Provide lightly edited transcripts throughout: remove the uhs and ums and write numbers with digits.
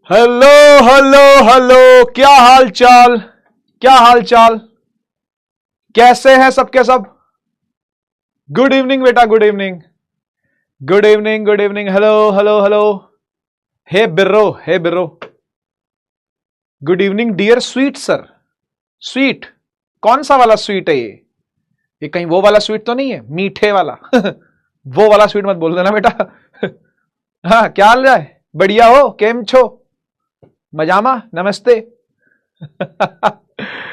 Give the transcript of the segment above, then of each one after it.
Hello hello hello, क्या हाल चाल, क्या हाल चाल, कैसे हैं सबके सब। गुड इवनिंग बेटा, good evening, good evening, good evening. Hello hello hello. Hey बिर्रो, हे बिर्रो। Good evening dear sweet sir. Sweet कौन सा वाला स्वीट है ये कहीं वो वाला स्वीट तो नहीं है मीठे वाला वो वाला स्वीट मत बोल देना बेटा हाँ, क्या हाल है, बढ़िया हो, केम छो, मजामा, नमस्ते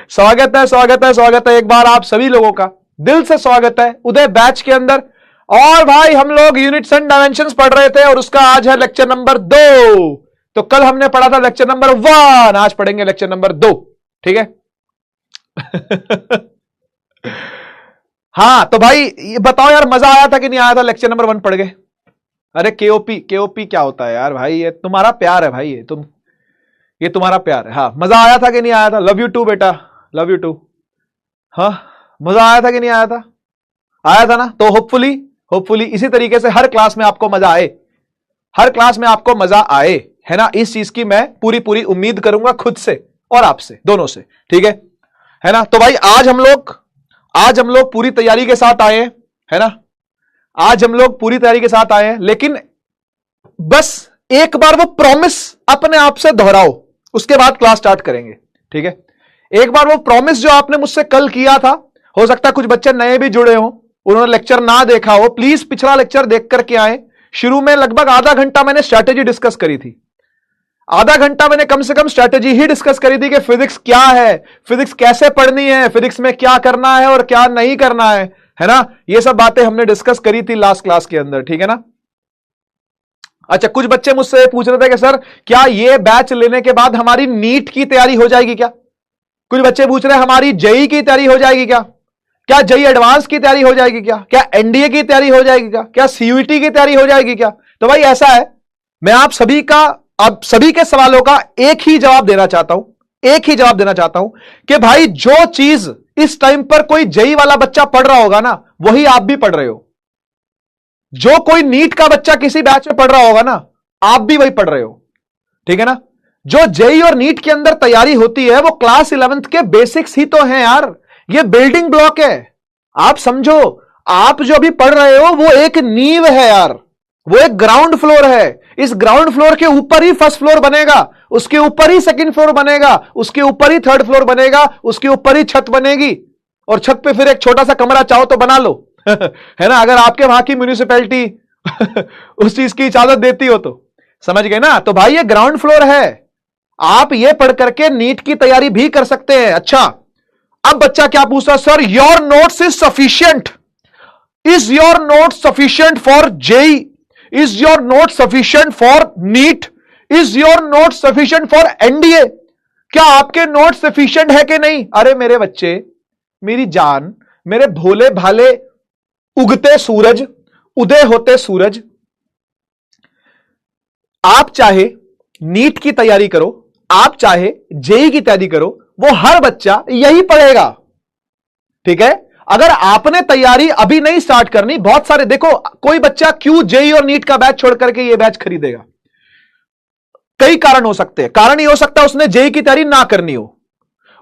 स्वागत है, स्वागत है, स्वागत है एक बार आप सभी लोगों का, दिल से स्वागत है उदय बैच के अंदर। और भाई हम लोग यूनिट्स एंड डायमेंशंस पढ़ रहे थे और उसका आज है लेक्चर नंबर 2। तो कल हमने पढ़ा था लेक्चर नंबर 1, आज पढ़ेंगे लेक्चर नंबर 2, ठीक है हाँ तो भाई ये बताओ यार, मजा आया था कि नहीं आया था लेक्चर नंबर 1 पढ़ के। अरे केओपी, केओपी क्या होता है यार भाई, ये तुम्हारा प्यार है भाई, ये तुम्हारा प्यार है। हाँ मजा आया था कि नहीं आया था। लव यू टू बेटा, लव यू टू। हाँ मजा आया था कि नहीं आया था, आया था ना। तो होपफुली, होपफुली इसी तरीके से हर क्लास में आपको मजा आए, हर क्लास में आपको मजा आए, है ना। इस चीज की मैं पूरी पूरी उम्मीद करूंगा खुद से और आपसे, दोनों से, ठीक है ना। तो भाई आज हम लोग पूरी तैयारी के साथ आए हैं, है ना। आज हम लोग पूरी तैयारी के साथ आए हैं, लेकिन बस एक बार वो प्रॉमिस अपने आप से दोहराओ, उसके बाद क्लास स्टार्ट करेंगे, ठीक है। एक बार वो प्रॉमिस जो आपने मुझसे कल किया था, हो सकता है कुछ बच्चे नए भी जुड़े हो, उन्होंने लेक्चर ना देखा हो, प्लीज पिछला लेक्चर देख करके आए। शुरू में लगभग आधा घंटा मैंने स्ट्रैटेजी डिस्कस करी थी, आधा घंटा मैंने कम से कम स्ट्रैटेजी ही डिस्कस करी थी कि फिजिक्स क्या है, फिजिक्स कैसे पढ़नी है, फिजिक्स में क्या करना है और क्या नहीं करना है ना। ये सब बातें हमने डिस्कस करी थी लास्ट क्लास के अंदर, ठीक है ना। अच्छा, कुछ बच्चे मुझसे पूछ रहे थे कि सर क्या ये बैच लेने के बाद हमारी नीट की तैयारी हो जाएगी क्या। कुछ बच्चे पूछ रहे हैं हमारी जेई की तैयारी हो जाएगी क्या, क्या जेई एडवांस की तैयारी हो जाएगी क्या एनडीए की तैयारी हो जाएगी क्या सीयूईटी की तैयारी हो जाएगी क्या। तो भाई ऐसा है, मैं आप सभी के सवालों का एक ही जवाब देना चाहता हूं, एक ही जवाब देना चाहता हूं कि भाई जो चीज इस टाइम पर कोई जेई वाला बच्चा पढ़ रहा होगा ना, वही आप भी पढ़ रहे हो। जो कोई नीट का बच्चा किसी बैच में पढ़ रहा होगा ना, आप भी वही पढ़ रहे हो, ठीक है ना। जो जेई और नीट के अंदर तैयारी होती है वो क्लास 11th के बेसिक्स ही तो हैं यार, ये बिल्डिंग ब्लॉक है, आप समझो। आप जो अभी पढ़ रहे हो वो एक नींव है यार, वो एक ग्राउंड फ्लोर है। इस ग्राउंड फ्लोर के ऊपर ही फर्स्ट फ्लोर बनेगा, उसके ऊपर ही सेकंड फ्लोर बनेगा, उसके ऊपर ही थर्ड फ्लोर बनेगा, उसके ऊपर ही छत बनेगी, और छत पे फिर एक छोटा सा कमरा चाहो तो बना लो है ना, अगर आपके वहां की म्यूनिसिपैलिटी उस चीज की इजाजत देती हो तो, समझ गए ना। तो भाई ये ग्राउंड फ्लोर है, आप ये पढ़ करके नीट की तैयारी भी कर सकते हैं। अच्छा, अब बच्चा क्या पूछता है, sir your notes is sufficient, is your note sufficient for JEE, is your note sufficient for NEET, is your note sufficient for NDA, क्या आपके नोट सफिशिएंट है कि नहीं। अरे मेरे बच्चे, मेरी जान, मेरे भोले भाले उगते सूरज, उदय होते सूरज, आप चाहे नीट की तैयारी करो, आप चाहे जेई की तैयारी करो, वो हर बच्चा यही पढ़ेगा, ठीक है। अगर आपने तैयारी अभी नहीं स्टार्ट करनी, बहुत सारे देखो, कोई बच्चा क्यों जेई और नीट का बैच छोड़ करके ये बैच खरीदेगा, कई कारण हो सकते हैं। कारण ये हो सकता है उसने जेई की तैयारी ना करनी हो,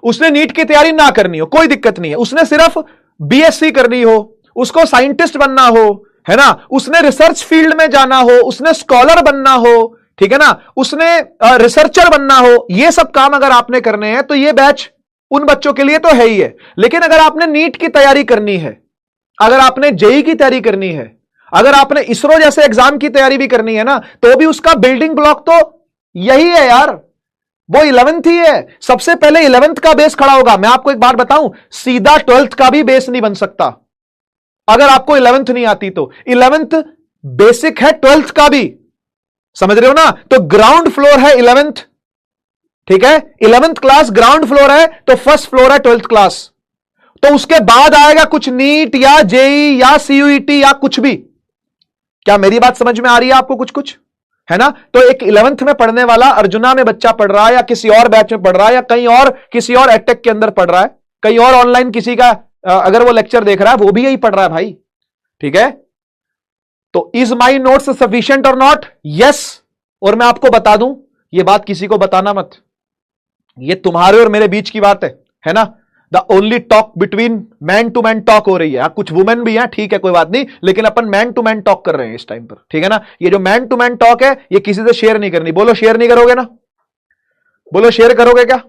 उसने नीट की तैयारी ना करनी हो, कोई दिक्कत नहीं है, उसने सिर्फ बीएससी करनी हो, उसको साइंटिस्ट बनना हो, है ना, उसने रिसर्च फील्ड में जाना हो, उसने स्कॉलर बनना हो, ठीक है ना, उसने रिसर्चर बनना हो, ये सब काम अगर आपने करने हैं तो ये बैच उन बच्चों के लिए तो है ही है। लेकिन अगर आपने नीट की तैयारी करनी है, अगर आपने जेई की तैयारी करनी है, अगर आपने इसरो जैसे एग्जाम की तैयारी भी करनी है ना, तो भी उसका बिल्डिंग ब्लॉक तो यही है यार, वो 11th ही है। सबसे पहले 11th का बेस खड़ा होगा। मैं आपको एक बात बताऊं, सीधा 12th का भी बेस नहीं बन सकता अगर आपको 11th नहीं आती तो। 11th बेसिक है, 12th का भी, समझ रहे हो ना। तो ग्राउंड फ्लोर है 11th, ठीक है, 11th क्लास ग्राउंड फ्लोर है, तो फर्स्ट फ्लोर है 12th क्लास। तो उसके बाद आएगा कुछ नीट या जेई या सीयूईटी या कुछ भी। क्या मेरी बात समझ में आ रही है आपको, कुछ कुछ, है ना। तो एक 11th में पढ़ने वाला अर्जुना में बच्चा पढ़ रहा है, या किसी और बैच में पढ़ रहा है, या कहीं और किसी और एडटेक के अंदर पढ़ रहा है, कहीं और ऑनलाइन किसी का अगर वो लेक्चर देख रहा है, वो भी यही पढ़ रहा है भाई, ठीक है। तो इज माई नोट्स सफिशिएंट और नॉट, यस। और मैं आपको बता दूं, ये बात किसी को बताना मत, ये तुम्हारे और मेरे बीच की बात है ना। The only talk between man to man talk हो रही है। कुछ वुमेन भी हैं, ठीक है कोई बात नहीं, लेकिन अपन मैन टू मैन टॉक कर रहे हैं इस टाइम पर, ठीक है ना। ये जो मैन टू मैन टॉक है ये किसी से शेयर नहीं करनी। बोलो शेयर नहीं करोगे ना, बोलो शेयर करोगे क्या,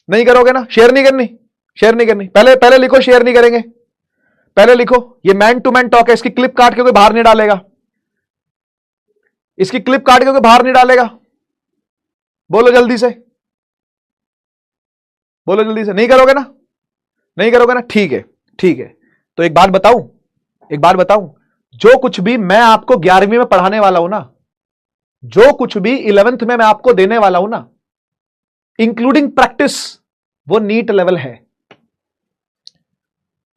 नहीं करोगे ना, शेयर नहीं करनी, शेयर नहीं करनी। पहले लिखो शेयर नहीं करेंगे, पहले लिखो। ये मैन टू मैन टॉक है, इसकी क्लिप काट के कोई बाहर नहीं डालेगा, इसकी क्लिप काट के कोई बाहर नहीं डालेगा। बोलो जल्दी से, बोलो जल्दी से, नहीं करोगे ना, नहीं करोगे ना, ठीक है ठीक है। तो एक बात बताऊं, एक बात बताऊं, जो कुछ भी मैं आपको 11वीं में पढ़ाने वाला हूं ना, जो कुछ भी 11th में मैं आपको देने वाला हूं ना, इंक्लूडिंग प्रैक्टिस, वो नीट लेवल है,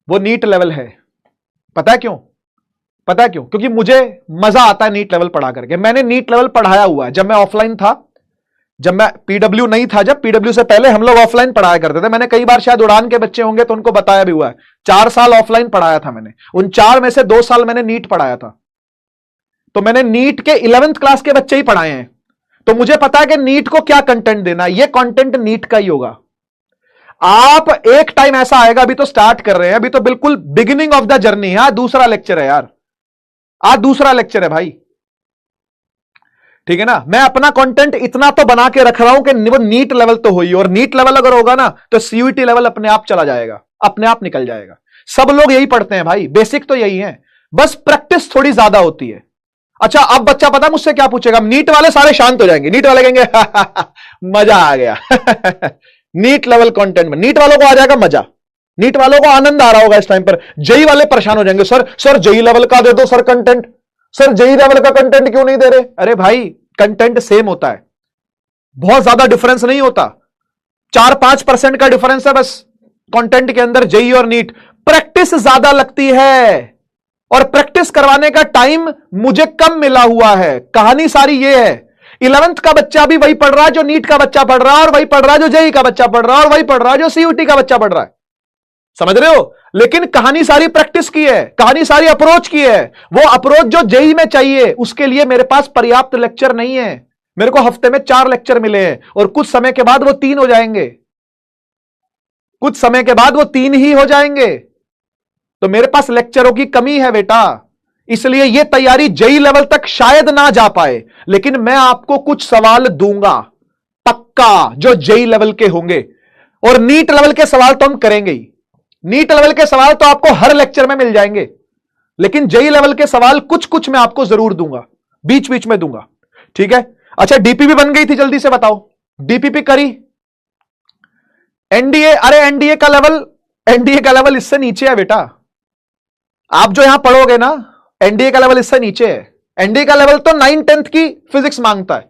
वो नीट लेवल है। पता है क्यों, पता है क्यों? क्योंकि मुझे मजा आता है नीट लेवल पढ़ा करके। मैंने नीट लेवल पढ़ाया हुआ है जब मैं ऑफलाइन था, जब मैं पीडब्ल्यू नहीं था, जब पीडब्ल्यू से पहले हम लोग ऑफलाइन पढ़ाया करते थे। मैंने कई बार, शायद उड़ान के बच्चे होंगे तो उनको बताया भी हुआ है, 4 साल ऑफलाइन पढ़ाया था मैंने। उन 4 में से 2 साल मैंने नीट पढ़ाया था। तो मैंने नीट के 11th क्लास के बच्चे ही पढ़ाए हैं। तो मुझे पता है कि नीट को क्या कंटेंट देना है। ये कंटेंट नीट का ही होगा। आप एक टाइम ऐसा आएगा, अभी तो स्टार्ट कर रहे हैं, अभी तो बिल्कुल बिगिनिंग ऑफ द जर्नी है। दूसरा लेक्चर है यार, आज दूसरा लेक्चर है भाई, ठीक है ना। मैं अपना कंटेंट इतना तो बना के रख रहा हूं कि वो नीट लेवल तो हो ही, और नीट लेवल अगर होगा ना तो सीयूईटी लेवल अपने आप चला जाएगा, अपने आप निकल जाएगा। सब लोग यही पढ़ते हैं भाई, बेसिक तो यही है, बस प्रैक्टिस थोड़ी ज्यादा होती है। अच्छा, अब बच्चा पता मुझसे क्या पूछेगा? नीट वाले सारे शांत हो जाएंगे, नीट वाले कहेंगे मजा आ गया नीट लेवल कंटेंट में नीट वालों को आ जाएगा मजा, नीट वालों को आनंद आ रहा होगा इस टाइम पर। जेई वाले परेशान हो जाएंगे, सर जेई लेवल का दे दो sir content, sir JEE level का कंटेंट क्यों नहीं दे रहे? अरे भाई कंटेंट सेम होता है, बहुत ज्यादा डिफरेंस नहीं होता, 4-5% का डिफरेंस है बस कंटेंट के अंदर, जेई और नीट। प्रैक्टिस ज्यादा लगती है, और प्रैक्टिस करवाने का टाइम मुझे कम मिला हुआ है। कहानी सारी ये है, 11th का बच्चा भी वही पढ़ रहा है जो नीट का बच्चा पढ़ रहा है, और वही पढ़ रहा है जो जेई का बच्चा पढ़ रहा है, और वही पढ़ रहा है जो सीयूटी का बच्चा पढ़ रहा है। समझ रहे हो? लेकिन कहानी सारी प्रैक्टिस की है, कहानी सारी अप्रोच की है। वो अप्रोच जो जेई में चाहिए, उसके लिए मेरे पास पर्याप्त लेक्चर नहीं है। मेरे को हफ्ते में 4 लेक्चर मिले हैं, और कुछ समय के बाद वो 3 हो जाएंगे, कुछ समय के बाद वो 3 ही हो जाएंगे। तो मेरे पास लेक्चरों की कमी है बेटा, इसलिए ये तैयारी जेई लेवल तक शायद ना जा पाए, लेकिन मैं आपको कुछ सवाल दूंगा पक्का जो जेई लेवल के होंगे। और नीट लेवल के सवाल तो हम करेंगे ही, नीट लेवल के सवाल तो आपको हर लेक्चर में मिल जाएंगे, लेकिन जेई लेवल के सवाल कुछ कुछ मैं आपको जरूर दूंगा, बीच बीच में दूंगा, ठीक है। अच्छा, डीपीपी बन गई थी, जल्दी से बताओ, डीपीपी करी? एनडीए, अरे एनडीए का लेवल, एनडीए का लेवल इससे नीचे है बेटा। आप जो यहां पढ़ोगे ना, एनडीए का लेवल इससे नीचे है। एनडीए का लेवल तो 9-10th की फिजिक्स मांगता है,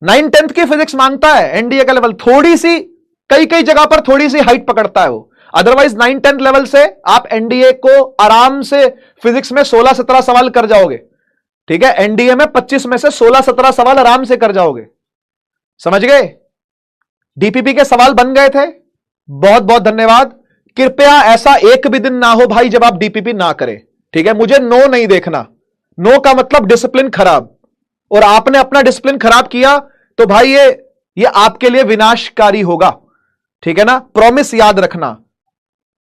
9-10th की फिजिक्स मांगता है। एनडीए का लेवल थोड़ी सी, कई कई जगह पर थोड़ी सी हाइट पकड़ता है वो। अदरवाइज 9-10th लेवल से आप एनडीए को आराम से फिजिक्स में 16-17 सवाल कर जाओगे, ठीक है। एनडीए में 25 में से 16-17 सवाल आराम से कर जाओगे, समझ गए? डीपीपी के सवाल बन गए थे, बहुत बहुत धन्यवाद। कृपया ऐसा एक भी दिन ना हो भाई जब आप डीपीपी ना करें, ठीक है। मुझे नो नहीं देखना, नो का मतलब डिसिप्लिन खराब, और आपने अपना डिसिप्लिन खराब किया तो भाई ये आपके लिए विनाशकारी होगा, ठीक है ना। प्रॉमिस याद रखना।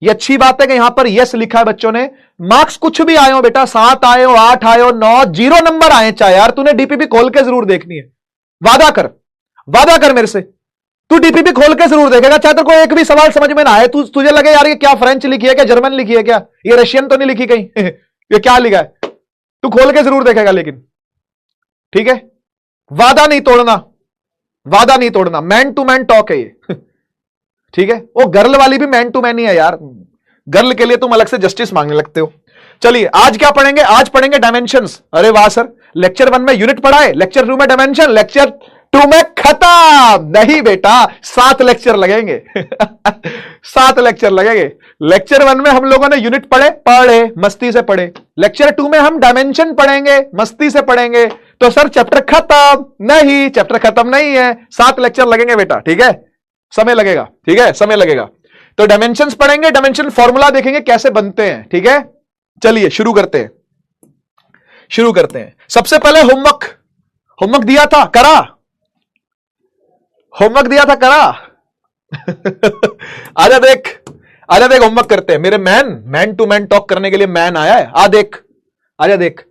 ये अच्छी बात है कि यहां पर यस लिखा है बच्चों ने। मार्क्स कुछ भी आए हो बेटा, 7 आए हो, 8 आए हो, 9, 0 नंबर आए चाहे, यार तूने डीपीपी खोल के जरूर देखनी है। वादा कर, वादा कर मेरे से, तू डीपीपी खोल के जरूर देखेगा, चाहे तेरे को एक भी सवाल समझ में ना आए, तुझे लगे यार ये क्या फ्रेंच लिखी है, क्या जर्मन लिखी है, क्या ये रशियन तो नहीं लिखी कहीं ये क्या लिखा है, तू खोल के जरूर देखेगा लेकिन, ठीक है। वादा नहीं तोड़ना, वादा नहीं तोड़ना, मैन टू मैन टॉक है ये ठीक है। वो गर्ल वाली भी मैन टू मैन ही है यार, गर्ल के लिए तुम अलग से जस्टिस मांगने लगते हो। चलिए आज क्या पढ़ेंगे? आज पढ़ेंगे डायमेंशंस। अरे वाह सर, लेक्चर 1 में यूनिट पढ़ाए, लेक्चर 2 में डायमेंशन, लेक्चर 2 में खत्म। नहीं बेटा, 7 लेक्चर लगेंगे 7 लेक्चर लगेंगे। लेक्चर 1 में हम लोगों ने यूनिट पढ़े मस्ती से पढ़े, लेक्चर 2 में हम डायमेंशन पढ़ेंगे, मस्ती से पढ़ेंगे। तो सर चैप्टर खत्म? नहीं, चैप्टर खत्म नहीं है, 7 लेक्चर लगेंगे बेटा, ठीक है, समय लगेगा, ठीक है, समय लगेगा। तो डायमेंशंस पढ़ेंगे, डायमेंशन फॉर्मूला देखेंगे कैसे बनते हैं, ठीक है। चलिए शुरू करते हैं, शुरू करते हैं। सबसे पहले होमवर्क दिया था, करा? होमवर्क दिया था करा? आजा देख, आजा देख, होमवर्क करते हैं। मेरे मैन टू मैन टॉक करने के लिए मैन आया है। आ देख, आजा देख।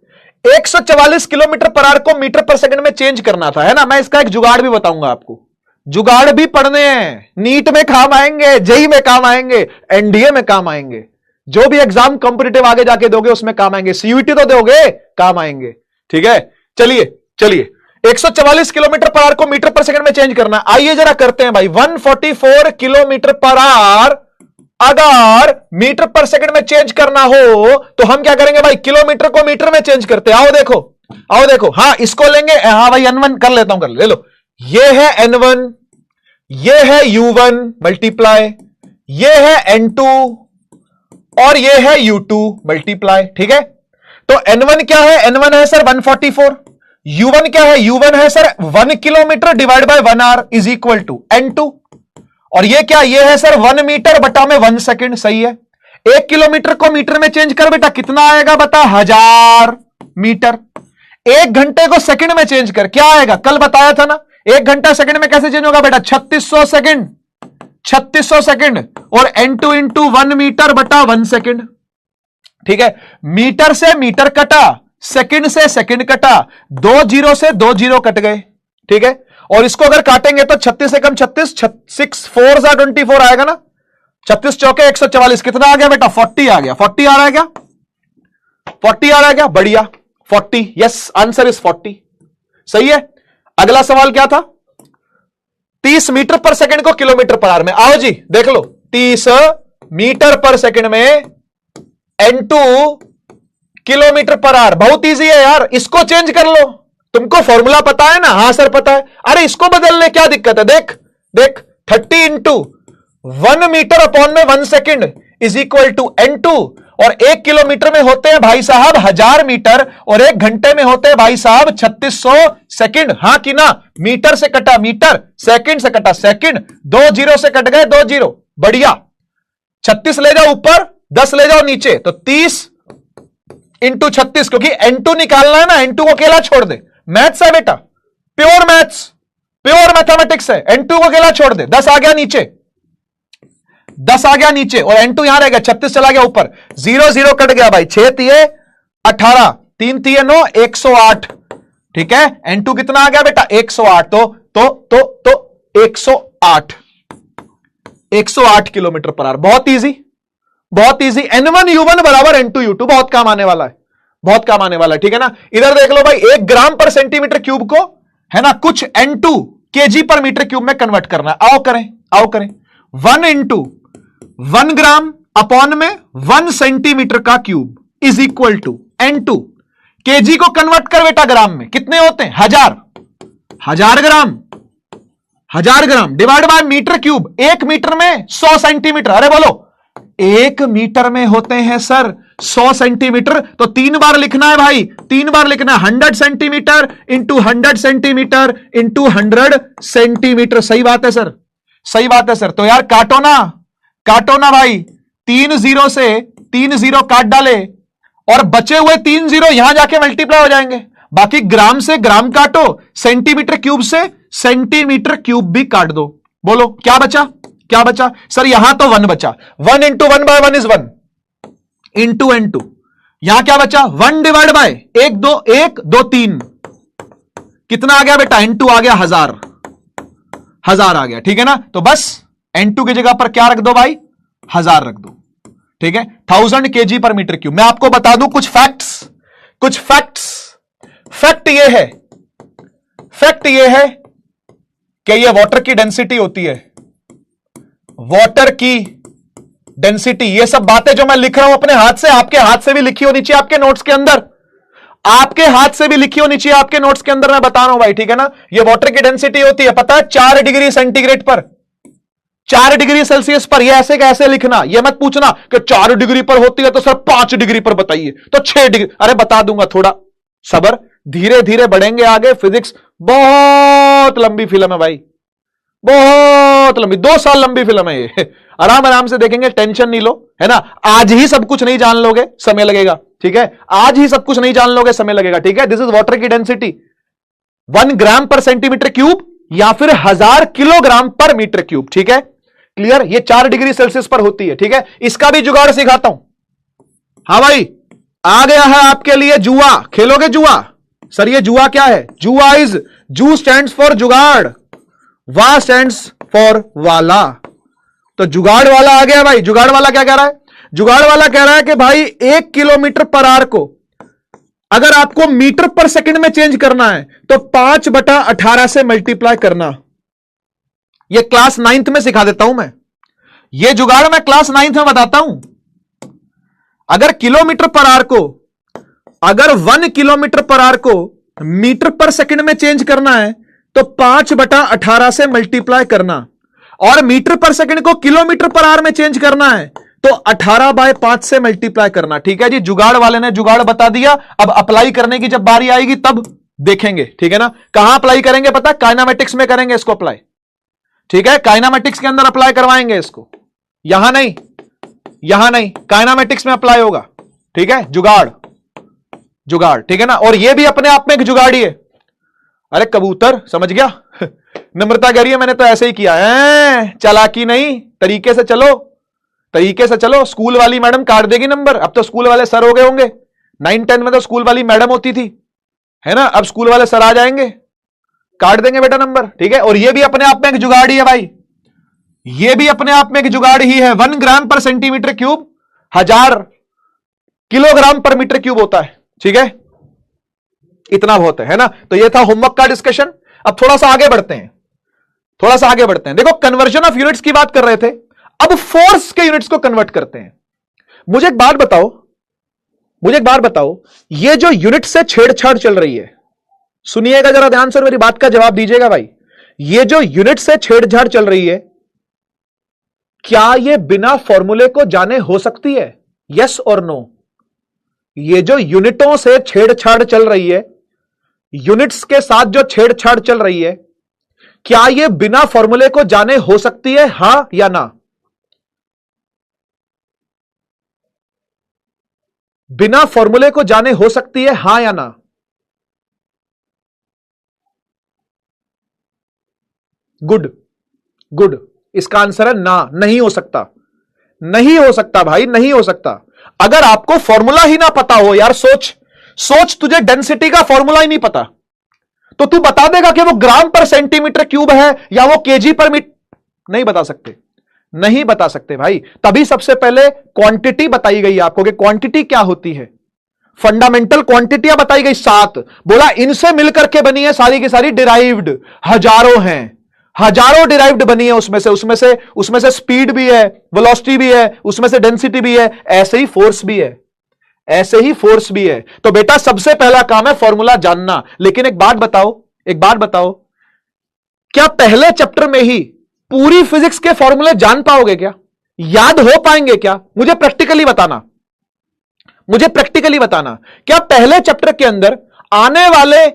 144 किलोमीटर पर आवर को मीटर पर सेकंड में चेंज करना था, है ना। मैं इसका एक जुगाड़ भी बताऊंगा आपको। जुगाड़ भी पढ़ने हैं, नीट में काम आएंगे, जेई में काम आएंगे, एनडीए में काम आएंगे, जो भी एग्जाम कॉम्पिटिटिव आगे जाके दोगे उसमें काम आएंगे, सीयूटी तो दोगे, काम आएंगे। ठीक है, चलिए चलिए। 144 किलोमीटर पर आवर को मीटर पर सेकंड में चेंज करना। आइए जरा करते हैं भाई। 144 किलोमीटर पर आवर अगर मीटर पर सेकंड में चेंज करना हो तो हम क्या करेंगे भाई? किलोमीटर को मीटर में चेंज करते। आओ देखो, आओ देखो। हाँ, इसको लेंगे। हाँ भाई, N1 कर लेता हूं, कर ले लो। ये है N1, ये है U1 मल्टीप्लाई, ये है N2 और ये है U2 मल्टीप्लाई। ठीक है, तो N1 क्या है? N1 है सर 144। U1 क्या है? U1 है sir 1 kilometre divide by 1 hour is equal to N2। और ये क्या? ये है सर 1 मीटर बटा में 1 सेकंड। सही है। 1 किलोमीटर को मीटर में चेंज कर बेटा, कितना आएगा बता? 1000 मीटर। 1 घंटे को सेकंड में चेंज कर, क्या आएगा? कल बताया था ना, 1 घंटा सेकंड में कैसे चेंज होगा बेटा? 3600 सेकंड, 3600 सेकंड। और N2 इंटू 1 मीटर बटा 1 सेकंड। ठीक है, मीटर से मीटर कटा, सेकंड से सेकंड कटा, 2 जीरो से 2 जीरो कट गए। ठीक है, और इसको अगर काटेंगे तो 36 से कम 36, 6 4 सा 24 आएगा ना। 36 चौके 144, कितना आ गया बेटा? 40 आ गया। 40 आ रहा है क्या? 40 आ रहा है क्या? बढ़िया, 40। Yes, answer is 40। सही है। अगला सवाल क्या था? 30 मीटर पर सेकंड को किलोमीटर पर आवर में। आओ जी देख लो, 30 मीटर पर सेकंड में N2 किलोमीटर पर आवर। बहुत इजी है यार, इसको चेंज कर लो। तुमको फॉर्मूला पता है ना? हाँ सर पता है। अरे इसको बदलने क्या दिक्कत है? देख देख, 30 इंटू 1 मीटर अपॉन में 1 second is equal to N2। और 1 किलोमीटर में होते हैं भाई साहब 1000 मीटर, और 1 घंटे में होते हैं भाई साहब 3600 सेकंड। हाँ कि ना? मीटर से कटा मीटर, सेकंड से कटा सेकंड, 2 जीरो से कट गए 2 जीरो। बढ़िया। 36 ले जाओ ऊपर, 10 ले जाओ नीचे, तो 30 इंटू 36, क्योंकि N2 निकालना है ना, N2 को अकेला छोड़ दे। मैथ्स है बेटा, प्योर मैथ्स, प्योर मैथमेटिक्स है। N2 को अकेला छोड़ दे, 10 आ गया नीचे, 10 आ गया नीचे, और N2 यहां रह गया, 36 चला गया ऊपर, 0 0 कट गया भाई। 6 तिये 18, 3 तिये 9, 108। ठीक है, N2 कितना आ गया बेटा? 108। तो 108, 108 किलोमीटर पर आवर। बहुत इजी, बहुत इजी। N1 U1 बराबर N2 U2, बहुत काम आने वाला है, बहुत काम आने वाला है। ठीक है ना। इधर देख लो भाई, 1 ग्राम पर सेंटीमीटर क्यूब को, है ना, कुछ N2 kg पर मीटर क्यूब में कन्वर्ट करना है। आओ करें, आओ करें। 1 इंटू 1 ग्राम अपॉन में 1 सेंटीमीटर का cube is equal to N2। kg को कन्वर्ट कर बेटा ग्राम में, कितने होते हैं? 1000। 1000 gram, 1000 gram divide by metre cube. 1 metre में 100 सेंटीमीटर। अरे बोलो, 1 मीटर में होते हैं सर 100 सेंटीमीटर, तो 3 बार लिखना है भाई, 3 बार लिखना है। 100 centimetre into 100 centimetre into 100 centimetre. सही बात है सर, सही बात है सर। तो यार काटो ना, काटो ना भाई। 3 जीरो से 3 जीरो काट डाले, और बचे हुए 3 जीरो यहां जाके मल्टीप्लाई हो जाएंगे। बाकी ग्राम से ग्राम काटो, सेंटीमीटर क्यूब से सेंटीमीटर क्यूब भी काट दो। बोलो क्या बचा? क्या बचा सर? यहां तो 1 बचा। 1 into 1 bye 1 is 1 into N2। यहां क्या बचा? 1 डिवाइड बाय 1 2 1 2 3। कितना आ गया बेटा? N2 आ गया 1000, 1000 आ गया। ठीक है ना। तो बस N2 की जगह पर क्या रख दो भाई? 1000 रख दो। ठीक है, 1000 kg पर मीटर क्यूब। मैं आपको बता दूं कुछ फैक्ट्स, कुछ फैक्ट्स। फैक्ट ये है, फैक्ट ये है कि ये वाटर की डेंसिटी होती है, वाटर की डेंसिटी। ये सब बातें जो मैं लिख रहा हूं अपने हाथ से, आपके हाथ से भी लिखी होनी चाहिए आपके नोट्स के अंदर, आपके हाथ से भी लिखी होनी चाहिए आपके नोट्स के अंदर। मैं बता रहा हूं भाई, ठीक है ना। ये वाटर की डेंसिटी होती है, पता है, 4 डिग्री सेंटीग्रेड पर, 4 डिग्री सेल्सियस पर। ये ऐसे कैसे लिखना, ये मत पूछना कि 4 डिग्री पर होती है तो सर 5 डिग्री पर बताइए, तो 6 डिग्री। अरे बता दूंगा, थोड़ा सबर, धीरे धीरे बढ़ेंगे आगे। फिजिक्स बहुत लंबी फिल्म है भाई, बहुत लंबी, 2 साल लंबी फिल्म है ये। आराम आराम से देखेंगे, टेंशन नहीं लो, है ना। आज ही सब कुछ नहीं जान लोगे, समय लगेगा। ठीक है, आज ही सब कुछ नहीं जान लोगे, समय लगेगा। ठीक है, दिस इज वाटर की डेंसिटी 1 ग्राम पर सेंटीमीटर क्यूब या फिर 1000 किलोग्राम पर मीटर क्यूब। ठीक है, क्लियर? ये 4 डिग्री सेल्सियस पर होती है। ठीक है, इसका भी जुगाड़ सिखाता हूं। हाँ भाई, आ गया है आपके लिए जुआ। खेलोगे जुआ? सर ये जुआ क्या है? जुआ इज, जू स्टैंड्स फॉर जुगाड़, वा स्टैंड्स फॉर वाला। तो जुगाड़ वाला आ गया भाई। जुगाड़ वाला क्या कह रहा है? जुगाड़ वाला कह रहा है कि भाई 1 किलोमीटर पर आवर को अगर आपको मीटर पर सेकंड में चेंज करना है तो 5/18 से मल्टीप्लाई करना। यह क्लास 9th में सिखा देता हूं मैं। यह जुगाड़ मैं क्लास 9th में बताता हूं। अगर किलोमीटर पर आवर को, अगर 1 किलोमीटर पर आवर को मीटर पर सेकंड में चेंज करना है तो 5/18 से मल्टीप्लाई करना, और मीटर पर सेकंड को किलोमीटर पर आवर में चेंज करना है तो 18/5 से मल्टीप्लाई करना। ठीक है जी, जुगाड़ वाले ने जुगाड़ बता दिया। अब अप्लाई करने की जब बारी आएगी तब देखेंगे। ठीक है ना? कहां अप्लाई करेंगे पता? काइनेमेटिक्स में करेंगे इसको अप्लाई। ठीक है, काइनेमेटिक्स के अंदर अप्लाई करवाएंगे इसको, यहां नहीं, यहां नहीं, काइनेमेटिक्स में अप्लाई होगा। ठीक है, जुगाड़, जुगाड़। ठीक है ना? और यह भी अपने आप में एक जुगाड़ ही है। अरे कबूतर, समझ गया? नम्रता कह रही है मैंने तो ऐसे ही किया है, चालाकी नहीं, तरीके से चलो, तरीके से चलो। स्कूल वाली मैडम काट देगी नंबर। अब तो स्कूल वाले सर हो गए होंगे। 9-10 में तो स्कूल वाली मैडम होती थी, है ना? अब स्कूल वाले सर आ जाएंगे, काट देंगे बेटा नंबर। ठीक है, और ये भी अपने आप में एक जुगाड़ ही है भाई। ये भी अपने आप में एक जुगाड़ ही है। 1 ग्राम पर सेंटीमीटर क्यूब 1000 किलोग्राम पर मीटर क्यूब होता है। ठीक है, इतना बहुत है ना? तो ये था होमवर्क का डिस्कशन। अब थोड़ा सा आगे बढ़ते हैं, थोड़ा सा आगे बढ़ते हैं। देखो, कन्वर्जन ऑफ यूनिट्स की बात कर रहे थे, अब फोर्स के यूनिट्स को कन्वर्ट करते हैं। मुझे एक बात बताओ, मुझे एक बात बताओ, ये जो यूनिट से छेड़छाड़ चल रही है, सुनिएगा जरा ध्यान से, मेरी बात का जवाब दीजिएगा भाई। ये जो यूनिट से छेड़छाड़ चल रही है, क्या ये बिना फॉर्मूले को जाने हो सकती है? यस और नो? ये जो यूनिटों से छेड़छाड़ चल रही है, यूनिट्स के साथ जो छेड़छाड़ चल रही है, क्या ये बिना फॉर्मूले को जाने हो सकती है? हां या ना? बिना फॉर्मूले को जाने हो सकती है, हां या ना? Good, good. इसका आंसर है ना, नहीं हो सकता। नहीं हो सकता भाई, नहीं हो सकता। अगर आपको फॉर्मूला ही ना पता हो, यार सोच, सोच, तुझे डेंसिटी का फॉर्मूला ही नहीं पता तो तू बता देगा कि वो ग्राम पर सेंटीमीटर क्यूब है या वो केजी पर मीटर? नहीं बता सकते, नहीं बता सकते भाई। तभी सबसे पहले क्वांटिटी बताई गई आपको कि क्वांटिटी क्या होती है। फंडामेंटल क्वांटिटियां बताई गई 7, बोला इनसे मिलकर के बनी है सारी की सारी डिराइव्ड, हजारों हैं, हजारों डिराइव्ड बनी है उसमें से स्पीड भी है, वेलोसिटी भी है, उसमें से डेंसिटी भी है, ऐसे ही फोर्स भी है, ऐसे ही फोर्स भी है। तो बेटा सबसे पहला काम है फॉर्मूला जानना। लेकिन एक बात बताओ, एक बात बताओ, क्या पहले चैप्टर में ही पूरी फिजिक्स के फॉर्मूले जान पाओगे? क्या याद हो पाएंगे? क्या मुझे प्रैक्टिकली बताना, मुझे प्रैक्टिकली बताना। क्या पहले चैप्टर के अंदर आने वाले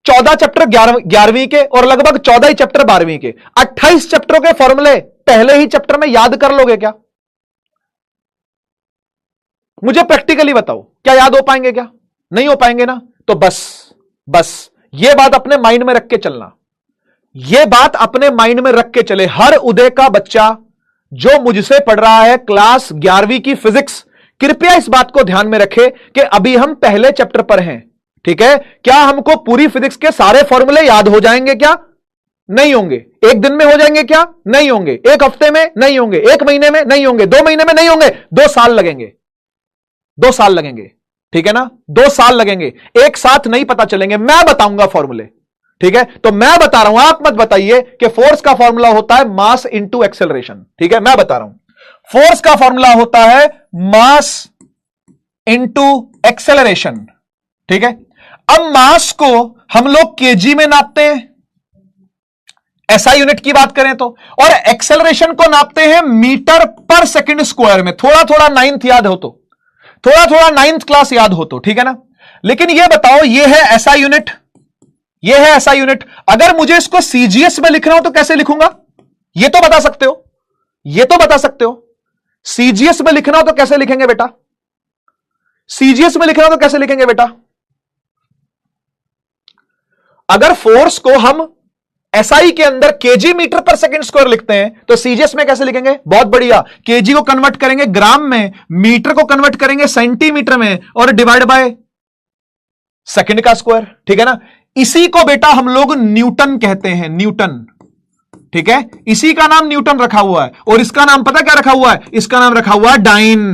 14 चैप्टर 11वीं के और लगभग 14 ही चैप्टर 12वीं के, 28 चैप्टरों के फॉर्मूले पहले ही चैप्टर में याद कर लोगे? क्या मुझे प्रैक्टिकली बताओ, क्या याद हो पाएंगे? क्या नहीं हो पाएंगे ना? तो बस बस ये बात अपने माइंड में रख के चलना, ये बात अपने माइंड में रख के चले। हर उदय का बच्चा जो मुझसे पढ़ रहा है क्लास 11वीं की फिजिक्स, कृपया इस बात को ध्यान में रखे कि अभी हम पहले चैप्टर पर हैं। ठीक है, क्या हमको पूरी फिजिक्स के सारे फॉर्मूले याद हो जाएंगे? क्या नहीं होंगे। एक दिन में हो जाएंगे? क्या नहीं होंगे। एक हफ्ते में नहीं होंगे, एक महीने में नहीं होंगे, 2 महीने में नहीं होंगे, 2 साल लगेंगे, 2 साल लगेंगे। ठीक है ना? 2 साल लगेंगे, एक साथ नहीं पता चलेंगे। मैं बताऊंगा फॉर्मूले। ठीक है, तो मैं बता रहा हूं, आप मत बताइए कि फोर्स का फॉर्मूला होता है मास इंटू एक्सेलरेशन। ठीक है, मैं बता रहा हूं, फोर्स का फॉर्मूला होता है मास इंटू एक्सेलरेशन। ठीक है, अब मास को हम लोग केजी में नापते हैं, ऐसा यूनिट की बात करें तो, और एक्सेलरेशन को नापते हैं मीटर पर सेकंड स्क्वायर में। थोड़ा थोड़ा 9th याद हो तो, थोड़ा थोड़ा 9th क्लास याद हो तो, ठीक है ना? लेकिन यह बताओ, यह है ऐसा यूनिट, यह है ऐसा यूनिट। अगर मुझे इसको सीजीएस में लिखना हो तो कैसे लिखूंगा? यह तो बता सकते हो, यह तो बता सकते हो। सीजीएस में लिखना हो तो कैसे लिखेंगे बेटा? सीजीएस में लिखना हो तो कैसे लिखेंगे बेटा? अगर फोर्स को हम एसआई के अंदर केजी मीटर पर सेकंड स्क्वायर लिखते हैं, तो सीजीएस में कैसे लिखेंगे? बहुत बढ़िया, केजी को कन्वर्ट करेंगे ग्राम में, मीटर को कन्वर्ट करेंगे सेंटीमीटर में, और डिवाइड बाय सेकंड का स्क्वायर। ठीक है ना? इसी को बेटा हम लोग न्यूटन कहते हैं, न्यूटन। ठीक है, इसी का नाम न्यूटन रखा हुआ है, और इसका नाम पता क्या रखा हुआ है? इसका नाम रखा हुआ है डाइन।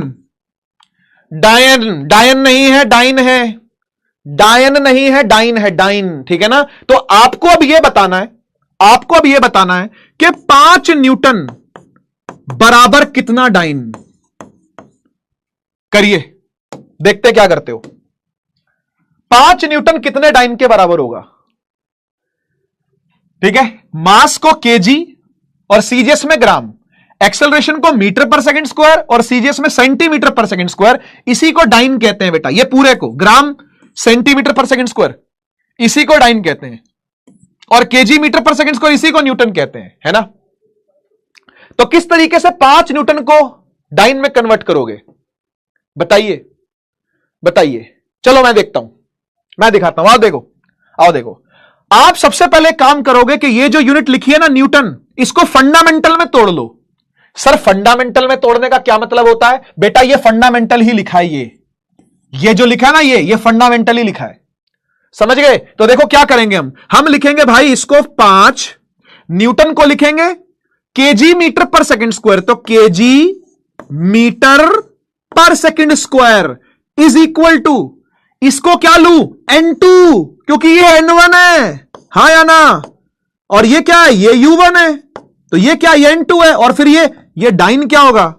डायन, डायन नहीं है, डाइन है। डायन नहीं है, डाइन है, डाइन। ठीक है ना? तो आपको अब यह बताना है, आपको अब यह बताना है कि 5 न्यूटन बराबर कितना डाइन। करिए, देखते क्या करते हो। 5 न्यूटन कितने डाइन के बराबर होगा? ठीक है, मास को केजी और सीजीएस में ग्राम, एक्सेलरेशन को मीटर पर सेकंड स्क्वायर और सीजीएस में सेंटीमीटर पर सेकंड स्क्वायर, इसी को डाइन कहते हैं बेटा। ये पूरे को ग्राम सेंटीमीटर पर सेकंड स्क्वायर, इसी को डाइन कहते हैं, और केजी मीटर पर सेकंड स्क्वायर, इसी को न्यूटन कहते हैं, है ना? तो किस तरीके से 5 न्यूटन को डाइन में कन्वर्ट करोगे? बताइए, बताइए। चलो मैं देखता हूं, मैं दिखाता हूं। आओ देखो, आओ देखो। आप सबसे पहले काम करोगे कि ये जो यूनिट लिखी है ना न्यूटन, इसको फंडामेंटल में तोड़ लो। सर फंडामेंटल में तोड़ने का क्या मतलब होता है? बेटा ये फंडामेंटल ही लिखा है, ये जो लिखा है ना, ये फंडामेंटल ही लिखा है। समझ गए? तो देखो क्या करेंगे हम लिखेंगे भाई इसको 5 न्यूटन को लिखेंगे केजी मीटर पर सेकंड स्क्वायर, तो केजी मीटर पर second square is equal to, इसको क्या लू? N2, क्योंकि ये N1 है, हा या ना? और ये क्या है? ये U1 है, तो ये क्या? ये N2 है। और फिर ये डाइन क्या होगा?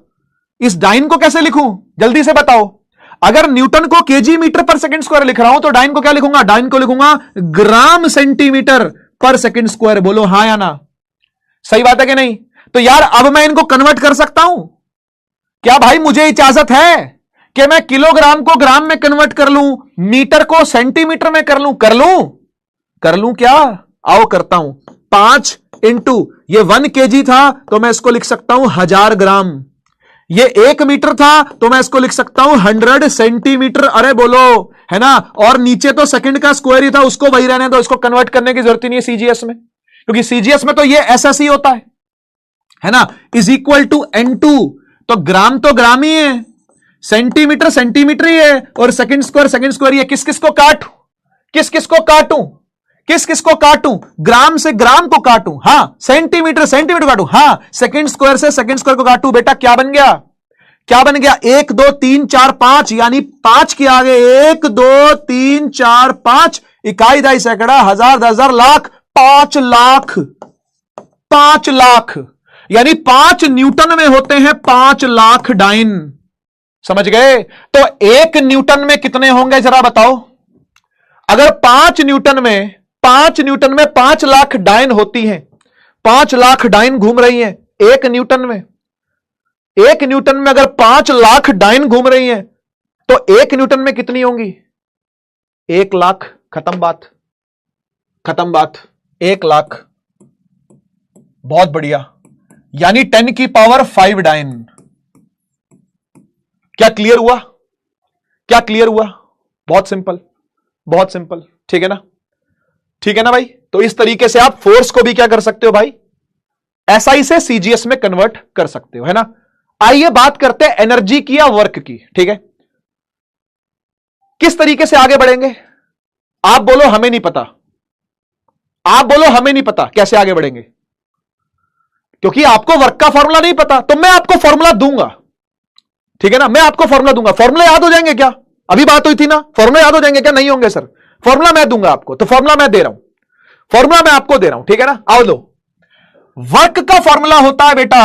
इस डाइन को कैसे लिखूं? जल्दी से बताओ। अगर न्यूटन को केजी मीटर पर सेकंड स्क्वायर लिख रहा हूं, तो डाइन को क्या लिखूंगा? डाइन को लिखूंगा ग्राम सेंटीमीटर पर सेकंड स्क्वायर। बोलो हां या ना? सही बात है कि नहीं? तो यार अब मैं इनको कन्वर्ट कर सकता हूं क्या? भाई मुझे इजाजत है कि मैं किलोग्राम को ग्राम में कन्वर्ट कर लूं, मीटर को सेंटीमीटर में कर लूं? कर लूं क्या? आओ करता हूं। 5 इंटू ये 1 केजी था, तो मैं इसको लिख सकता हूं 1000 ग्राम। ये 1 मीटर था, तो मैं इसको लिख सकता हूं 100 सेंटीमीटर। अरे बोलो, है ना? और नीचे तो सेकंड का स्क्वायर ही था, उसको वही रहने दो, इसको कन्वर्ट करने की जरूरत ही नहीं है सीजीएस में, क्योंकि सीजीएस में तो ये एसएस ही होता है ना? इज इक्वल टू N2, तो ग्राम ही है, सेंटीमीटर सेंटीमीटर ही है, और सेकंड स्क्वायर ही है। किस किस को काटूं? किस किस को काटूं? किस किस को काटूं? ग्राम से ग्राम को काटूं, हां। सेंटीमीटर सेंटीमीटर काटूं, हां। सेकंड स्क्वायर से सेकंड स्क्वायर को काटूं। बेटा क्या बन गया? क्या बन गया? 1 2 3 4 5, यानी 5 के आगे 1 2 3 4 5, इकाई दाई सैकड़ा हजार 10,000 लाख 5 लाख 5 लाख, यानी 5 न्यूटन में होते हैं 5 लाख डाइन। समझ गए? तो 1 न्यूटन में कितने होंगे जरा बताओ? अगर 5 न्यूटन में 5 लाख डाइन होती हैं, 5 लाख डाइन घूम रही हैं 1 न्यूटन में, 1 न्यूटन में अगर 5 लाख डाइन घूम रही हैं, तो 1 न्यूटन में कितनी होंगी? 1 लाख। खत्म बात, खत्म बात। 1 लाख। बहुत बढ़िया, यानी 10 की पावर 5 डाइन। क्या क्लियर हुआ? क्या क्लियर हुआ? बहुत सिंपल, बहुत सिंपल। ठीक है ना? ठीक है ना भाई? तो इस तरीके से आप फोर्स को भी क्या कर सकते हो भाई? एसआई से सीजीएस में कन्वर्ट कर सकते हो, है ना? आइए बात करते हैं एनर्जी की या वर्क की। ठीक है, किस तरीके से आगे बढ़ेंगे? आप बोलो हमें नहीं पता, आप बोलो हमें नहीं पता कैसे आगे बढ़ेंगे, क्योंकि आपको वर्क का फॉर्मूला नहीं पता। तो मैं आपको फॉर्मूला दूंगा, ठीक है ना? मैं आपको फॉर्मूला दूंगा। फॉर्मूला याद हो जाएंगे क्या? अभी बात हुई थी ना, फॉर्मूला याद हो जाएंगे क्या? नहीं होंगे सर। फॉर्मूला मैं दूंगा आपको, तो फॉर्मूला मैं दे रहा हूं, फॉर्मूला मैं आपको दे रहा हूं, ठीक है ना? आओ लो। वर्क का फॉर्मूला होता है बेटा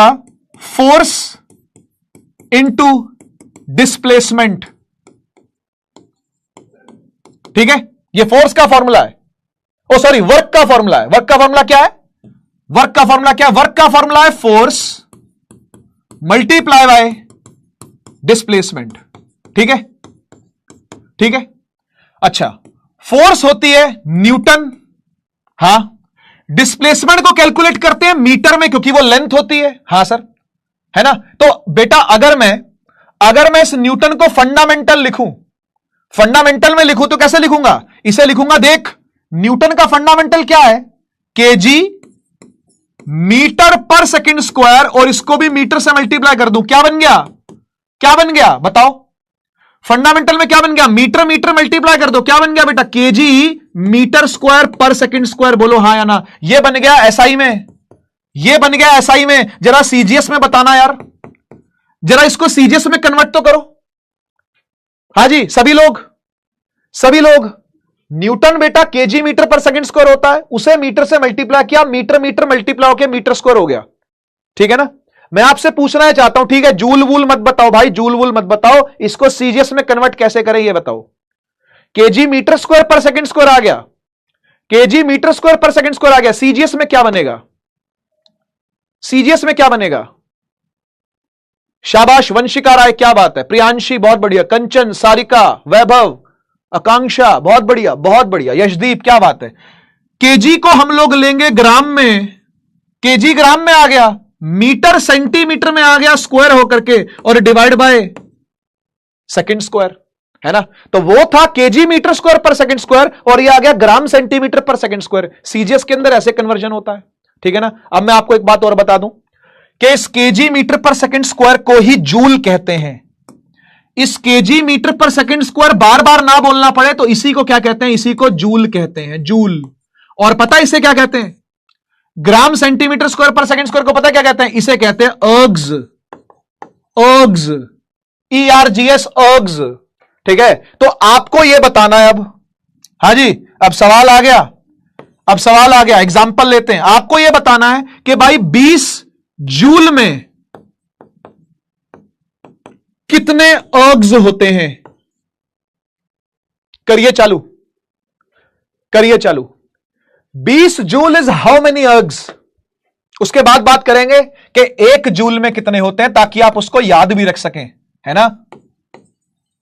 फोर्स इनटू डिस्प्लेसमेंट, ठीक है? ये फोर्स का फॉर्मूला है, ओ सॉरी वर्क का फॉर्मूला है। वर्क का फॉर्मूला क्या है? वर्क का फॉर्मूला क्या है? वर्क का फॉर्मूला है फोर्स मल्टीप्लाई बाय डिस्प्लेसमेंट, ठीक है? ठीक है, अच्छा। फोर्स होती है न्यूटन, हां। डिस्प्लेसमेंट को कैलकुलेट करते हैं मीटर में, क्योंकि वो लेंथ होती है, हां सर, है ना? तो बेटा अगर मैं इस न्यूटन को फंडामेंटल लिखूं, फंडामेंटल में लिखूं तो कैसे लिखूंगा? इसे लिखूंगा, देख न्यूटन का फंडामेंटल क्या है? केजी मीटर पर सेकंड स्क्वायर और इसको भी मीटर से मल्टीप्लाई कर दूं, क्या बन गया? क्या बन गया बताओ? फंडामेंटल में क्या बन गया? मीटर मीटर मल्टीप्लाई कर दो, क्या बन गया बेटा? केजी मीटर स्क्वायर पर सेकंड स्क्वायर। बोलो हाँ या ना। ये बन गया एसआई में, ये बन गया एसआई में। जरा सीजीएस में बताना यार, जरा इसको सीजीएस में कन्वर्ट तो करो। हाँ जी सभी लोग, सभी लोग। न्यूटन बेटा केजी मीटर पर सेकंड स्क्वायर होता है, उसे मीटर से मल्टीप्लाई किया, मीटर मीटर मल्टीप्लाई होकर मीटर स्क्वायर हो गया। ठीक है ना? मैं आपसे पूछना चाहता हूं, ठीक है, जूल वूल मत बताओ भाई, जूल वूल मत बताओ, इसको सीजीएस में कन्वर्ट कैसे करें ये बताओ। केजी मीटर स्क्वायर पर सेकंड स्क्वायर आ गया, केजी मीटर स्क्वायर पर सेकंड स्क्वायर आ गया, सीजीएस में क्या बनेगा? सीजीएस में क्या बनेगा? शाबाश वंशिका राय, क्या बात है। प्रियांशी बहुत बढ़िया, कंचन, सारिका, वैभव, आकांक्षा बहुत बढ़िया, बहुत बढ़िया। यशदीप क्या बात है। केजी को हम लोग लेंगे ग्राम में, केजी ग्राम में आ गया, मीटर सेंटीमीटर में आ गया स्क्वायर होकर के, और डिवाइड बाय सेकंड स्क्वायर, है ना? तो वो था केजी मीटर स्क्वायर पर सेकंड स्क्वायर, और ये आ गया ग्राम सेंटीमीटर पर सेकंड स्क्वायर। सीजीएस के अंदर ऐसे कन्वर्जन होता है। ठीक है ना? अब मैं आपको एक बात और बता दूं कि इस केजी मीटर पर सेकंड स्क्वायर को ही जूल कहते हैं। इस केजी मीटर पर सेकंड स्क्वायर बार बार ना बोलना पड़े तो इसी को क्या कहते हैं? इसी को जूल कहते हैं, जूल। और पता है इसे क्या कहते हैं? ग्राम सेंटीमीटर स्क्वायर पर सेकंड स्क्वायर को पता है क्या कहते हैं? इसे कहते हैं अर्ग्स, अर्ग्स, ERGS, अर्ग्स। ठीक है? तो आपको यह बताना है अब। हाँ जी, अब सवाल आ गया, अब सवाल आ गया, एग्जाम्पल लेते हैं। आपको यह बताना है कि भाई 20 जूल में कितने अर्ग्स होते हैं? करिए चालू, करिए चालू। 20 जूल इज हाउ मेनी अर्ग्स? उसके बाद बात करेंगे कि 1 जूल में कितने होते हैं, ताकि आप उसको याद भी रख सकें, है ना?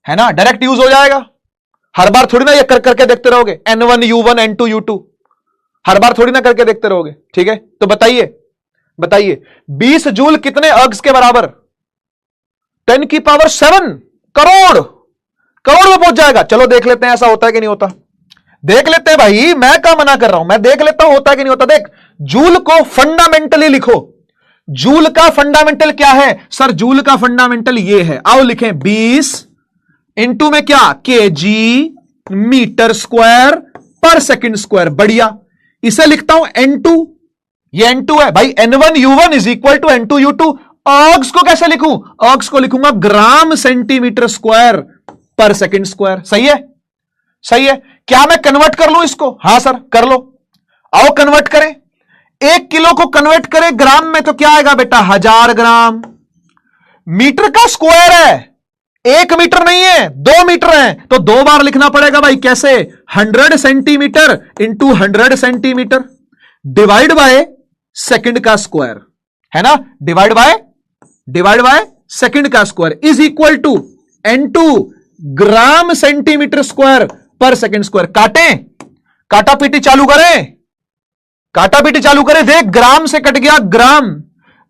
है ना? डायरेक्ट यूज हो जाएगा। हर बार थोड़ी ना ये कर करके देखते रहोगे, N1 U1 N2 U2, हर बार थोड़ी ना करके देखते रहोगे। ठीक है? तो बताइए, बताइए 20 जूल कितने अर्ग्स के बराबर? 10 की पावर 7 करोड़, करोड़ में पहुंच जाएगा। चलो देख लेते हैं ऐसा होता है कि नहीं होता, देख लेते हैं भाई। मैं क्या मना कर रहा हूं, मैं देख लेता हूं होता है कि नहीं होता। देख, जूल को फंडामेंटली लिखो। जूल का फंडामेंटल क्या है सर? जूल का फंडामेंटल ये है, आओ लिखें, 20 इंटू में क्या? केजी मीटर स्क्वायर पर सेकंड स्क्वायर। बढ़िया, इसे लिखता हूं N2, ये N2 है भाई। N1 U1 is equal to N2 U2। अर्ग्स को कैसे लिखूं? अर्ग्स को लिखूंगा ग्राम सेंटीमीटर स्क्वायर पर सेकंड स्क्वायर। सही है, सही है। क्या मैं कन्वर्ट कर लूं इसको? हां सर कर लो, आओ कन्वर्ट करें। 1 किलो को कन्वर्ट करें ग्राम में तो क्या आएगा बेटा? 1000 ग्राम। मीटर का स्क्वायर है, 1 मीटर नहीं है, 2 मीटर है, तो 2 बार लिखना पड़ेगा भाई। कैसे? 100 centimetre into 100 centimetre divide by second का स्क्वायर, है ना? डिवाइड बाय सेकंड का square is equal to N2 gram centimetre square पर सेकंड स्क्वायर। काटें, काटा पीटी चालू करें, काटा पीटी चालू करें। देख, ग्राम से कट गया ग्राम,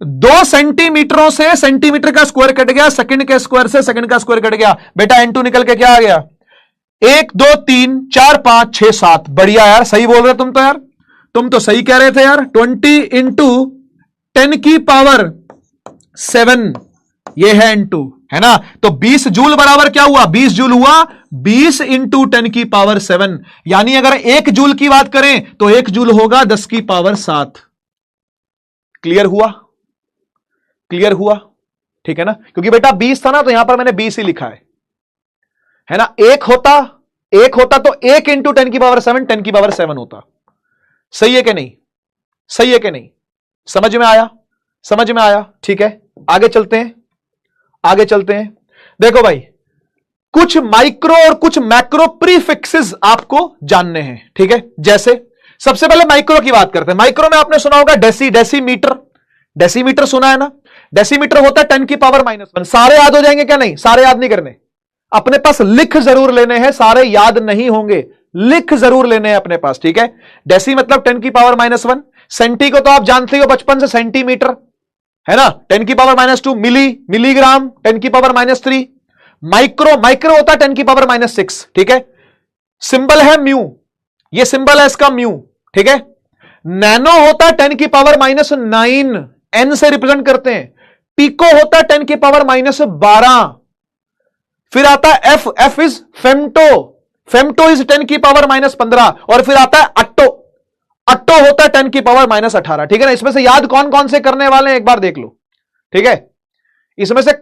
2 सेंटीमीटरों से सेंटीमीटर का स्क्वायर कट गया, सेकंड के स्क्वायर से सेकंड का स्क्वायर कट गया। बेटा N2 निकल के क्या आ गया? 1 2 3 4 5 6 7। बढ़िया यार, सही बोल रहे तुम तो यार, तुम तो सही कह रहे थे यार। 20 इंटू 10 की पावर 7, ये है N2, है ना? तो 20 जूल बराबर क्या हुआ? 20 जूल हुआ 20 इंटू 10 की पावर 7। यानी अगर 1 जूल की बात करें तो 1 जूल होगा 10 की पावर 7। क्लियर हुआ? क्लियर हुआ? ठीक है ना? क्योंकि बेटा 20 था ना, तो यहां पर मैंने 20 ही लिखा है ना? 1 होता तो 1 इंटू 10 की पावर 7, 10 की पावर 7 होता। सही है कि नहीं? सही है कि नहीं? समझ में आया? समझ में आया? ठीक है, आगे चलते हैं, आगे चलते हैं। देखो भाई, कुछ माइक्रो और कुछ मैक्रो प्रीफिक्सेस आपको जानने हैं। ठीक है? जैसे सबसे पहले माइक्रो की बात करते हैं। माइक्रो में आपने सुना होगा डेसीमीटर, डेसीमीटर सुना है ना? डेसीमीटर होता है 10 की पावर -1। सारे याद हो जाएंगे क्या? नहीं, सारे याद नहीं करने, अपने पास लिख जरूर लेने हैं। सारे याद नहीं होंगे, लिख जरूर लेने हैं अपने पास। ठीक है? डेसी मतलब 10 की पावर -1। सेंटी को तो आप जानते हो बचपन से, सेंटीमीटर, है ना? 10 की पावर -2। मिलीग्राम 10 की पावर -3। माइक्रो होता है 10 की पावर -6। ठीक है? सिंबल है म्यू, ये सिंबल है इसका म्यू। ठीक है? नैनो होता है 10 की पावर -9, एन से रिप्रेजेंट करते हैं। पिको होता है 10 की पावर -12। फिर आता है F, F is femto, femto is 10 की पावर -15। और फिर आता है अट्टो, अट्टो होता है 10 की पावर -18। ठीक है ना। इसमें से याद कौन कौन से करने वाले हैं एक बार देख लो। ठीक है, इसमें से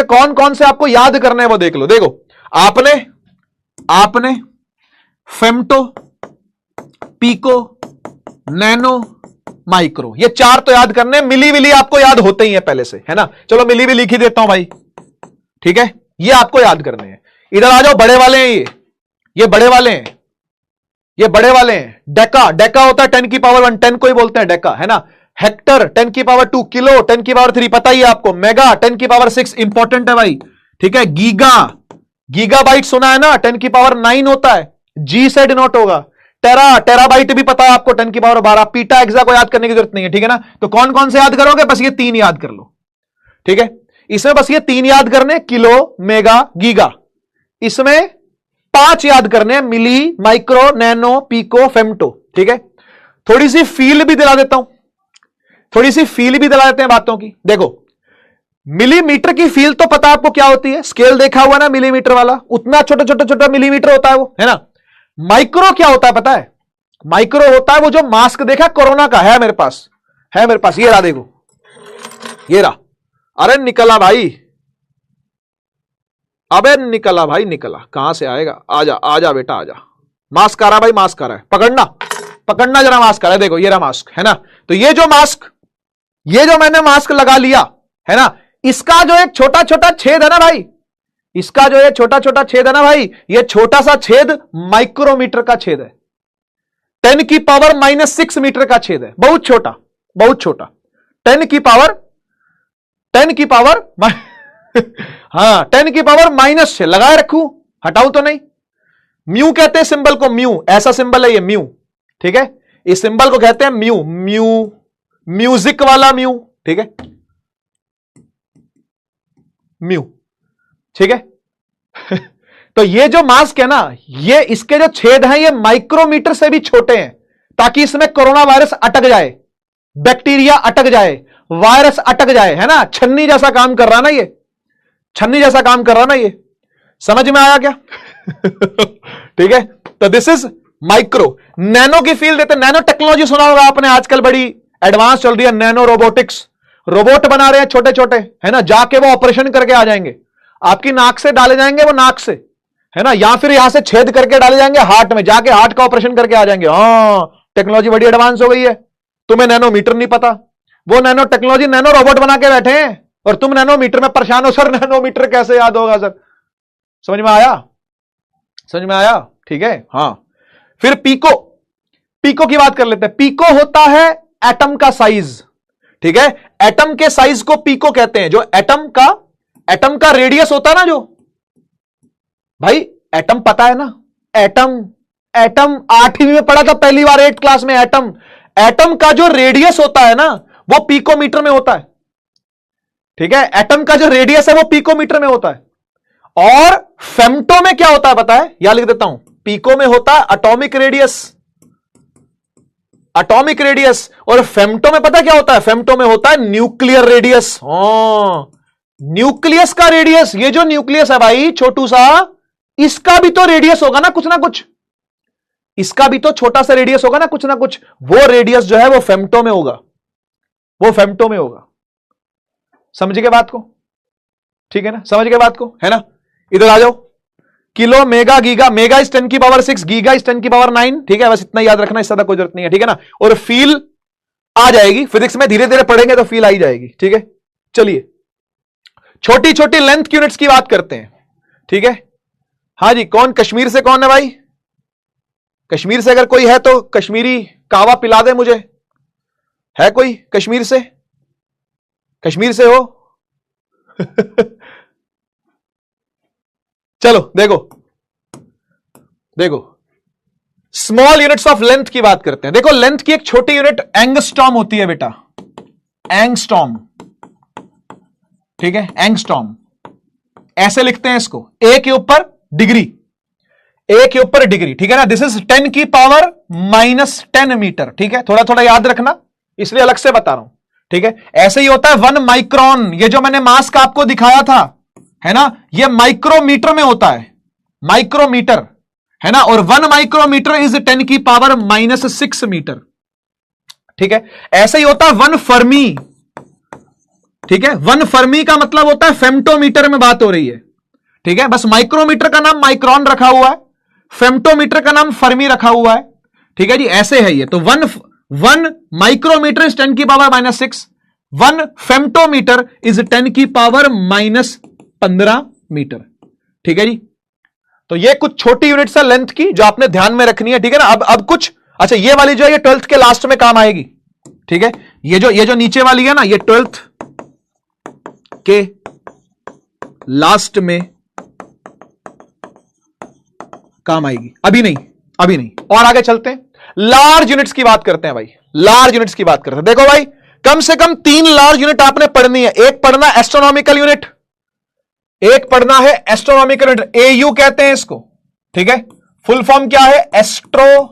कौन कौन से आपको याद करने हैं वो देख लो। देखो, आपने फेम्टो, पिको, नैनो, माइक्रो, ये 4 तो याद करने। मिली विली आपको याद होते ही है पहले से, है ना। चलो मिली भी लिख ही देता हूं भाई। ठीक है, ये आपको याद करने हैं। इधर आ जाओ, बड़े वाले हैं ये बड़े वाले हैं, ये बड़े वाले हैं। डेका, डेका होता है 10 की पावर 1, 10 को ही बोलते हैं डेका, है ना। हेक्टर 10 की पावर 2, किलो 10 की पावर 3, पता ही है आपको। मेगा 10 की पावर 6, इंपॉर्टेंट है भाई। ठीक है, गीगा, गीगाबाइट सुना है ना, 10 की पावर 9 होता है, जी से डिनोट होगा। टेरा, टेराबाइट भी पता है आपको, 10 की पावर 12। पीटा एक्सा को याद करने की जरूरत नहीं है। ठीक है ना। तो कौन कौन से याद करोगे, बस ये 3 याद कर लो। ठीक है, इसमें बस ये 3 याद करने, किलो, मेगा, गीगा। इसमें 5 याद करने, मिली, माइक्रो, नैनो, पिको, फेम्टो। ठीक है, थोड़ी सी फील भी दिला देता हूं, थोड़ी सी फील भी दिला देते हैं बातों की। देखो, मिलीमीटर की फील तो पता आपको क्या होती है, स्केल देखा हुआ ना मिलीमीटर वाला, उतना छोटा छोटा छोटा मिलीमीटर होता है वो, है ना। माइक्रो क्या होता है पता है, माइक्रो होता है वो जो मास्क देखा कोरोना का, है मेरे पास, है मेरे पास, ये रहा, देखो ये रहा। अरे निकला भाई, अबे निकला भाई, निकला, कहां से आएगा, आजा आजा बेटा आजा। मास्क आ रहा भाई, मास्क आ रहा है, पकड़ना पकड़ना जरा, मास्क आ रहा है, देखो ये रहा मास्क, है ना। तो ये जो मास्क, ये जो मैंने मास्क लगा लिया, है ना, इसका जो एक छोटा छोटा छेद है ना भाई, इसका जो ये छोटा छोटा छेद है ना भाई, ये छोटा सा छेद माइक्रोमीटर का छेद है। 10 की पावर -6 मीटर का छेद है, बहुत छोटा, बहुत छोटा। 10 की पावर हाँ 10 की पावर -6 लगाए रखूं, हटाऊं तो नहीं। म्यू कहते हैं सिंबल को, म्यू, ऐसा सिंबल है ये म्यू। ठीक है, इस सिंबल को कहते हैं म्यू, म्यू, म्यूजिक वाला म्यू। ठीक है, म्यू। ठीक है तो ये जो मास्क है ना, ये इसके जो छेद हैं ये माइक्रोमीटर से भी छोटे हैं, ताकि इसमें कोरोना वायरस अटक जाए, बैक्टीरिया अटक जाए, वायरस अटक जाए, है ना। छन्नी जैसा काम कर रहा ना ये, छन्नी जैसा काम कर रहा ना ये, समझ में आया क्या ठीक है, तो दिस इज माइक्रो। नैनो की फील्ड देते, नैनो टेक्नोलॉजी सुना होगा आपने, आजकल बड़ी एडवांस चल रही है नैनो रोबोटिक्स। रोबोट बना रहे हैं छोटे छोटे, है ना, जाके वो ऑपरेशन करके आ जाएंगे, आपकी नाक से डाले जाएंगे वो, नाक से, है ना, या फिर यहां से छेद करके डाले जाएंगे हार्ट में, जाके हार्ट का ऑपरेशन करके आ जाएंगे। हाँ, टेक्नोलॉजी बड़ी एडवांस हो गई है, तुम्हें नैनोमीटर नहीं पता। वो नैनो टेक्नोलॉजी, नैनो रोबोट बना के बैठे हैं, और तुम नैनोमीटर में परेशान हो, सर नैनोमीटर कैसे याद होगा सर। समझ में आया, समझ में आया। ठीक है, हाँ। फिर पीको, पीको की बात कर लेते हैं। पीको होता है एटम का साइज। ठीक है, एटम के साइज को पीको कहते हैं। जो एटम का रेडियस होता है ना, जो भाई एटम पता है ना, एटम, एटम 8वीं में पढ़ा था पहली बार 8th क्लास में। एटम, एटम का जो रेडियस होता है ना, वो पिकोमीटर में होता है। ठीक है, एटम का जो रेडियस है वो पिकोमीटर में होता है। और फेम्टो में क्या होता है पता है, यहां लिख देता हूं, पिको में होता है एटॉमिक रेडियस, एटॉमिक रेडियस। और फेम्टो में पता क्या होता है, फेम्टो में होता है न्यूक्लियर रेडियस। न्यूक्लियस का रेडियस, ये जो न्यूक्लियस है भाई छोटू सा, इसका भी तो रेडियस होगा ना कुछ ना कुछ, इसका भी तो छोटा सा रेडियस होगा ना कुछ ना कुछ। वो रेडियस जो है वो फेम्टो में होगा, वो फेम्टो में होगा। समझ गए बात को, ठीक है ना, समझ गए बात को, है ना। इधर आ जाओ, kilo, mega, giga. Mega is 10 की पावर 6, गीगा इज 10 की पावर 9। ठीक है, बस इतना याद रखना, इससे ज्यादा कोई जरूरत नहीं है। ठीक है ना, और फील आ जाएगी, फिजिक्स में धीरे धीरे पढ़ेंगे तो फील आ ही जाएगी। ठीक है, चलिए छोटी छोटी लेंथ की यूनिट्स की बात करते हैं। ठीक है, हाँ जी, कौन कश्मीर से, कौन है भाई, कश्मीर से अगर कोई है तो कश्मीरी कावा पिला दे मुझे। है कोई कश्मीर से, कश्मीर से हो चलो देखो, देखो स्मॉल यूनिट्स ऑफ लेंथ की बात करते हैं। देखो लेंथ की एक छोटी यूनिट एंगस्टॉम होती है बेटा, एंगस्टॉम। ठीक है, एंगस्टॉम ऐसे लिखते हैं इसको, ए के ऊपर डिग्री, ए के ऊपर डिग्री, ठीक है ना। दिस इज 10 की पावर -10 मीटर, ठीक है, थोड़ा थोड़ा याद रखना, इसलिए अलग से बता रहा हूं, ठीक है। ऐसे ही होता है 1 माइक्रोन, ये जो मैंने मास्क आपको दिखाया था, है ना, ये माइक्रोमीटर में होता है, माइक्रोमीटर, है ना, और 1 माइक्रोमीटर इज 10 की पावर -6 मीटर, ठीक है। ऐसे ही होता है 1 फर्मी, ठीक है, 1 फर्मी का मतलब होता है फेम्टोमीटर में बात हो रही है, ठीक है। बस माइक्रोमीटर का नाम माइक्रोन रखा हुआ है, फेम्टोमीटर का नाम फर्मी रखा हुआ है, ठीक है जी, ऐसे है ये। तो 1 माइक्रोमीटर इज 10 की पावर -6, 1 फेम्टोमीटर इज 10 की पावर -15 मीटर, ठीक है जी। तो ये कुछ छोटी यूनिट्स है लेंथ की जो आपने ध्यान में रखनी है, ठीक है ना। अब कुछ, अच्छा ये वाली जो है ये 12th के लास्ट में काम आएगी, ठीक है। ये जो नीचे वाली है ना, ये 12th के लास्ट में काम आएगी, अभी नहीं, अभी नहीं। और आगे चलते हैं, लार्ज यूनिट्स की बात करते हैं भाई, लार्ज यूनिट्स की बात करते हैं। देखो भाई, कम से कम 3 लार्ज यूनिट आपने पढ़नी है। एक पढ़ना एस्ट्रोनॉमिकल यूनिट, एक पढ़ना है एस्ट्रोनॉमिकल यूनिट, एयू कहते हैं इसको, ठीक है। फुल फॉर्म क्या है? एस्ट्रोनॉमिकल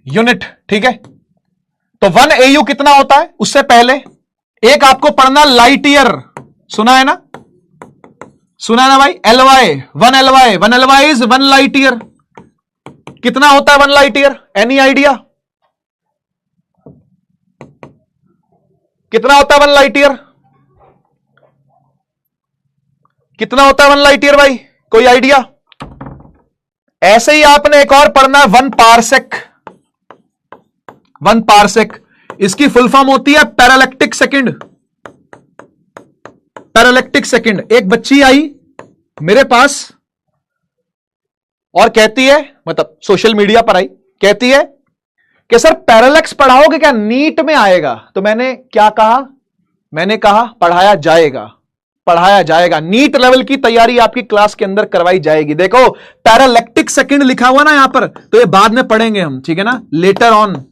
यूनिट, ठीक है। तो 1 एयू कितना होता है? उससे पहले एक आपको पढ़ना लाइट ईयर, सुना है ना, सुना है ना भाई, एलवाई, 1 एलवाई, 1 एलवाई इज 1 लाइट ईयर। कितना होता है 1 लाइट ईयर? एनी आइडिया कितना होता है 1 लाइट ईयर? कितना होता है 1 लाइट ईयर भाई, कोई आइडिया? ऐसे ही आपने एक और पढ़ना है 1 पारसेक, 1 पारसेक, इसकी फुल फॉर्म होती है पैरालैक्टिक सेकंड, पैरालैक्टिक सेकंड। एक बच्ची आई मेरे पास और कहती है, मतलब सोशल मीडिया पर आई, कहती है कि सर पैरालैक्स पढ़ाओगे क्या, नीट में आएगा? तो मैंने क्या कहा? मैंने कहा पढ़ाया जाएगा, पढ़ाया जाएगा, नीट लेवल की तैयारी आपकी क्लास के अंदर करवाई जाएगी। देखो पैरालैक्टिक सेकंड लिखा हुआ ना यहां पर, तो ये बाद में पढ़ेंगे हम, ठीक है ना, लेटर ऑन,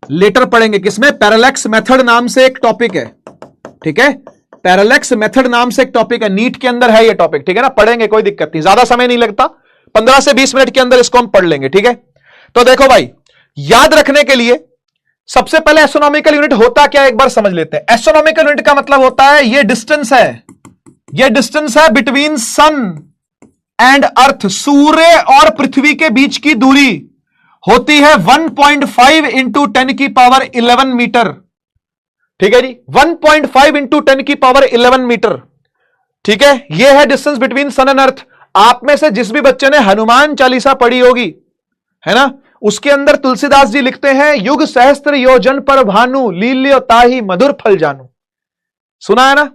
लेटर पढ़ेंगे। किसमें? पैरालैक्स मेथड नाम से एक टॉपिक है, ठीक है, पैरालैक्स मेथड नाम से एक टॉपिक है, नीट के अंदर है ये टॉपिक, ठीक है ना, पढ़ेंगे, कोई दिक्कत नहीं, ज्यादा समय नहीं लगता, 15 से 20 मिनट के अंदर इसको हम पढ़ लेंगे, ठीक है। तो देखो भाई, याद रखने के लिए सबसे पहले एस्ट्रोनॉमिकल यूनिट होता क्या एक बार समझ लेते हैं। एस्ट्रोनॉमिकल यूनिट का मतलब होता है ये डिस्टेंस है, ये डिस्टेंस है बिटवीन सन एंड अर्थ, सूर्य और पृथ्वी के बीच की दूरी होती है 1.5 इंटू 10 की पावर 11 मीटर, ठीक है जी, 1.5 इंटू 10 की पावर 11 मीटर, ठीक है। यह है distance between sun and earth. आप में से जिस भी बच्चे ने हनुमान चालीसा पढ़ी होगी, है ना, उसके अंदर तुलसीदास जी लिखते हैं, युग सहस्त्र योजन पर भानु, लील्यो ताहि मधुर फल जानू। सुना है ना,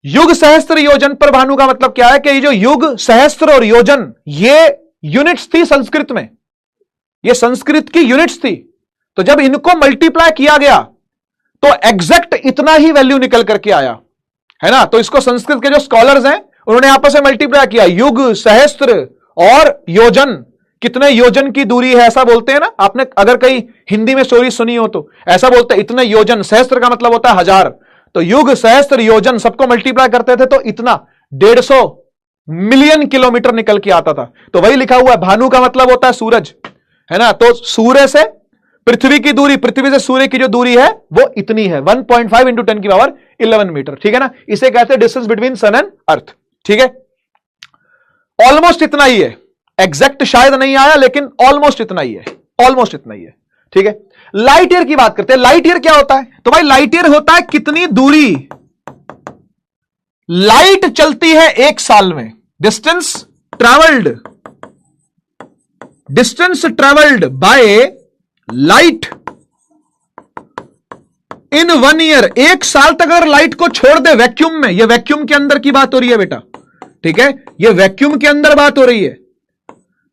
युग सहस्त्र योजन पर भानु का मतलब क्या है कि ये जो युग, सहस्त्र और योजन, ये यूनिट्स थी संस्कृत में, ये संस्कृत की यूनिट्स थी। तो जब इनको मल्टीप्लाई किया गया तो एग्जैक्ट इतना ही वैल्यू निकल करके आया, है ना। तो इसको संस्कृत के जो स्कॉलर्स हैं उन्होंने आपस में मल्टीप्लाई किया, युग, सहस्त्र और योजन, कितने योजन की दूरी है ऐसा बोलते हैं ना। आपने अगर कहीं हिंदी में स्टोरी सुनी हो तो ऐसा बोलते हैं, इतने योजन, सहस्त्र का मतलब होता है 1000, तो युग, सहस्त्र, योजन सबको मल्टीप्लाई करते थे तो इतना 150 मिलियन किलोमीटर निकल के आता था। तो वही लिखा हुआ है, भानु का मतलब होता है सूरज, है ना। तो सूर्य से पृथ्वी की दूरी, पृथ्वी से सूर्य की जो दूरी है वो इतनी है, 1.5 इंटू 10 की पावर 11 मीटर, ठीक है ना। इसे कहते हैं distance between sun and earth, ठीक है। ऑलमोस्ट इतना ही है, एग्जैक्ट शायद नहीं आया लेकिन ऑलमोस्ट इतना ही है, ऑलमोस्ट इतना ही है, ठीक है। लाइट ईयर की बात करते हैं। लाइट ईयर क्या होता है? तो भाई लाइट ईयर होता है कितनी दूरी लाइट चलती है एक साल में, distance travelled, distance travelled by light in 1 year. एक साल तक अगर लाइट को छोड़ दे वैक्यूम में, ये वैक्यूम के अंदर की बात हो रही है बेटा, ठीक है, ये वैक्यूम के अंदर बात हो रही है।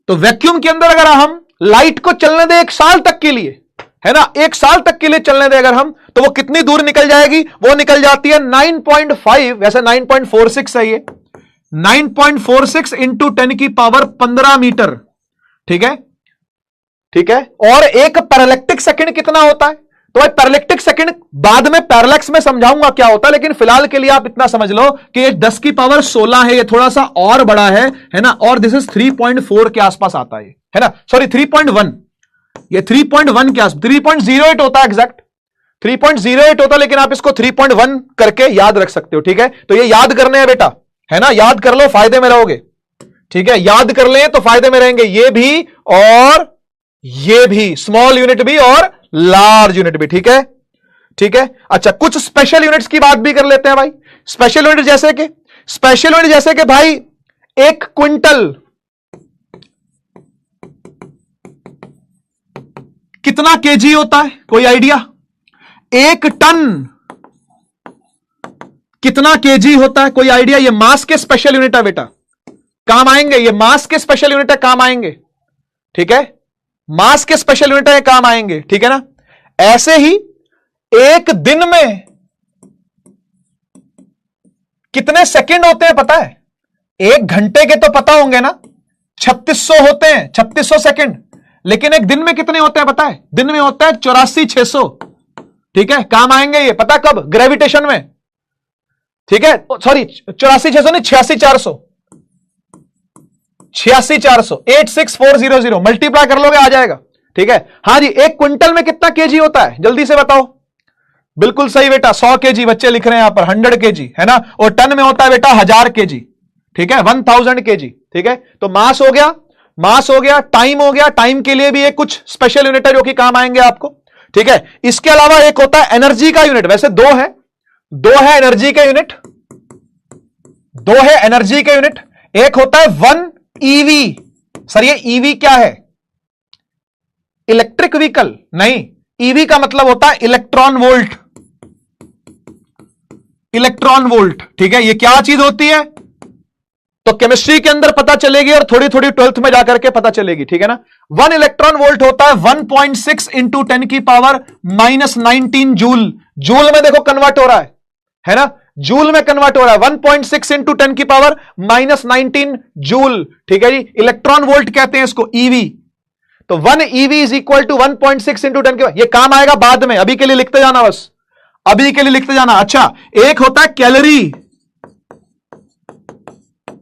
तो वैक्यूम के अंदर अगर हम लाइट को चलने दें 1 साल तक के लिए, है ना, 1 साल तक के लिए चलने दें अगर हम, तो वो कितनी दूर निकल जाएगी? वो निकल जाती है 9.5, वैसे 9.46 है ये, 9.46 इंटू 10 की पावर 15 मीटर, ठीक है, ठीक है। और एक पैरालैक्टिक सेकंड कितना होता है? तो भाई पैरालिटिक सेकंड बाद में पैरालैक्स में समझाऊंगा क्या होता है, लेकिन फिलहाल के लिए आप इतना समझ लो कि ये 10 की पावर 16 है, ये थोड़ा सा और बड़ा है ना, और दिस इज 3.4 के आसपास आता है ना, सॉरी 3.1, ये 3.1 के आसपास 3.08 होता है एग्जैक्ट, 3.08 होता है, लेकिन आप इसको 3.1 करके याद रख सकते हो, ठीक है। तो ये याद करने हैं बेटा, है ना, याद कर लो, फायदे में रहोगे, ठीक है, याद कर लें तो फायदे में रहेंगे, ये भी और ये भी, स्मॉल यूनिट भी और लार्ज यूनिट भी, ठीक है, ठीक है। अच्छा, कुछ स्पेशल यूनिट्स की बात भी कर लेते हैं भाई। स्पेशल यूनिट जैसे कि भाई 1 क्विंटल कितना केजी होता है, कोई आइडिया? 1 टन कितना केजी होता है, कोई आइडिया? ये मास के स्पेशल यूनिट है बेटा, काम आएंगे, ये मास के स्पेशल यूनिट है, काम आएंगे, ठीक है, मास के स्पेशल यूनिट है, काम आएंगे, ठीक है ना। ऐसे ही एक दिन में कितने सेकंड होते हैं पता है? 1 घंटे के तो पता होंगे ना, 3600 होते हैं, 3600 सेकंड, लेकिन एक दिन में कितने होते हैं पता है? दिन में होता है 84,600, ठीक है, काम आएंगे ये, पता कब? ग्रेविटेशन में, ठीक है, सॉरी 84,600 नहीं, 86,400, 86,400, 86400, मल्टीप्लाई कर लोगे आ जाएगा, ठीक है। हां जी, 1 क्विंटल में कितना केजी होता है, जल्दी से बताओ। बिल्कुल सही बेटा, 100 केजी, बच्चे लिख रहे हैं यहां पर 100 केजी, है ना, और टन में होता है बेटा 1000 केजी, ठीक है, 1000 केजी, ठीक है। तो मास हो गया, टाइम हो गया, टाइम के लिए भी एक कुछ स्पेशल यूनिट है जो कि काम आएंगे आपको, ठीक है। इसके अलावा एक होता है एनर्जी का यूनिट, वैसे दो है एनर्जी का यूनिट, एक होता है 1 ईवी। सर ये ईवी क्या है? इलेक्ट्रिक व्हीकल नहीं, ईवी का मतलब होता है इलेक्ट्रॉन वोल्ट, ठीक है। ये क्या चीज होती है तो केमिस्ट्री के अंदर पता चलेगी और थोड़ी थोड़ी 12th में जाकर के पता चलेगी, ठीक है ना। 1 इलेक्ट्रॉन वोल्ट होता है 1.6 इंटू 10 की पावर -19 जूल। जूल में देखो कन्वर्ट हो रहा है ना, जूल में कन्वर्ट हो रहा है, 1.6 इंटू 10 की पावर -19 जूल, ठीक है जी। इलेक्ट्रॉन वोल्ट कहते हैं इसको, ईवी। तो 1 eV is equal to 1.6 into 10 की, ये काम आएगा बाद में, अभी के लिए लिखते जाना बस, अभी के लिए लिखते जाना। अच्छा, एक होता है कैलोरी,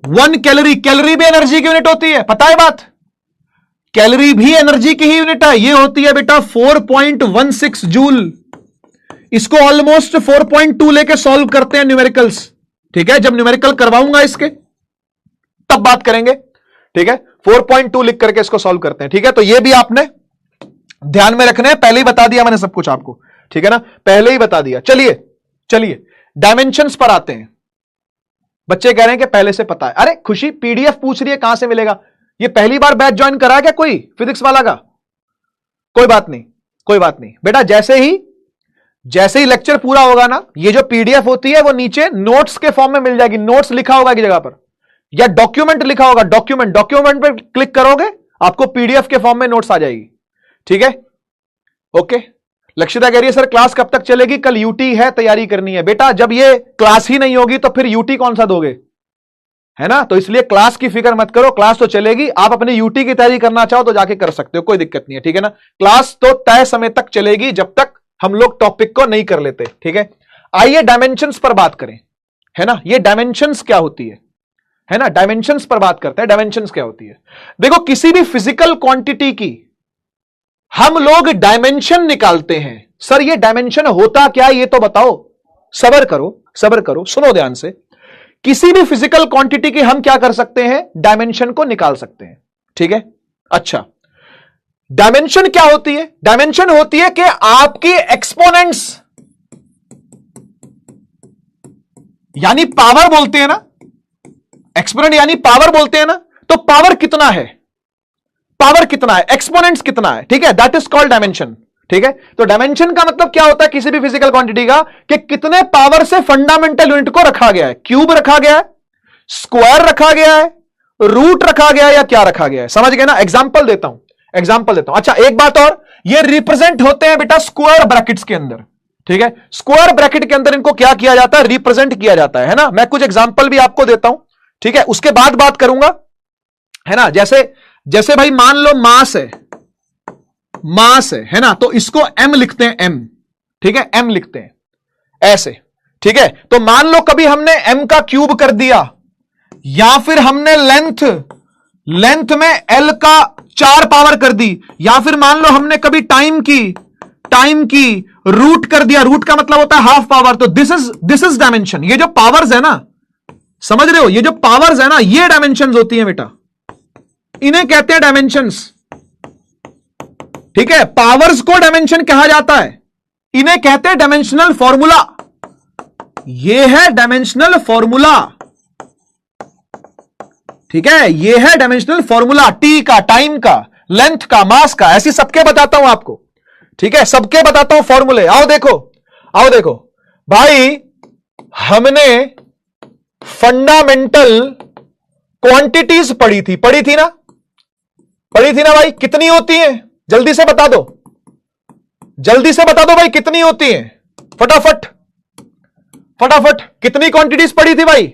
1 कैलोरी भी एनर्जी की यूनिट होती है, पता है बात? कैलोरी भी एनर्जी की ही यूनिट है, ये होती है बेटा 4.16 जूल। इसको ऑलमोस्ट 4.2 लेके सॉल्व करते हैं न्यूमेरिकल्स, ठीक है, जब न्यूमेरिकल करवाऊंगा इसके तब बात करेंगे, ठीक है। 4.2 लिख करके इसको सॉल्व करते हैं, ठीक है। तो ये भी आपने ध्यान में रखना है, पहले ही बता दिया मैंने सब कुछ आपको, ठीक है ना, पहले ही बता दिया। चलिए डायमेंशंस पर आते हैं। बच्चे कह रहे हैं कि पहले से पता है। अरे खुशी पीडीएफ पूछ रही है कहां से मिलेगा? ये पहली बार बैच ज्वाइन करा क्या कोई फिजिक्स वाला का? कोई बात नहीं बेटा, जैसे ही लेक्चर पूरा होगा ना, ये जो पीडीएफ होती है वो नीचे नोट्स के फॉर्म में मिल जाएगी। नोट्स लिखा होगा की जगह पर, या डॉक्यूमेंट लिखा होगा, डॉक्यूमेंट पर क्लिक करोगे आपको पीडीएफ के फॉर्म में नोट्स आ जाएगी, ठीक है। ओके, लक्षिता कह रही है सर क्लास कब तक चलेगी? कल यूटी है, तैयारी करनी है। बेटा जब ये क्लास ही नहीं होगी तो फिर यूटी कौन सा दोगे, है ना। तो इसलिए क्लास की फिक्र मत करो, क्लास तो चलेगी। आप अपनी यूटी की तैयारी करना चाहो तो जाके कर सकते हो, कोई दिक्कत नहीं है, ठीक है ना। क्लास तो तय समय तक चलेगी जब तक हम लोग टॉपिक को नहीं कर लेते, ठीक है। आइए डायमेंशंस पर बात करें, है ना। ये डायमेंशंस क्या होती है ना, डायमेंशंस पर बात करते हैं। डायमेंशंस क्या होती है? देखो, किसी भी फिजिकल क्वांटिटी की हम लोग डायमेंशन निकालते हैं। सर ये डायमेंशन होता क्या ये तो बताओ। सब्र करो, सुनो ध्यान से। किसी भी फिजिकल क्वांटिटी की हम क्या कर सकते हैं? डायमेंशन को निकाल सकते हैं, ठीक है। अच्छा, डायमेंशन क्या होती है? डायमेंशन होती है कि आपकी एक्सपोनेंट्स, यानी पावर बोलते हैं ना, एक्सपोनेंट यानी पावर बोलते हैं ना, तो पावर कितना है, एक्सपोनेंट्स कितना है, ठीक है, दैट इज कॉल्ड डायमेंशन, ठीक है। तो डायमेंशन का मतलब क्या होता है किसी भी फिजिकल क्वांटिटी का, कि कितने पावर से फंडामेंटल यूनिट को रखा गया है। क्यूब रखा गया है, स्क्वायर रखा गया है, रूट रखा गया है, या क्या रखा गया है, समझ गए ना। एग्जांपल देता हूं। अच्छा एक बात और, ये रिप्रेजेंट होते हैं बेटा स्क्वायर ब्रैकेट्स के अंदर, ठीक है। स्क्वायर ब्रैकेट के अंदर इनको क्या किया जाता है? रिप्रेजेंट किया जाता है ना। मैं कुछ एग्जांपल भी आपको देता हूं, ठीक है, उसके बाद बात करूंगा, है ना। जैसे भाई मान लो मास है ना, तो इसको m लिखते हैं, m, ठीक है, m लिखते हैं ऐसे, ठीक है। तो मान लो कभी हमने m का क्यूब कर दिया, या फिर हमने लेंथ में l का 4 पावर कर दी, या फिर मान लो हमने कभी टाइम की रूट कर दिया। रूट का मतलब होता है हाफ पावर। तो दिस इज डायमेंशन। ये जो पावर्स है ना, समझ रहे हो, ये जो पावर्स है ना, ये डायमेंशंस होती हैं बेटा, इन्हें कहते हैं डायमेंशंस। ठीक है, पावर्स को डायमेंशन कहा जाता है, इन्हें कहते हैं डायमेंशनल फॉर्मूला। ये है डायमेंशनल फॉर्मूला, ठीक है, ये है डायमेंशनल फॉर्मूला। टी का, टाइम का, लेंथ का, मास का, ऐसी सबके बताता हूं आपको, ठीक है, सबके बताता हूं फॉर्मूले। आओ देखो भाई, हमने फंडामेंटल क्वांटिटीज पढ़ी थी ना भाई। कितनी होती है, जल्दी से बता दो भाई, कितनी होती है, फटाफट कितनी क्वांटिटीज पढ़ी थी भाई?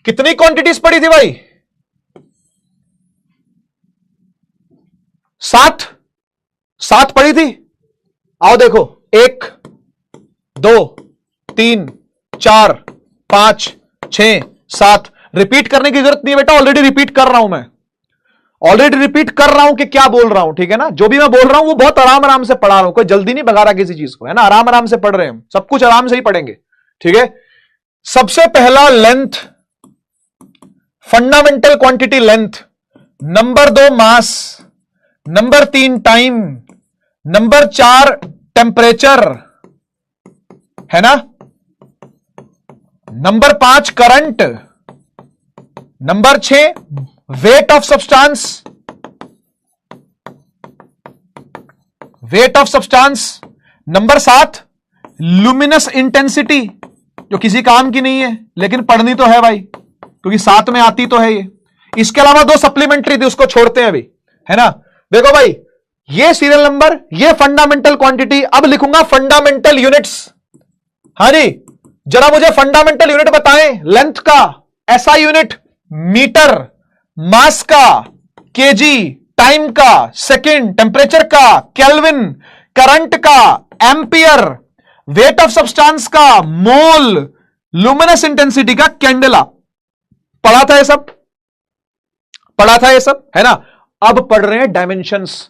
कितनी क्वांटिटीज पढ़ी थी भाई? 7 पढ़ी थी। आओ देखो, 1 2 3 4 5 6 7। रिपीट करने की जरूरत नहीं है बेटा, ऑलरेडी रिपीट कर रहा हूं कि क्या बोल रहा हूं, ठीक है ना। जो भी मैं बोल रहा हूं वो बहुत आराम से पढ़ा रहा हूं, कोई जल्दी नहीं भगा रहा किसी चीज को, है ना। आराम से पढ़ रहे हैं हम, सब कुछ आराम से ही पढ़ेंगे, ठीक है। सबसे पहला length, fundamental quantity length. Number 2 mass. Number 3 time. Number 4 temperature, है ना। Number 5 current. Number 6 weight of substance. Number 7 luminous intensity, जो किसी काम की नहीं है लेकिन पढ़नी तो है भाई, क्योंकि 7 में आती तो है ये। इसके अलावा 2 सप्लीमेंट्री थी, उसको छोड़ते हैं अभी, है ना। देखो भाई, ये सीरियल नंबर, ये फंडामेंटल क्वांटिटी। अब लिखूंगा फंडामेंटल यूनिट्स। हाँ जी, जरा मुझे फंडामेंटल यूनिट बताएं। लेंथ का एसआई यूनिट मीटर, मास का केजी, टाइम का सेकंड, टेम्परेचर का केल्विन, करंट का एम्पियर, वेट ऑफ सब्सटेंस का मोल, लुमिनस इंटेंसिटी का कैंडेला। पढ़ा था ये सब, है ना। अब पढ़ रहे हैं डायमेंशंस।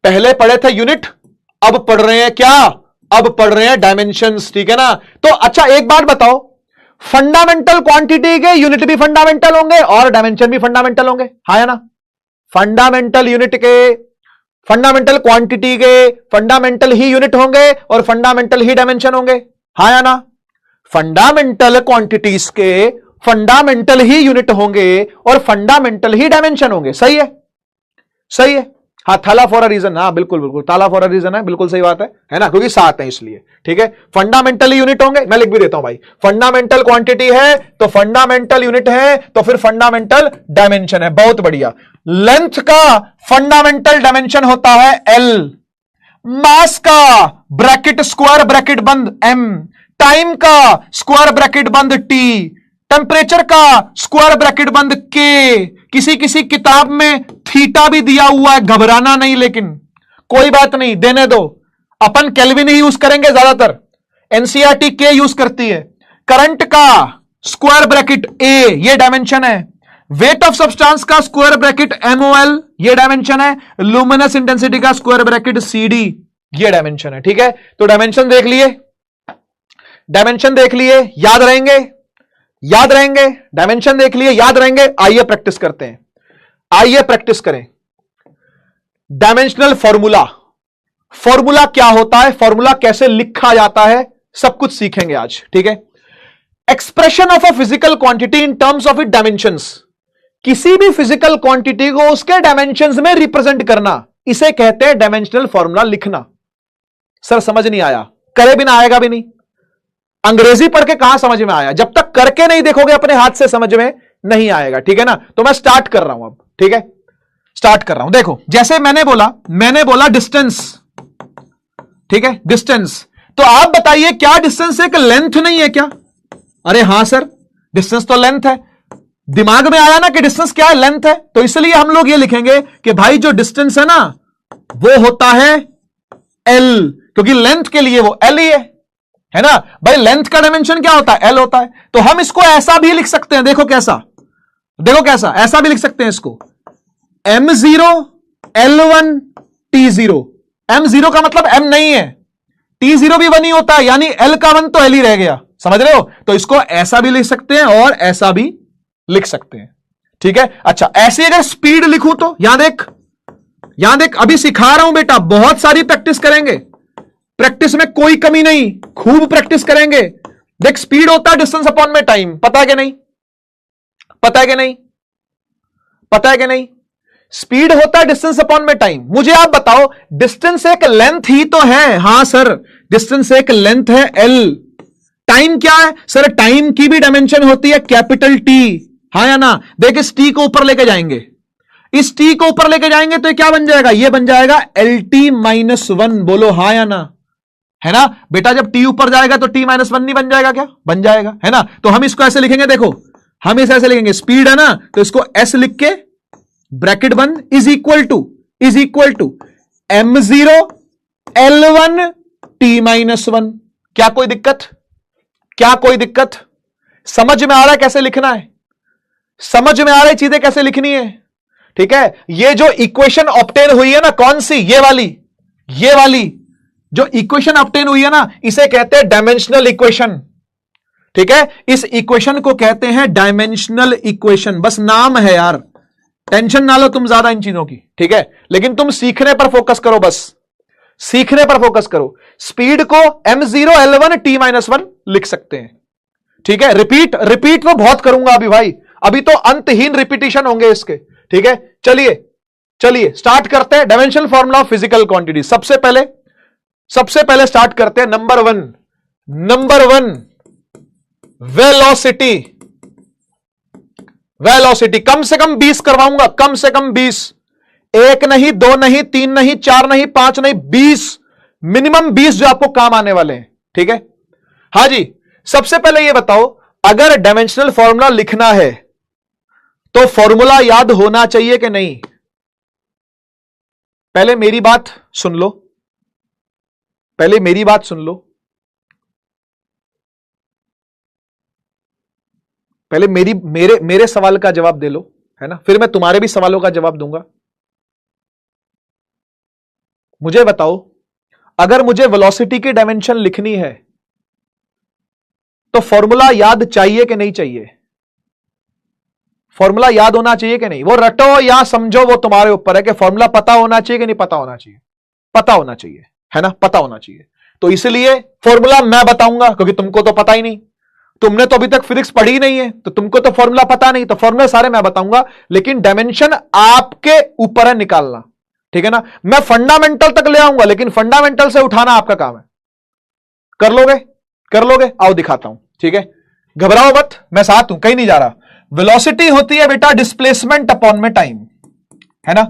पहले पढ़े थे यूनिट, अब पढ़ रहे हैं क्या? अब पढ़ रहे हैं डायमेंशंस, ठीक है ना। तो अच्छा एक बात बताओ, फंडामेंटल क्वांटिटी के यूनिट भी फंडामेंटल होंगे और डायमेंशन भी फंडामेंटल होंगे, हाँ या ना। फंडामेंटल यूनिट के, फंडामेंटल क्वांटिटी के फंडामेंटल ही यूनिट होंगे और फंडामेंटल ही डायमेंशन होंगे, हाँ या ना। फंडामेंटल क्वांटिटीज के फंडामेंटल ही यूनिट होंगे और फंडामेंटल ही डायमेंशन होंगे। सही है। हाँ, थाला फॉर अ रीजन, हाँ बिल्कुल थाला फॉर अ रीजन है, बिल्कुल सही बात है ना, क्योंकि 7 है इसलिए, ठीक है। फंडामेंटल यूनिट होंगे, मैं लिख भी देता हूं भाई। फंडामेंटल क्वांटिटी है तो फंडामेंटल यूनिट है, तो फिर फंडामेंटल डायमेंशन है। बहुत बढ़िया। लेंथ का फंडामेंटल डायमेंशन होता है L, मास का ब्रैकेट स्क्वायर ब्रैकेट बंद M, टाइम का स्क्वायर ब्रैकेट बंद T, टेम्परेचर का स्क्वायर ब्रैकेट बंद K। किसी किताब में थीटा भी दिया हुआ है, घबराना नहीं, लेकिन कोई बात नहीं, देने दो। अपन केल्विन ही यूज करेंगे ज्यादातर, एनसीईआरटी के यूज करती है। करंट का स्क्वायर ब्रैकेट A, ये डायमेंशन है। वेट ऑफ सब्सटेंस का स्क्वायर ब्रैकेट MOL, ये डायमेंशन है। लुमिनस इंटेंसिटी का स्क्वायर ब्रैकेट CD, ये डायमेंशन है, ठीक है। तो डायमेंशन देख लिए, याद रहेंगे। डायमेंशन देख लिए, याद रहेंगे। आइए प्रैक्टिस करते हैं, आइए प्रैक्टिस करें। डायमेंशनल फॉर्मूला क्या होता है, फॉर्मूला कैसे लिखा जाता है, सब कुछ सीखेंगे आज, ठीक है। Expression of a physical quantity in terms of it dimensions. किसी भी फिजिकल क्वांटिटी को उसके डायमेंशंस में रिप्रेजेंट करना, इसे कहते हैं डायमेंशनल फॉर्मूला लिखना। सर समझ नहीं आया, करे बिना आएगा भी नहीं। अंग्रेजी पढ़ के कहां समझ में आया, जब तक करके नहीं देखोगे अपने हाथ से समझ में नहीं आएगा, ठीक है ना। तो मैं स्टार्ट कर रहा हूं अब, ठीक है, स्टार्ट कर रहा हूं। देखो, जैसे मैंने बोला डिस्टेंस, ठीक है, डिस्टेंस। तो आप बताइए, क्या डिस्टेंस एक लेंथ नहीं है क्या? अरे हां सर, डिस्टेंस तो लेंथ है। दिमाग में आया ना कि डिस्टेंस क्या है, लेंथ है, तो इसलिए हम लोग ये लिखेंगे कि भाई जो डिस्टेंस है ना वो होता है एल, क्योंकि लेंथ के लिए वो एल ही है ना भाई। लेंथ का डायमेंशन क्या होता है, एल होता है। तो हम इसको ऐसा भी लिख सकते हैं, देखो कैसा, देखो कैसा, ऐसा भी लिख सकते हैं इसको, m0 l1 t0। m0 का मतलब m नहीं है, t0 भी 1 ही होता है, यानी l का 1 तो l ही रह गया, समझ रहे हो। तो इसको ऐसा भी लिख सकते हैं और ऐसा भी लिख सकते हैं, ठीक है। अच्छा, ऐसे अगर स्पीड लिखूं तो यहां देख, यहां देख, अभी सिखा रहा हूं बेटा, बहुत सारी प्रैक्टिस करेंगे, प्रैक्टिस में कोई कमी नहीं, खूब प्रैक्टिस करेंगे। देख, स्पीड होता है डिस्टेंस अपॉन में टाइम, पता है कि नहीं, पता है कि नहीं, पता है कि नहीं, स्पीड होता है डिस्टेंस अपॉन में टाइम। मुझे आप बताओ, डिस्टेंस एक लेंथ ही तो है, हां सर, डिस्टेंस एक लेंथ है एल। टाइम क्या है सर, टाइम की भी डायमेंशन होती है कैपिटल टी, हाँ या ना। देख, इस टी को ऊपर लेके जाएंगे, इस टी को ऊपर लेके जाएंगे तो ये क्या बन जाएगा, ये बन जाएगा एल टी माइनस 1, बोलो हाँ या ना, है ना बेटा। जब टी ऊपर जाएगा तो टी माइनस 1 नहीं बन जाएगा क्या, बन जाएगा, है ना। तो हम इसको ऐसे लिखेंगे, देखो हम इसे ऐसे लिखेंगे, स्पीड है ना, तो इसको एस लिख के ब्रैकेट बंद, is equal to m0 l1 t minus 1। क्या कोई दिक्कत, क्या कोई दिक्कत, समझ में आ रहा है कैसे लिखना है, समझ में आ रही चीजें कैसे लिखनी है, ठीक है। ये जो इक्वेशन ऑब्टेन हुई है ना, कौन सी, ये वाली जो इक्वेशन ऑब्टेन हुई है ना, इसे कहते हैं डायमेंशनल इक्वेशन, ठीक है। इस इक्वेशन को कहते हैं डायमेंशनल इक्वेशन, बस नाम है यार, टेंशन ना लो तुम ज्यादा इन चीजों की, ठीक है। लेकिन तुम सीखने पर फोकस करो, बस सीखने पर फोकस करो। स्पीड को m0 l1 t माइनस 1 लिख सकते हैं, ठीक है। रिपीट तो बहुत करूंगा अभी भाई, अभी तो अंतहीन रिपीटिशन होंगे इसके, ठीक है। चलिए स्टार्ट करते हैं dimensional formula of physical quantity. सबसे पहले स्टार्ट करते हैं नंबर वन वेलोसिटी कम से कम 20 करवाऊंगा, कम से कम 20, 1 नहीं, 2 नहीं, 3 नहीं, 4 नहीं, 5 नहीं, 20, मिनिमम 20 जो आपको काम आने वाले हैं, ठीक है। हां जी, सबसे पहले ये बताओ, अगर डायमेंशनल फॉर्मूला लिखना है तो फॉर्मूला याद होना चाहिए कि नहीं। पहले मेरी बात सुन लो, पहले मेरी बात सुन लो, पहले मेरे सवाल का जवाब दे लो, है ना, फिर मैं तुम्हारे भी सवालों का जवाब दूंगा। मुझे बताओ, अगर मुझे वेलोसिटी की डायमेंशन लिखनी है तो फॉर्मूला याद चाहिए कि नहीं चाहिए, फॉर्मूला याद होना चाहिए कि नहीं। वो रटो या समझो, वो तुम्हारे ऊपर है कि फॉर्मूला पता होना चाहिए कि नहीं पता होना चाहिए, पता होना चाहिए, है ना, पता होना चाहिए। तो इसलिए फॉर्मूला मैं बताऊंगा, क्योंकि तुमको तो पता ही नहीं, तुमने तो अभी तक फिजिक्स पढ़ी नहीं है, तो तुमको तो फॉर्मूला पता नहीं, तो फॉर्मूला सारे मैं बताऊंगा, लेकिन डायमेंशन आपके ऊपर है निकालना, ठीक है ना। मैं फंडामेंटल तक ले आऊंगा, लेकिन फंडामेंटल से उठाना आपका काम है। कर लोगे, आओ दिखाता हूं, ठीक है। घबराओ मत, मैं साथ हूं, कहीं नहीं जा रहा। वेलोसिटी होती है बेटा डिस्प्लेसमेंट अपॉन में टाइम, है ना,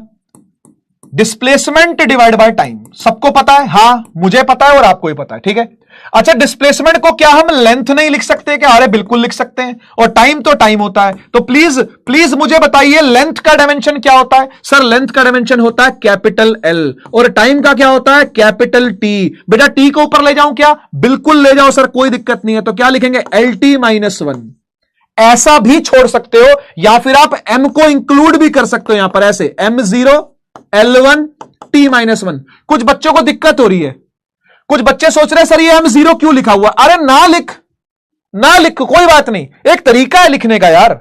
डिस्प्लेसमेंट डिवाइड बाय टाइम। सबको पता है, हां मुझे पता है और आपको ही पता है, ठीक है। अच्छा, डिस्प्लेसमेंट को क्या हम लेंथ नहीं लिख सकते क्या, अरे बिल्कुल लिख सकते हैं, और टाइम तो टाइम होता है। तो प्लीज मुझे बताइए, लेंथ का डायमेंशन क्या होता है। सर लेंथ का डायमेंशन होता है कैपिटल एल, और टाइम का क्या होता है कैपिटल टी। बेटा टी को ऊपर ले जाऊं क्या, बिल्कुल ले जाओ सर, कोई दिक्कत नहीं है। तो क्या लिखेंगे, एल टी माइनस 1, ऐसा भी छोड़ सकते हो, या फिर आप m को इंक्लूड भी कर सकते हो यहां पर, ऐसे m0 l1 t माइनस 1। कुछ बच्चों को दिक्कत हो रही है, कुछ बच्चे सोच रहे हैं सर ये m0 क्यों लिखा हुआ। अरे ना लिख, कोई बात नहीं, एक तरीका है लिखने का यार,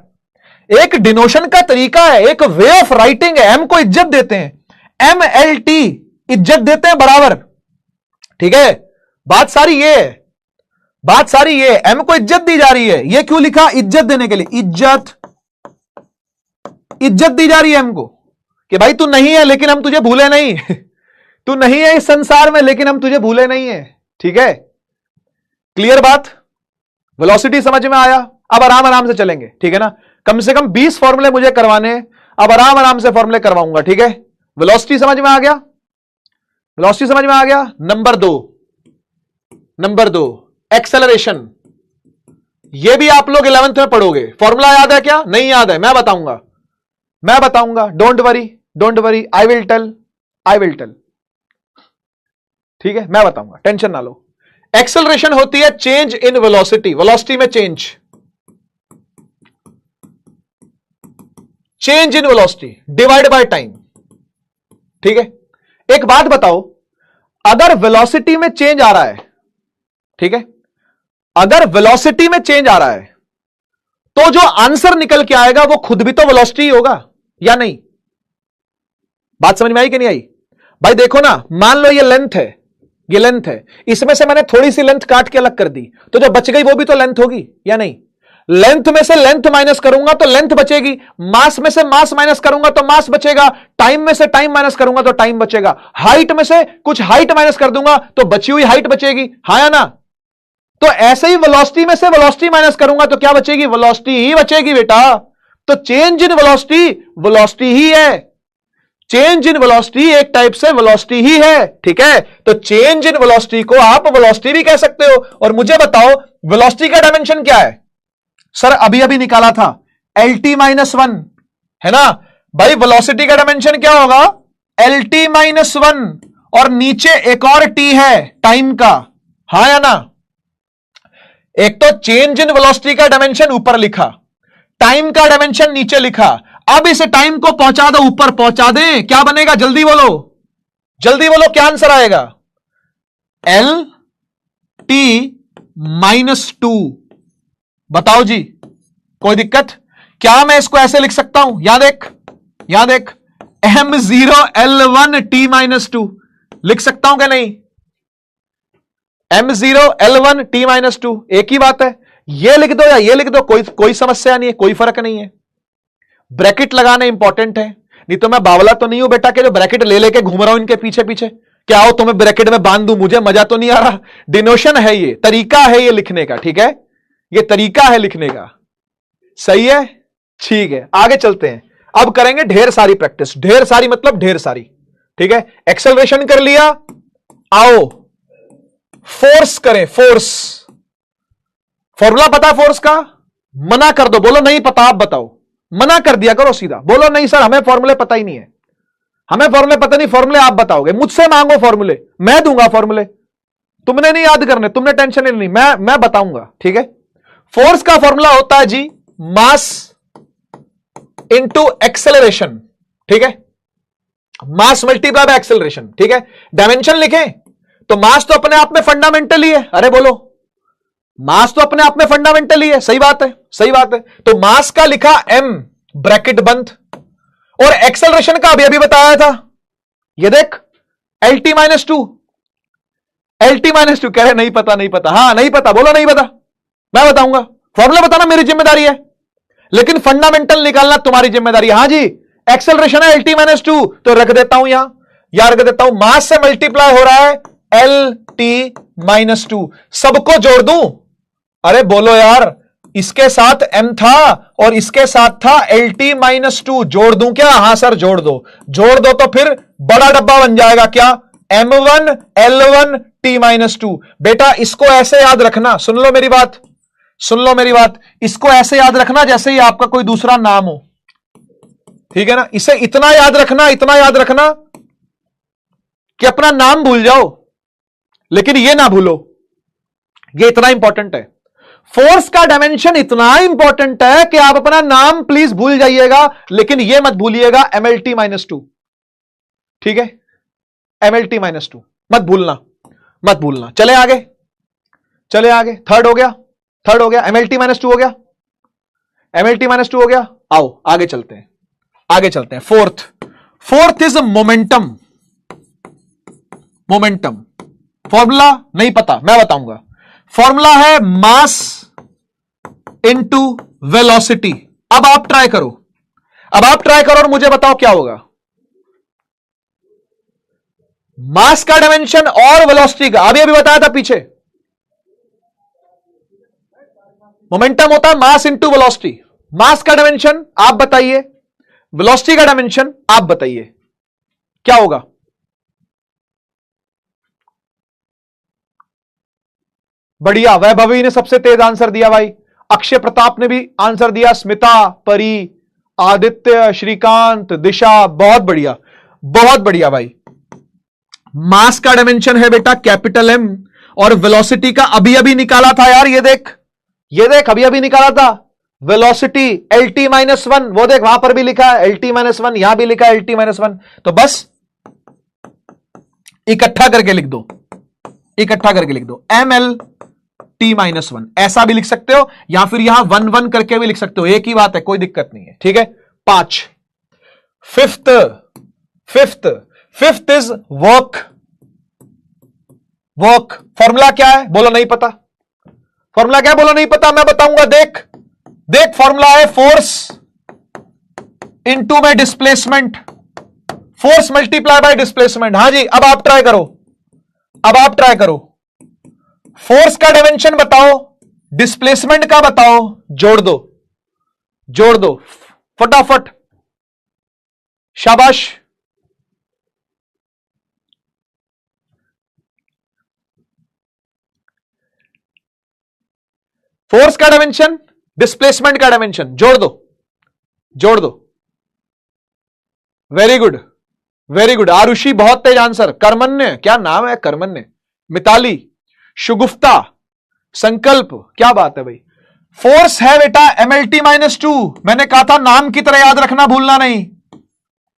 एक डिनोशन का तरीका है, एक वे ऑफ राइटिंग है। m को इज्जत देते हैं, mlt इज्जत देते हैं बराबर, ठीक है। बात सारी ये है, m को इज्जत दी जा रही है। ये क्यों लिखा, इज्जत देने के लिए, इज्जत दी जा रही है m को, कि भाई तू नहीं है लेकिन हम तुझे भूले नहीं तू नहीं है इस संसार में लेकिन हम तुझे भूले नहीं है, ठीक है। क्लियर बात, वेलोसिटी समझ में आया। अब आराम से चलेंगे, ठीक है ना। कम से कम 20 फॉर्मूले मुझे करवाने, अब आराम से फॉर्मूले करवाऊंगा, ठीक है। वेलोसिटी समझ में आ गया, वेलोसिटी समझ में आ गया। नंबर दो एक्सेलरेशन, ये भी आप लोग 11th में पढ़ोगे। फॉर्मूला याद है क्या? नहीं याद है, मैं बताऊंगा। Don't worry, I will tell. ठीक है, मैं बताऊंगा, टेंशन ना लो। एक्सेलरेशन होती है चेंज इन वेलोसिटी में change in velocity divide by time. ठीक है, एक बात बताओ, अगर वेलोसिटी में चेंज आ रहा है, ठीक है, अगर वेलोसिटी में चेंज आ रहा है तो जो आंसर निकल के आएगा वो खुद भी तो वेलोसिटी होगा या नहीं? बात समझ में आई कि नहीं आई? भाई देखो ना, मान लो ये लेंथ है, इसमें से मैंने थोड़ी सी लेंथ काट के अलग कर दी, तो जो बच गई वो भी तो लेंथ होगी या नहीं? लेंथ में से लेंथ माइनस करूंगा तो लेंथ बचेगी, मास में से मास माइनस करूंगा तो मास बचेगा, टाइम में से टाइम माइनस करूंगा तो टाइम बचेगा, हाइट में से कुछ हाइट माइनस कर दूंगा तो बची हुई हाइट बचेगी, हाँ या ना? तो ऐसे ही वेलोसिटी में से वेलोसिटी माइनस करूंगा तो क्या बचेगी? वेलोसिटी ही बचेगी बेटा। तो चेंज इन वेलोसिटी ही है। चेंज इन वेलोसिटी एक टाइप से वेलोसिटी ही है। ठीक है, तो चेंज इन वेलोसिटी को आप वेलोसिटी भी कह सकते हो। और मुझे बताओ वेलोसिटी का डायमेंशन क्या है? सर अभी निकाला था, LT-1 है ना भाई। वेलोसिटी का डायमेंशन क्या होगा? LT-1, और नीचे एक और T है टाइम का, हाँ या ना? एक तो चेंज इन वेलोसिटी का डायमेंशन ऊपर लिखा, टाइम का डायमेंशन नीचे लिखा। अब इस टाइम को पहुंचा दो, ऊपर पहुंचा दें, क्या बनेगा? जल्दी बोलो, क्या आंसर आएगा? LT-2। बताओ जी, कोई दिक्कत? क्या मैं इसको ऐसे लिख सकता हूं? यहां देख M0L1T-2 लिख सकता हूं क्या नहीं? M0L1T-2 एक ही बात है। ये लिख दो या ये लिख दो, कोई समस्या नहीं है, कोई फर्क नहीं है। ब्रैकेट लगाना इंपॉर्टेंट है, नहीं तो मैं बावला तो नहीं हूं बेटा कि जो ब्रैकेट ले लेके घूम रहा हूं इनके पीछे पीछे। क्या हो तुम्हें ब्रैकेट में बांध दूं, मुझे मजा तो नहीं आ रहा। डिनोशन है ये, तरीका है ये लिखने का। ठीक है, ये तरीका है लिखने का, सही है, ठीक है। आगे चलते हैं, अब करेंगे ढेर सारी प्रैक्टिस। ढेर सारी मतलब ढेर सारी। ठीक है, एक्सेलरेशन कर लिया, आओ फोर्स करें। फॉर्मूला पता फोर्स का? मना कर दो, बोलो नहीं पता, आप बताओ। मना कर दिया करो सीधा, बोलो नहीं सर हमें फॉर्मूले पता ही नहीं है, हमें फॉर्मूले पता नहीं, फॉर्मूले आप बताओगे। मुझसे मांगो फॉर्मूले, मैं दूंगा फॉर्मूले। तुमने नहीं याद करने, तुमने टेंशन नहीं, मैं बताऊंगा। ठीक है, फोर्स का फॉर्मूला होता है जी मास इंटू एक्सेलरेशन। ठीक है, मास मल्टीप्लाई बाय एक्सेलरेशन। ठीक है, डायमेंशन लिखें तो मास तो अपने आप में फंडामेंटली है। अरे बोलो, मास तो अपने आप में फंडामेंटली है, सही बात है, सही बात है। तो मास का लिखा m ब्रैकेट बंद, और एक्सेलरेशन का अभी बताया था, ये देख LT-2 कह रहे नहीं पता। हाँ नहीं पता, बोलो नहीं पता, मैं बताऊंगा। फॉर्मूला बताना मेरी जिम्मेदारी है, लेकिन फंडामेंटल निकालना तुम्हारी जिम्मेदारी है। हाँ जी, एक्सेलरेशन है LT-2, तो रख देता हूं यहां रख देता हूं, मास से मल्टीप्लाई हो रहा है LT-2, सबको जोड़ दूं। अरे बोलो यार, इसके साथ m था और इसके साथ था LT-2, जोड़ दूं क्या? हां सर जोड़ दो तो फिर बड़ा डब्बा बन जाएगा क्या? M1L1T-2। बेटा इसको ऐसे याद रखना, सुन लो मेरी बात, इसको ऐसे याद रखना जैसे ही आपका कोई दूसरा नाम हो। ठीक है ना, इसे इतना याद रखना कि अपना नाम भूल जाओ, लेकिन ये ना भूलो, ये इतना इंपॉर्टेंट है। फोर्स का डायमेंशन इतना इंपॉर्टेंट है कि आप अपना नाम प्लीज भूल जाइएगा, लेकिन यह मत भूलिएगा MLT-2। ठीक है, MLT-2 मत भूलना। चले आगे, थर्ड हो गया, MLT-2 हो गया, हो गया। आओ आगे चलते हैं। Fourth is momentum. फॉर्मूला नहीं पता, मैं बताऊंगा। फॉर्मूला है मास इंटू वेलोसिटी। अब आप ट्राई करो और मुझे बताओ क्या होगा। मास का डायमेंशन और वेलोसिटी का अभी बताया था पीछे। मोमेंटम होता है मास इंटू वेलोसिटी। मास का डायमेंशन आप बताइए, वेलोसिटी का डायमेंशन आप बताइए, क्या होगा? बढ़िया, वैभवी ने सबसे तेज आंसर दिया भाई। अक्षय प्रताप ने भी आंसर दिया, स्मिता, परी, आदित्य, श्रीकांत, दिशा, बहुत बढ़िया, बहुत बढ़िया भाई। मास का डायमेंशन है बेटा कैपिटल एम, और वेलोसिटी का अभी अभी निकाला था यार, ये देख अभी अभी निकाला था वेलोसिटी LT-1, वो देख वहां पर भी लिखा है LT-1, यहां भी लिखा है LT-1, तो बस इकट्ठा करके लिख दो, MLT-1, ऐसा भी लिख सकते हो, या फिर यहां 1 करके भी लिख सकते हो, एक ही बात है, कोई दिक्कत नहीं है, ठीक है। 5, फिफ्थ इज वर्क। फॉर्मूला क्या है बोलो, नहीं पता? फॉर्मूला क्या है बोलो, नहीं पता? मैं बताऊंगा, देख फॉर्मूला है फोर्स इनटू में displacement, force multiply by displacement. हाँ जी, अब आप ट्राई करो, फोर्स का डायमेंशन बताओ, डिस्प्लेसमेंट का बताओ, जोड़ दो फटाफट, शाबाश। फोर्स का डायमेंशन, डिस्प्लेसमेंट का डायमेंशन, जोड़ दो। वेरी गुड आरुषि, बहुत तेज आंसर। कर्मण्य, क्या नाम है कर्मण्य, मिताली, शुगुफ्ता, संकल्प, क्या बात है भाई। फोर्स है बेटा MLT-2, मैंने कहा था नाम की तरह याद रखना, भूलना नहीं,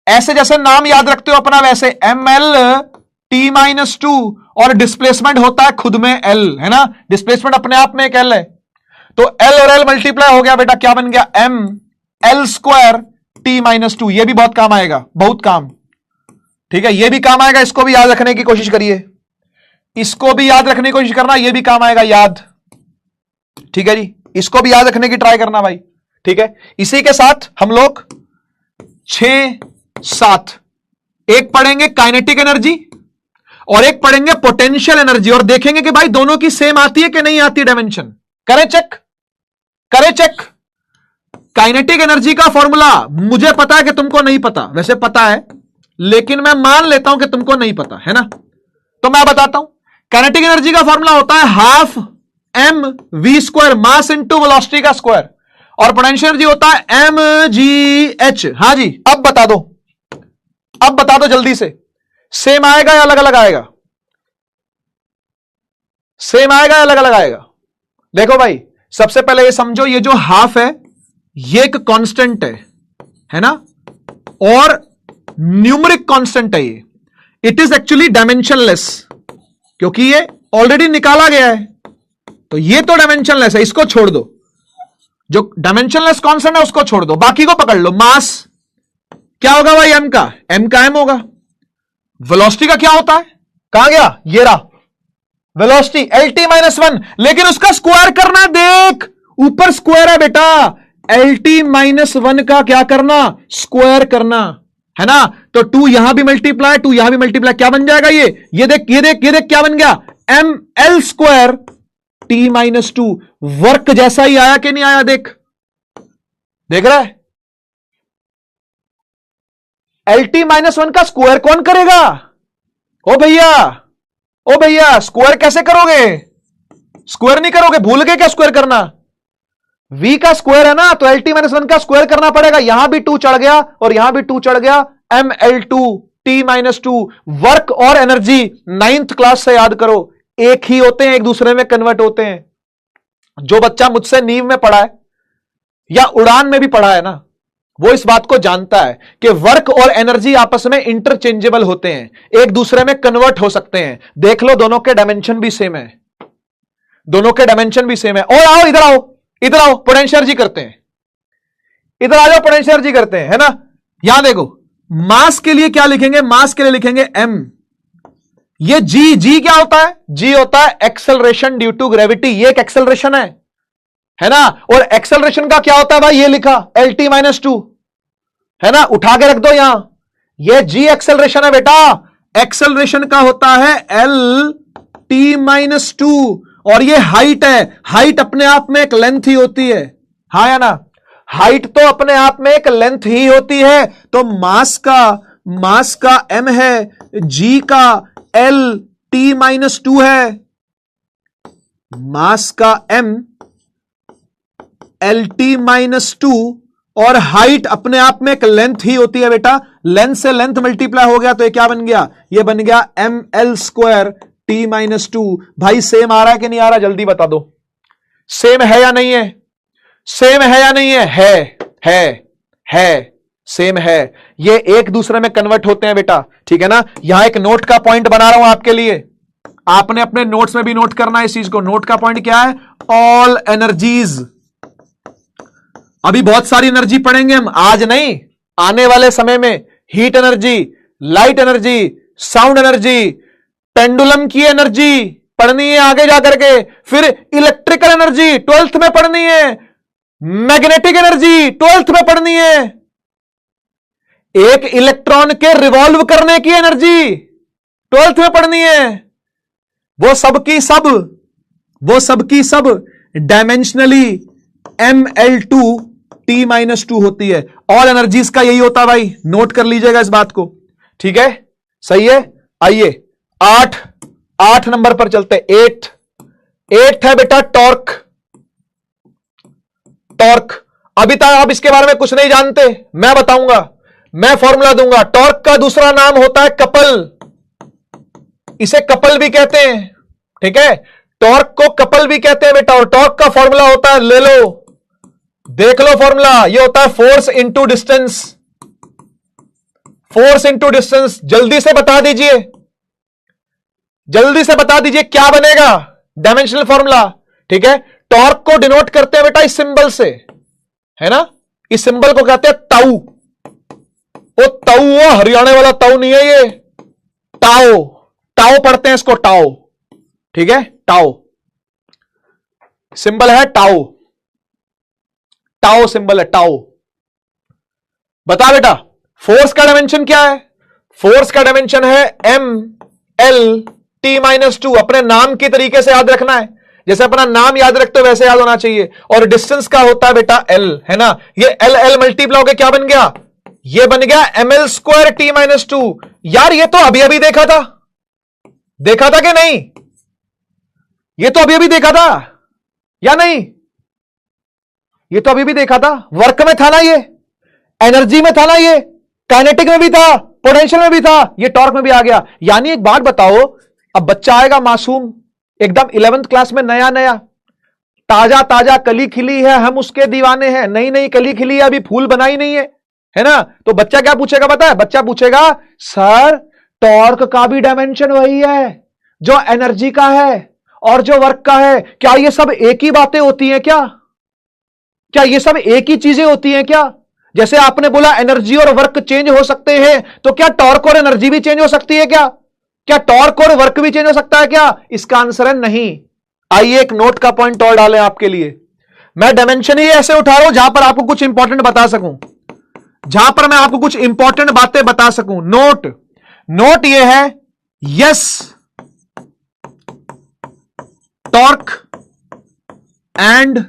ऐसे जैसे नाम याद रखते हो अपना वैसे MLT-2, और डिस्प्लेसमेंट होता है खुद में L, है ना, डिस्प्लेसमेंट अपने आप में एक L है, तो L और L मल्टीप्लाई हो गया बेटा, क्या बन गया ML² T-2, ये भी बहुत काम आएगा, बहुत काम, ठीक है, ये भी काम आएगा, इसको भी याद रखने की कोशिश करिए, इसको भी याद रखने की कोशिश करना, ये भी काम आएगा याद, ठीक है जी, इसको भी याद रखने की ट्राई करना भाई, ठीक है। इसी के साथ हम लोग 6, 7 एक पढ़ेंगे काइनेटिक एनर्जी और एक पढ़ेंगे पोटेंशियल एनर्जी, और देखेंगे कि भाई दोनों की सेम आती है कि नहीं आती डायमेंशन, करें चेक। काइनेटिक एनर्जी का फॉर्मूला मुझे पता है कि तुमको नहीं पता, वैसे पता है, लेकिन मैं मान लेता हूं कि तुमको नहीं पता, है ना, तो मैं बताता हूं। काइनेटिक एनर्जी का फॉर्मूला होता है ½ mv², मास इंटू वेलोसिटी का स्क्वायर, और पोटेंशियल एनर्जी होता है mgh। हाँ जी, अब बता दो जल्दी से, सेम आएगा या अलग अलग आएगा? सेम आएगा या अलग अलग आएगा? देखो भाई, सबसे पहले ये समझो, ये जो हाफ है ये एक कांस्टेंट है ना, और न्यूमेरिक कांस्टेंट है ये, इट इज एक्चुअली डायमेंशनलेस, क्योंकि ये ऑलरेडी निकाला गया है, तो ये तो डायमेंशनलेस है, इसको छोड़ दो, जो डायमेंशनलेस कांस्टेंट है उसको छोड़ दो, बाकी को पकड़ लो। मास क्या होगा भाई, m का m होगा। वेलोसिटी का क्या होता है, कहां गया, ये रहा वेलोसिटी LT-1, लेकिन उसका स्क्वायर करना, देख ऊपर स्क्वायर है बेटा, LT-1 का क्या करना, स्क्वायर करना, है ना, तो 2 यहां भी मल्टीप्लाई, 2 यहां भी मल्टीप्लाई, क्या बन जाएगा ये देख क्या बन गया, ML² T-2, वर्क जैसा ही आया कि नहीं आया, देख रहा है। LT-1 का स्क्वायर कौन करेगा, ओ भैया स्क्वायर कैसे करोगे, स्क्वायर नहीं करोगे, भूल गए क्या स्क्वायर करना, v का स्क्वायर है ना, तो LT-1 का स्क्वायर करना पड़ेगा, यहां भी 2 चढ़ गया और यहां भी 2 चढ़ गया, ML2 T-2। वर्क और एनर्जी 9th क्लास से याद करो, एक ही होते हैं, एक दूसरे में कन्वर्ट होते हैं। जो बच्चा मुझसे नींव में पढ़ा है या उड़ान में भी पढ़ा है ना, वो इस बात को जानता है कि वर्क और एनर्जी आपस में इंटरचेंजेबल होते हैं, एक दूसरे में कन्वर्ट हो सकते हैं। देख लो, दोनों के डायमेंशन भी सेम है, और आओ इधर आओ पोटेंशियल एनर्जी करते हैं, इधर आ जाओ, पोटेंशियल एनर्जी करते हैं, है ना। यहां देखो, मास के लिए क्या लिखेंगे, मास के लिए लिखेंगे m, ये g क्या होता है, g होता है एक्सेलरेशन ड्यू टू ग्रेविटी, ये एक एक्सेलरेशन है ना, और एक्सेलरेशन का क्या होता है भाई, ये लिखा LT-2, है ना, उठा के रख दो यहां, ये g एक्सेलरेशन है बेटा, एक्सेलरेशन का होता है LT-2, और ये हाइट है, हाइट अपने आप में एक लेंथ ही होती है, हाँ या ना, हाइट तो अपने आप में एक लेंथ ही होती है, तो मास का m है, g का LT-2 है, मास का m LT-2 और हाइट अपने आप में एक लेंथ ही होती है बेटा, लेंथ से लेंथ मल्टीप्लाई हो गया तो ये क्या बन गया, ये बन गया ML² T-2। भाई सेम आ रहा है कि नहीं आ रहा, जल्दी बता दो, सेम है या नहीं है, सेम है या नहीं है, सेम है। ये एक दूसरे में कन्वर्ट होते हैं बेटा, ठीक है ना। यहां एक नोट का पॉइंट बना रहा हूं आपके लिए, आपने अपने नोट्स में भी नोट करना है इस चीज को। नोट का पॉइंट क्या है, ऑल एनर्जीज। अभी बहुत सारी एनर्जी पढ़ेंगे हम, आज नहीं, आने वाले समय में। Heat energy, light energy, sound energy, pendulum की एनर्जी पढ़नी है आगे जाकर के, फिर इलेक्ट्रिकल एनर्जी 12th में पढ़नी है, मैग्नेटिक एनर्जी 12th में पढ़नी है, एक इलेक्ट्रॉन के रिवॉल्व करने की एनर्जी 12th में पढ़नी है। वो सब की सब डायमेंशनली ML2 T-2 होती है। ऑल एनर्जीज का यही होता है भाई, नोट कर लीजिएगा इस बात को, ठीक है, सही है। आइए 8 नंबर पर चलते हैं। 8 है बेटा टॉर्क। अभी तक आप इसके बारे में कुछ नहीं जानते, मैं बताऊंगा, मैं फॉर्मूला दूंगा। टॉर्क का दूसरा नाम होता है कपल, इसे कपल भी कहते हैं, ठीक है, टॉर्क को कपल भी कहते हैं बेटा। और टॉर्क का फॉर्मूला होता है, ले लो देख लो फॉर्मूला, ये होता है force into distance. Force into distance, जल्दी से बता दीजिए, क्या बनेगा, डायमेंशनल फॉर्मूला, ठीक है। टॉर्क को डिनोट करते हैं बेटा इस सिंबल से, है ना, इस सिंबल को कहते हैं ताऊ। वो ताऊ, वो हरियाणा वाला ताऊ नहीं है, ये टाओ पढ़ते हैं इसको, टाओ, ठीक है, टाओ सिंबल है, टाओ सिंबल है, टाओ। बता बेटा फोर्स का डायमेंशन क्या है, फोर्स का डायमेंशन है ML-T-2। अपने नाम की तरीके से याद रखना है, जैसे अपना नाम याद रखते हो वैसे याद होना चाहिए। और डिस्टेंस का होता है बेटा L, है ना, ये L मल्टीप्लाई होकर क्या बन गया, ये बन गया ML² T-2। यार ये तो अभी अभी देखा था कि नहीं, ये तो अभी देखा था या नहीं, ये तो अभी भी देखा था। वर्क में था ना, ये एनर्जी में था ना, ये काइनेटिक में भी था, पोटेंशियल में भी था, ये टॉर्क में भी आ गया। यानी एक बात बताओ, अब बच्चा आएगा मासूम एकदम 11th क्लास में, नया ताजा कली खिली है, हम उसके दीवाने हैं, नई कली खिली है, अभी फूल बना ही नहीं है ना। तो बच्चा क्या पूछेगा पता है, बच्चा पूछेगा सर टॉर्क का भी डायमेंशन वही है जो एनर्जी का है और जो वर्क का है, क्या ये सब एक ही बातें होती हैं क्या ये सब एक ही चीजें होती हैं क्या? जैसे आपने बोला एनर्जी और वर्क चेंज हो सकते हैं, तो क्या टॉर्क और एनर्जी भी चेंज हो सकती है क्या टॉर्क और वर्क भी चेंज हो सकता है क्या? इसका आंसर है नहीं। आइए एक नोट का पॉइंट और डालें आपके लिए। मैं डायमेंशन ही ऐसे उठा रहा हूं जहां पर आपको कुछ इंपॉर्टेंट बता सकूं, जहां पर मैं आपको कुछ इंपॉर्टेंट बातें बता सकूं। नोट ये है, yes torque and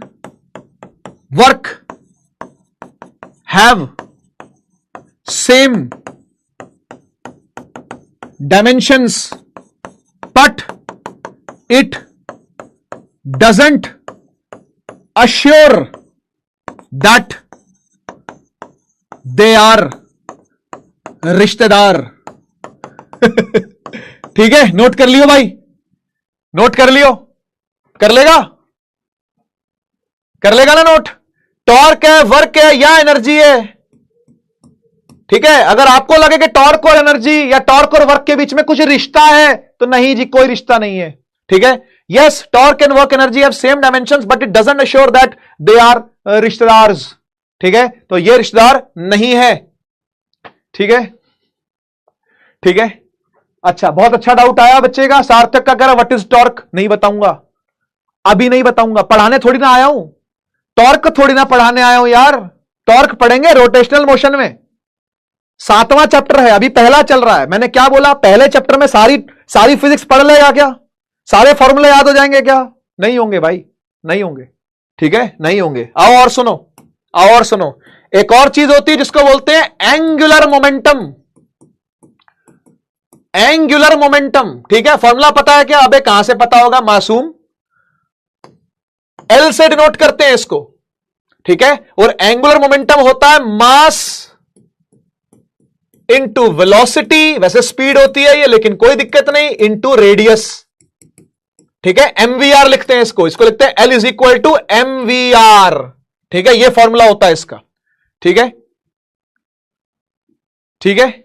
work have same dimensions but it doesn't assure that they are रिश्तेदार। ठीक है, नोट कर लियो भाई, नोट कर लियो, कर लेगा ना नोट। टॉर्क है, वर्क है या एनर्जी है, ठीक है। अगर आपको लगे कि टॉर्क और एनर्जी या टॉर्क और वर्क के बीच में कुछ रिश्ता है, तो नहीं जी, कोई रिश्ता नहीं है, ठीक है। Yes torque and work energy have same dimensions but it doesn't assure that they are रिश्तेदार्स, ठीक है। तो ये रिश्तेदार नहीं है, ठीक है, ठीक है। अच्छा, बहुत अच्छा डाउट आया बच्चे का। सार्थक का कह रहा व्हाट इज टॉर्क, नहीं बताऊंगा, अभी नहीं बताऊंगा, पढ़ाने थोड़ी ना आया हूं, टॉर्क थोड़ी ना पढ़ाने आया हूं यार। टॉर्क पढ़ेंगे रोटेशनल मोशन में, 7वां चैप्टर है, अभी पहला चल रहा है। मैंने क्या बोला, पहले चैप्टर में सारी फिजिक्स पढ़ लेगा क्या? सारे फॉर्मूले याद हो जाएंगे क्या? नहीं होंगे भाई, नहीं होंगे, ठीक है, नहीं होंगे। आओ और सुनो, एक और चीज होती है जिसको बोलते हैं एंगुलर मोमेंटम। एंगुलर मोमेंटम, ठीक है। फॉर्मूला पता है क्या? अबे कहां से पता होगा मासूम, एल से डिनोट करते हैं इसको, ठीक है। और एंगुलर मोमेंटम होता है मास इंटू वेलोसिटी, वैसे स्पीड होती है ये, लेकिन कोई दिक्कत नहीं, इंटू रेडियस, ठीक है। एमवीआर लिखते हैं इसको लिखते हैं L is equal to MVR, ठीक है। ये फॉर्मूला होता है इसका, ठीक है, ठीक है।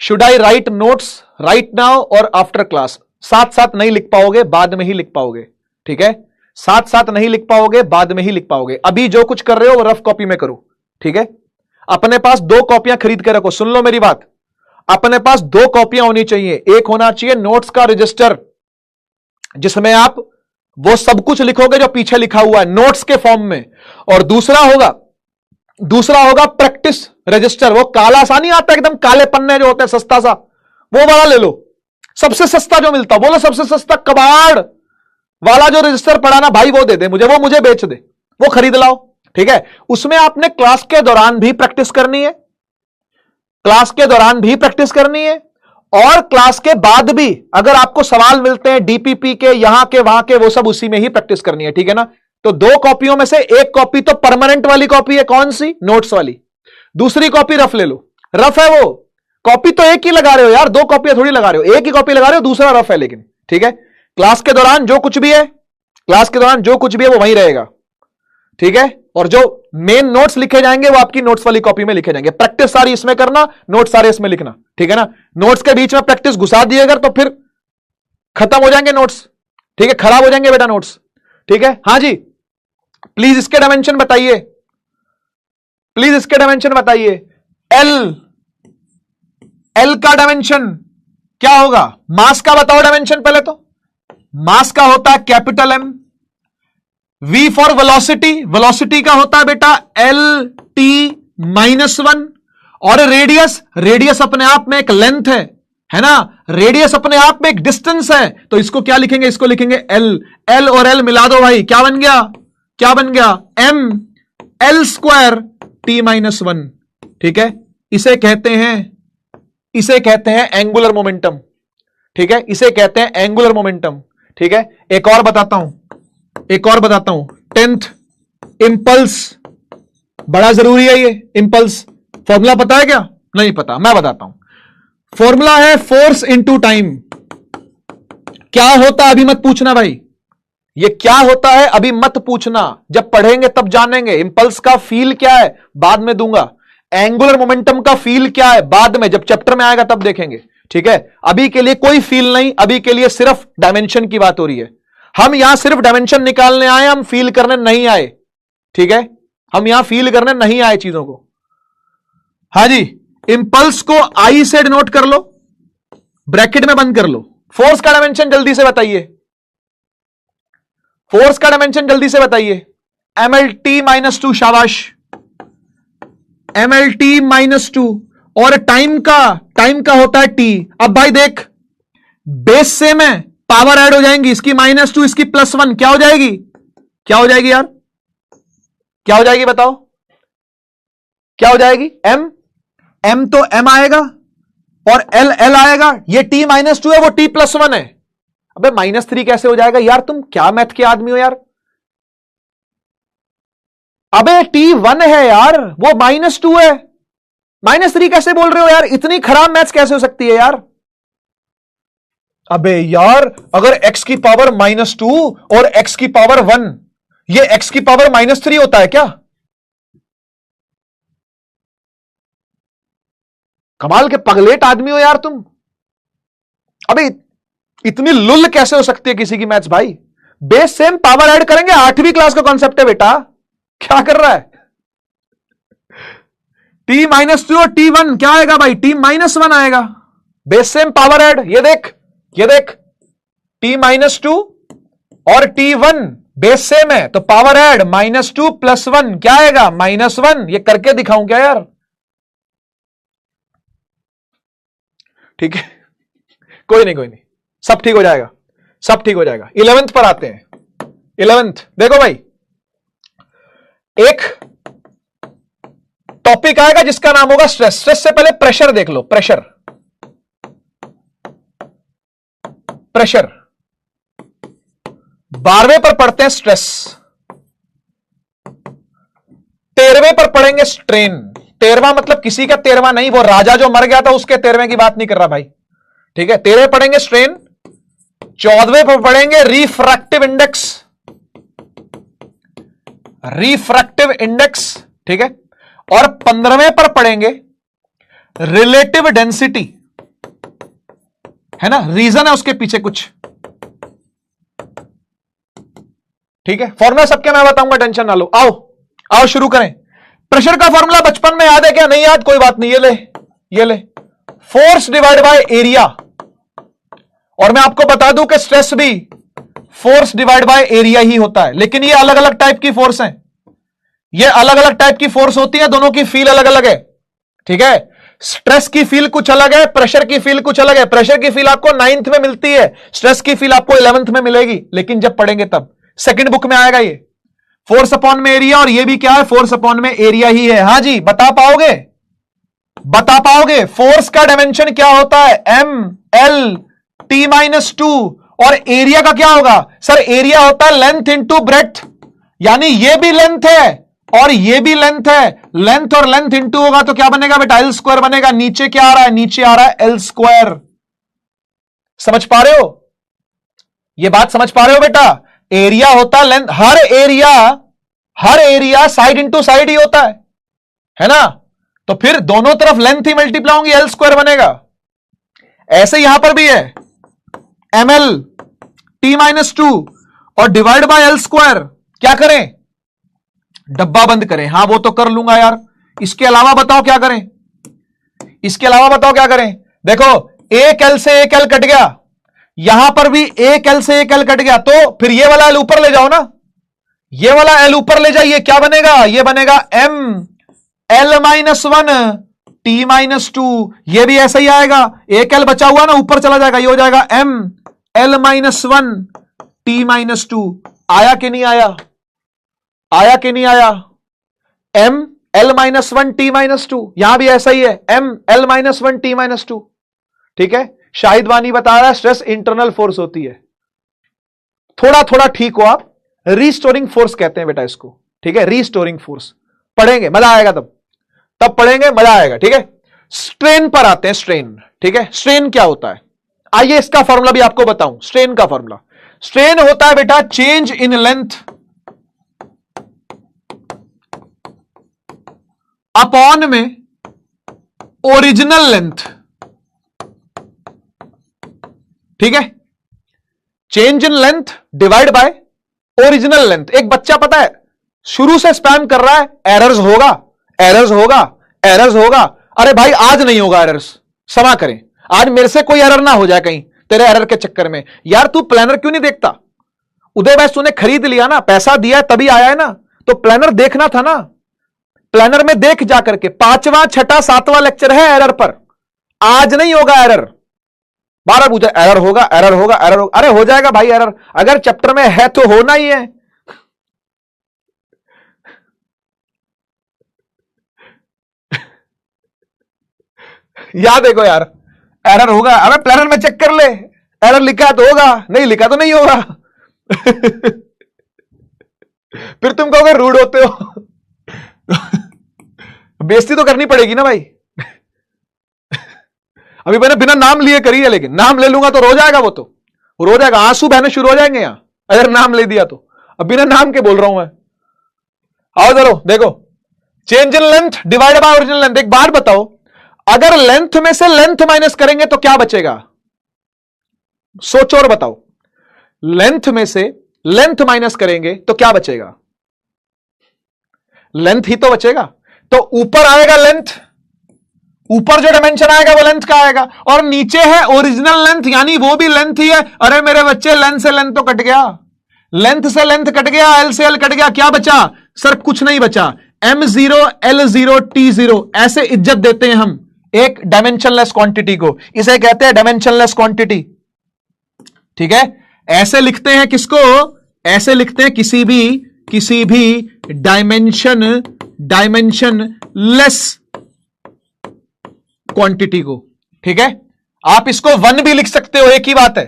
Should I right notes right now और आफ्टर क्लास? साथ साथ नहीं लिख पाओगे, बाद में ही लिख पाओगे, ठीक है। साथ साथ नहीं लिख पाओगे, बाद में ही लिख पाओगे। अभी जो कुछ कर रहे हो वो रफ कॉपी में करो, ठीक है। अपने पास 2 कॉपियां खरीद के रखो, सुन लो मेरी बात, अपने पास 2 कॉपियां होनी चाहिए। एक होना चाहिए नोट्स का रजिस्टर, जिसमें आप वो सब कुछ लिखोगे जो पीछे लिखा हुआ है नोट्स के फॉर्म में, और दूसरा होगा प्रैक्टिस रजिस्टर। वो काला सा नहीं आता, एकदम काले पन्ने जो होते हैं सस्ता सा, वो वाला ले लो, सबसे सस्ता जो मिलता, बोलो सबसे सस्ता कबाड़ वाला जो रजिस्टर पड़ा ना भाई, वो दे दे मुझे, वो मुझे बेच दे, वो खरीद लाओ, ठीक है। उसमें आपने क्लास के दौरान भी प्रैक्टिस करनी है, क्लास के दौरान भी प्रैक्टिस करनी है, और क्लास के बाद भी अगर आपको सवाल मिलते हैं डीपीपी के, यहां के, वहां के, वो सब उसी में ही प्रैक्टिस करनी है, ठीक है ना। तो 2 कॉपियों में से एक कॉपी तो परमानेंट वाली कॉपी है, कौन सी? नोट्स वाली। दूसरी कॉपी रफ ले लो, रफ है वो कॉपी, तो एक ही लगा रहे हो यार, 2 कॉपियां थोड़ी लगा रहे हो, एक ही कॉपी लगा रहे हो, दूसरा रफ है लेकिन, ठीक है। क्लास के दौरान जो कुछ भी है, क्लास के दौरान जो कुछ भी है वो वहीं रहेगा, ठीक है। और जो मेन नोट्स लिखे जाएंगे वो आपकी नोट्स वाली कॉपी में लिखे जाएंगे। प्रैक्टिस सारी इसमें करना, नोट्स सारे इसमें लिखना, ठीक है ना। नोट्स के बीच में प्रैक्टिस घुसा दिए अगर, तो फिर खत्म हो जाएंगे नोट्स, ठीक है, खराब हो जाएंगे बेटा नोट्स, ठीक है। हां जी, प्लीज इसके डायमेंशन बताइए, प्लीज इसके डायमेंशन बताइए। एल का डायमेंशन क्या होगा? मास का बताओ डायमेंशन पहले तो। मास का होता है capital M. V for velocity, velocity का होता है बेटा LT-1। और रेडियस अपने आप में एक लेंथ है ना, रेडियस अपने आप में एक डिस्टेंस है, तो इसको क्या लिखेंगे? इसको लिखेंगे L और L मिला दो भाई, क्या बन गया? M L² T-1, ठीक है। इसे कहते हैं एंगुलर मोमेंटम, ठीक है, इसे कहते हैं एंगुलर मोमेंटम, ठीक है। एक और बताता हूं 10th इंपल्स, बड़ा जरूरी है ये इंपल्स। फॉर्मूला पता है क्या? नहीं पता, मैं बताता हूं। फॉर्मूला है फोर्स इंटू टाइम। क्या होता है अभी मत पूछना भाई, ये क्या होता है अभी मत पूछना, जब पढ़ेंगे तब जानेंगे। इंपल्स का फील क्या है बाद में दूंगा, एंगुलर मोमेंटम का फील क्या है बाद में, जब चैप्टर में आएगा तब देखेंगे, ठीक है। अभी के लिए कोई फील नहीं, अभी के लिए सिर्फ डायमेंशन की बात हो रही है। हम यहां सिर्फ डायमेंशन निकालने आए, हम फील करने नहीं आए, ठीक है। हम यहां फील करने नहीं आए चीजों को। हां जी, इंपल्स को आई से डिनोट कर लो, ब्रैकेट में बंद कर लो। फोर्स का डायमेंशन जल्दी से बताइए, फोर्स का डायमेंशन जल्दी से बताइए। MLT-2, शाबाश, MLT-2। और टाइम का होता है T। अब भाई देख, बेस सेम है, पावर ऐड हो जाएंगी, इसकी -2 इसकी +1, क्या हो जाएगी यार? क्या हो जाएगी बताओ? क्या हो जाएगी? M तो M आएगा और L आएगा। ये T-2 है, वो T+1 है। अबे -3 कैसे हो जाएगा यार? तुम क्या मैथ के आदमी हो यार? अबे T1 है यार, वो -2 है, -3 कैसे बोल रहे हो यार? इतनी खराब मैथ्स कैसे हो सकती है यार? अबे यार, अगर x की पावर -2 और x की पावर 1, ये x की पावर -3 होता है क्या? कमाल के पगलेट आदमी हो यार तुम। अबे इतनी लुल कैसे हो सकती है किसी की मैथ्स भाई? बेस सेम, पावर ऐड करेंगे, 8वीं क्लास का कॉन्सेप्ट है बेटा, क्या कर रहा है? T-2 और T1 क्या आएगा भाई? T-1 आएगा। बेस सेम, पावर ऐड, ये देख T-2 और T1 बेस सेम है, तो पावर ऐड -2 + 1 क्या आएगा? -1। ये करके दिखाऊं क्या यार? ठीक है, कोई नहीं, सब ठीक हो जाएगा, 11th पर आते हैं। 11th देखो भाई, एक टॉपिक आएगा जिसका नाम होगा स्ट्रेस। स्ट्रेस से पहले प्रेशर देख लो, प्रेशर। 12वें पर पढ़ते हैं स्ट्रेस, 13वें पर पढ़ेंगे स्ट्रेन। 13वां मतलब किसी का 13वां नहीं, वो राजा जो मर गया था उसके 13वें की बात नहीं कर रहा भाई, ठीक है। 13वें पढ़ेंगे स्ट्रेन, 14वें पर पढ़ेंगे रिफ्रैक्टिव इंडेक्स, रिफ्रैक्टिव इंडेक्स, ठीक है। और 15वें पर पढ़ेंगे रिलेटिव डेंसिटी, है ना, रीजन है उसके पीछे कुछ, ठीक है। फॉर्मूला सबके मैं बताऊंगा, टेंशन ना लो। आओ आओ शुरू करें। प्रेशर का फॉर्मूला बचपन में याद है क्या? नहीं याद, कोई बात नहीं, ये ले फोर्स डिवाइड बाय एरिया। और मैं आपको बता दूं कि स्ट्रेस भी फोर्स डिवाइड बाय एरिया ही होता है, लेकिन ये अलग अलग टाइप की फोर्स है, ये अलग अलग टाइप की फोर्स होती है, दोनों की फील अलग अलग है, ठीक है। स्ट्रेस की फील कुछ अलग है, प्रेशर की फील कुछ अलग है। प्रेशर की फील आपको 9th में मिलती है, स्ट्रेस की फील आपको 11th में मिलेगी, लेकिन जब पढ़ेंगे तब। सेकंड बुक में आएगा ये फोर्स अपॉन में एरिया, और ये भी क्या है, फोर्स अपॉन में एरिया ही है। हां जी, बता पाओगे फोर्स का डायमेंशन क्या होता है? ML T-2। और एरिया का क्या होगा? सर एरिया होता है लेंथ इंटू ब्रेड्थ, यानी ये भी लेंथ है और ये भी लेंथ है, लेंथ और लेंथ इंटू होगा तो क्या बनेगा बेटा? L स्क्वायर बनेगा। नीचे क्या आ रहा है? नीचे आ रहा है L स्क्वायर। समझ पा रहे हो? ये बात समझ पा रहे हो बेटा? एरिया होता है लेंथ, हर एरिया साइड इंटू साइड ही होता है ना। तो फिर दोनों तरफ लेंथ ही मल्टीप्लाई होंगी, L स्क्वायर बनेगा। ऐसे यहां पर भी है ML T-2 और डिवाइड बाय L स्क्वायर। क्या करें? डब्बा बंद करें। हां वो तो कर लूंगा यार, इसके अलावा बताओ क्या करें? देखो एक L से एक L कट गया, यहां पर भी एक L से एक L कट गया, तो फिर ये वाला L ऊपर ले जाओ ना, ये वाला L ऊपर ले जाइए, क्या बनेगा? ये बनेगा ML-1 T-2। ये भी ऐसा ही आएगा, एक L बचा हुआ ना, ऊपर चला जाएगा, ये हो जाएगा ML-1 T-2। आया कि नहीं आया? ML-1 T-2, यहां भी ऐसा ही है, ML-1 T-2, ठीक है। शाहिद वानी बता रहा है स्ट्रेस इंटरनल फोर्स होती है। थोड़ा थोड़ा ठीक हो आप, रीस्टोरिंग फोर्स कहते हैं बेटा इसको, ठीक है। रीस्टोरिंग फोर्स पढ़ेंगे, मजा आएगा तब पढ़ेंगे, मजा आएगा, ठीक है। स्ट्रेन पर आते हैं, स्ट्रेन, ठीक है। स्ट्रेन क्या होता है? आइए इसका फॉर्मूला भी आपको बताऊं। स्ट्रेन का फॉर्मूला, स्ट्रेन होता है बेटा चेंज इन लेंथ अपॉन में ओरिजिनल लेंथ, ठीक है। Change in length divide by original length. एक बच्चा पता है शुरू से स्पैम कर रहा है, एरर्स होगा। अरे भाई आज नहीं होगा एरर्स, क्षमा करें, आज मेरे से कोई एरर ना हो जाए कहीं तेरे एरर के चक्कर में। यार तू प्लानर क्यों नहीं देखता? उदय बैस तूने खरीद लिया ना, पैसा दिया है तभी आया है ना, तो प्लानर देखना था ना। प्लानर में देख जाकर के 5वां 6वां 7वां लेक्चर है एरर पर। आज नहीं होगा एरर, 12 पूछा एरर होगा। अरे हो जाएगा भाई एरर, अगर चैप्टर में है तो होना ही है। याद देखो यार, एरर होगा। अबे प्लानर में चेक कर ले, एरर लिखा है तो होगा, नहीं लिखा तो नहीं होगा। फिर तुम कहोगे रूड होते हो। बेइज्जती तो करनी पड़ेगी ना भाई। अभी मैंने बिना नाम लिए करी है, लेकिन नाम ले लूंगा तो रो जाएगा, वो तो रो जाएगा, आंसू बहने शुरू हो जाएंगे यहां अगर नाम ले दिया तो। अब बिना नाम के बोल रहा हूं मैं। आओ चलो देखो, change in length divide by original length. एक बात बताओ, अगर लेंथ में से लेंथ माइनस करेंगे तो क्या बचेगा? सोचो और बताओ। लेंथ में से लेंथ माइनस करेंगे तो क्या बचेगा? लेंथ ही तो बचेगा। तो ऊपर आएगा लेंथ, ऊपर जो डायमेंशन आएगा वो लेंथ का आएगा, और नीचे है ओरिजिनल लेंथ, यानी वो भी लेंथ ही है। अरे मेरे बच्चे लेंथ से लेंथ तो कट गया, लेंथ से लेंथ कट गया, एल से एल कट गया, क्या बचा? सर कुछ नहीं बचा। M0 L0 T0 ऐसे इज्जत देते हैं हम एक डायमेंशनलेस क्वांटिटी को, इसे कहते हैं डायमेंशनलेस क्वांटिटी, ठीक है। ऐसे लिखते हैं किसको? ऐसे लिखते हैं किसी भी डायमेंशनलेस क्वांटिटी को, ठीक है। आप इसको 1 भी लिख सकते हो, एक ही बात है।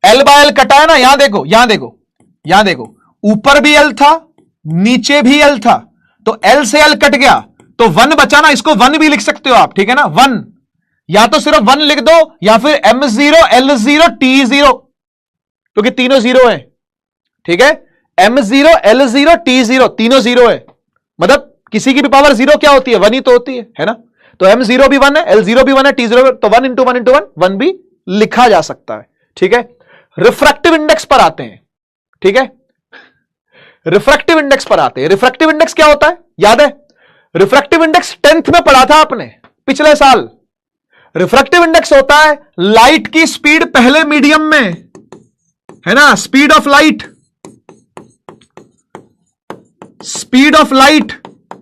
L बाय L कटा है ना, यहां देखो यहां देखो, ऊपर भी एल था, नीचे भी एल था, तो एल से एल कट गया तो 1 बचा ना, इसको 1 भी लिख सकते हो आप, ठीक है ना, 1, या तो सिर्फ 1 लिख दो या फिर M0 L0 T0, क्योंकि तीनों जीरो है, ठीक है, M0 L0 T0 तीनों जीरो है, मतलब किसी की भी पावर जीरो क्या होती है, 1 ही तो होती है ना, तो M0 भी 1 है, L0 भी 1 है, T0 तो 1 इंटू 1 इंटू 1 1 भी लिखा जा सकता है, ठीक है। रिफ्रैक्टिव इंडेक्स पर आते हैं, ठीक है, रिफ्रैक्टिव इंडेक्स पर आते हैं। रिफ्रैक्टिव इंडेक्स क्या होता है, याद है, रिफ्रैक्टिव इंडेक्स 10th में पढ़ा था आपने पिछले साल। रिफ्रैक्टिव इंडेक्स होता है लाइट की स्पीड पहले मीडियम में, है ना, speed of light, speed of light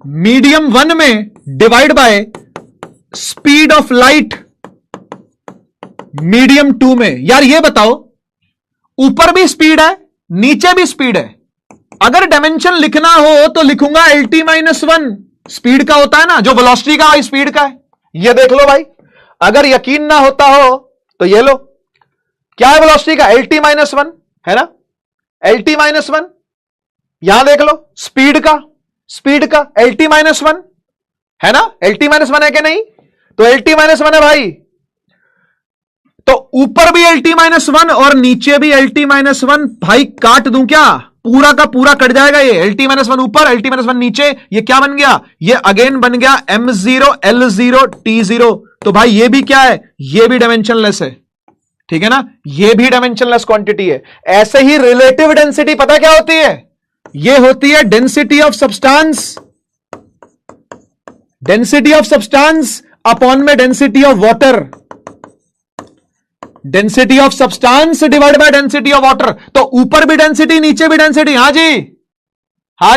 medium 1 में divide by speed of light medium 2 में। यार ये बताओ, ऊपर भी स्पीड है, नीचे भी स्पीड है, अगर डायमेंशन लिखना हो तो लिखूंगा LT-1, स्पीड का होता है ना, जो वेलोसिटी का स्पीड का है, ये देख लो भाई, अगर यकीन ना होता हो तो ये लो, क्या है वेलोसिटी का, LT-1 है ना, LT-1, यहां देख लो स्पीड का LT-1 है ना, LT-1 है कि नहीं, तो LT-1 है भाई, तो ऊपर भी LT-1 और नीचे भी LT-1, भाई काट दूं क्या, पूरा का पूरा कट जाएगा, ये LT-1 ऊपर LT-1 नीचे, ये क्या बन गया, ये अगेन बन गया M0 L0 T0, तो भाई ये भी क्या है, ये भी डायमेंशनलेस है, ठीक है ना, ये भी डायमेंशनलेस क्वांटिटी है। ऐसे ही रिलेटिव डेंसिटी पता क्या होती है, ये होती है डेंसिटी ऑफ सब्सटेंस अपॉन में density of water, density of substance divide by density of water, तो ऊपर भी डेंसिटी नीचे भी डेंसिटी, हाँ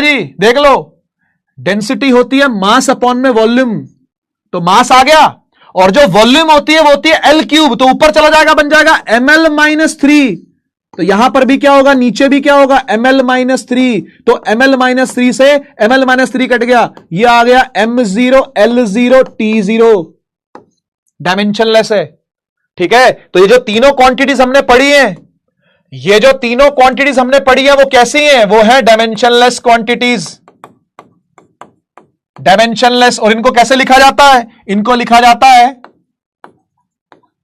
जी देख लो, डेंसिटी होती है मास अपॉन में वॉल्यूम, तो मास आ गया, और जो वॉल्यूम होती है वो होती है L3, तो ऊपर चला जाएगा, बन जाएगा ML-3, तो यहां पर भी क्या होगा, नीचे भी क्या होगा, ML-3, तो ML-3 से ML-3 कट गया, ये आ गया M0 L0 T0, डायमेंशनलेस है, ठीक है। तो ये जो तीनों क्वांटिटीज हमने पढ़ी हैं, वो कैसी हैं, वो है डायमेंशनलेस क्वांटिटीज, डायमेंशनलेस, और इनको कैसे लिखा जाता है, इनको लिखा जाता है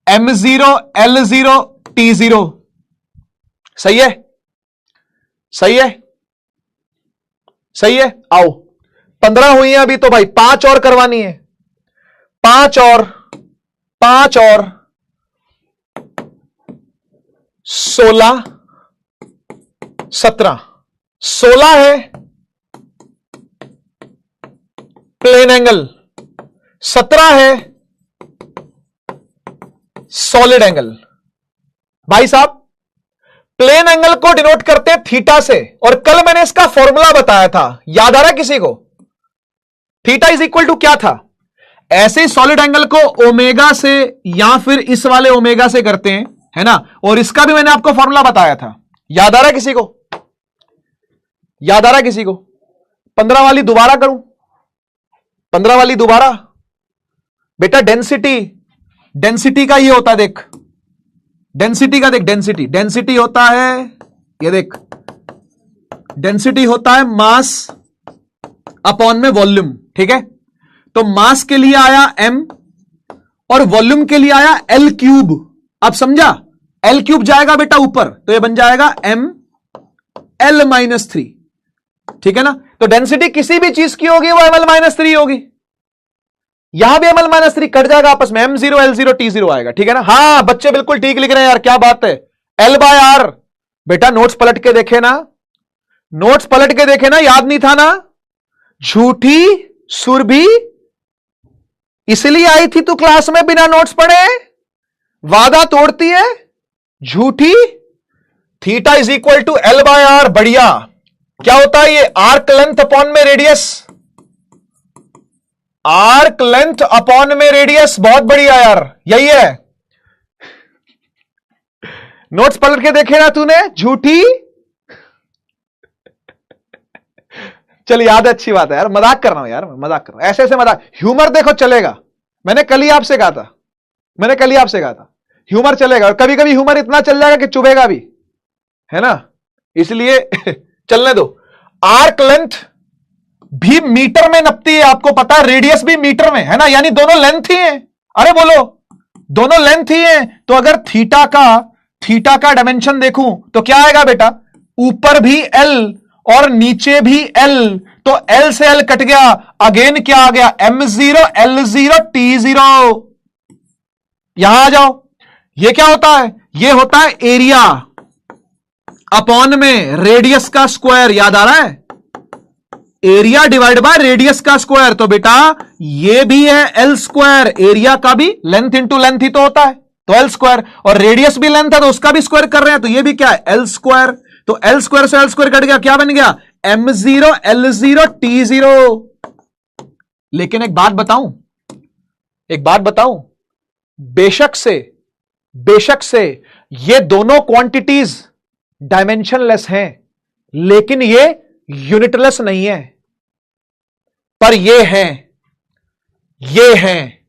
M0 L0 T0, सही है, आओ 15 हुई है अभी, तो भाई 5 और करवानी है, 5 और 16 17, 16 है प्लेन एंगल, 17 है सॉलिड एंगल। भाई साहब प्लेन एंगल को डिनोट करते हैं थीटा से, और कल मैंने इसका फॉर्मूला बताया था, याद आ रहा है किसी को, थीटा इज इक्वल टू क्या था, ऐसे सॉलिड एंगल को ओमेगा से या फिर इस वाले ओमेगा से करते हैं, है ना, और इसका भी मैंने आपको फॉर्मूला बताया था, याद आ रहा है किसी को, 15 वाली दोबारा करूं, 15 वाली दोबारा, बेटा डेंसिटी का ये होता है, देख डेंसिटी होता है, ये देख डेंसिटी होता है मास अपॉन में वॉल्यूम, ठीक है, तो मास के लिए आया M और वॉल्यूम के लिए आया L3, अब समझा, L3 जाएगा बेटा ऊपर, तो ये बन जाएगा ML-3, ठीक है ना, तो डेंसिटी किसी भी चीज की होगी वो ML-3 होगी, यहां भी ML-3 कट जाएगा आपस में, M0 L0 T0 आएगा, ठीक है ना। हाँ बच्चे बिल्कुल ठीक लिख रहे हैं यार, क्या बात है, L/R, बेटा नोट्स पलट के देखे ना, याद नहीं था ना, झूठी सुरभि इसलिए आई थी तू क्लास में बिना नोट्स पढ़े, वादा तोड़ती है, झूठी। Theta is equal to L/R, बढ़िया, क्या होता है ये, आर्क लेंथ अपॉन में रेडियस, बहुत बढ़िया यार, यही है, नोट्स पलट के देखे ना तूने, झूठी, चल याद है, अच्छी बात है यार, मजाक कर रहा हूं यार, ऐसे मजाक, ह्यूमर देखो चलेगा, मैंने कल ही आपसे कहा था, ह्यूमर चलेगा, और कभी कभी ह्यूमर इतना चल जाएगा कि चुभेगा भी, है ना, इसलिए चलने दो। आर्क लेंथ भी मीटर में नपती है, आपको पता है, रेडियस भी मीटर में है ना, यानी दोनों लेंथ ही है। अरे बोलो, दोनों लेंथ ही है। तो अगर थीटा का डायमेंशन देखूं तो क्या आएगा बेटा, ऊपर भी एल और नीचे भी एल, तो एल से एल कट गया, अगेन क्या आ गया, m0 l0 t0। यहां आ जाओ, ये क्या होता है, ये होता है एरिया अपॉन में रेडियस का स्क्वायर, याद आ रहा है, एरिया डिवाइड बाय रेडियस का स्क्वायर। तो बेटा ये भी है एल स्क्वायर, एरिया का भी लेंथ इंटू लेंथ ही तो होता है, तो एल स्क्वायर, और रेडियस भी लेंथ है तो उसका भी स्क्वायर कर रहे हैं, तो ये भी क्या है, एल स्क्वायर। तो एल स्क्वायर से एल स्क्वायर कट गया, क्या बन गया, m0 l0 t0। लेकिन एक बात बताऊं, बेशक से ये दोनों क्वांटिटीज डायमेंशनलेस हैं, लेकिन ये यूनिटलेस नहीं है, पर ये हैं।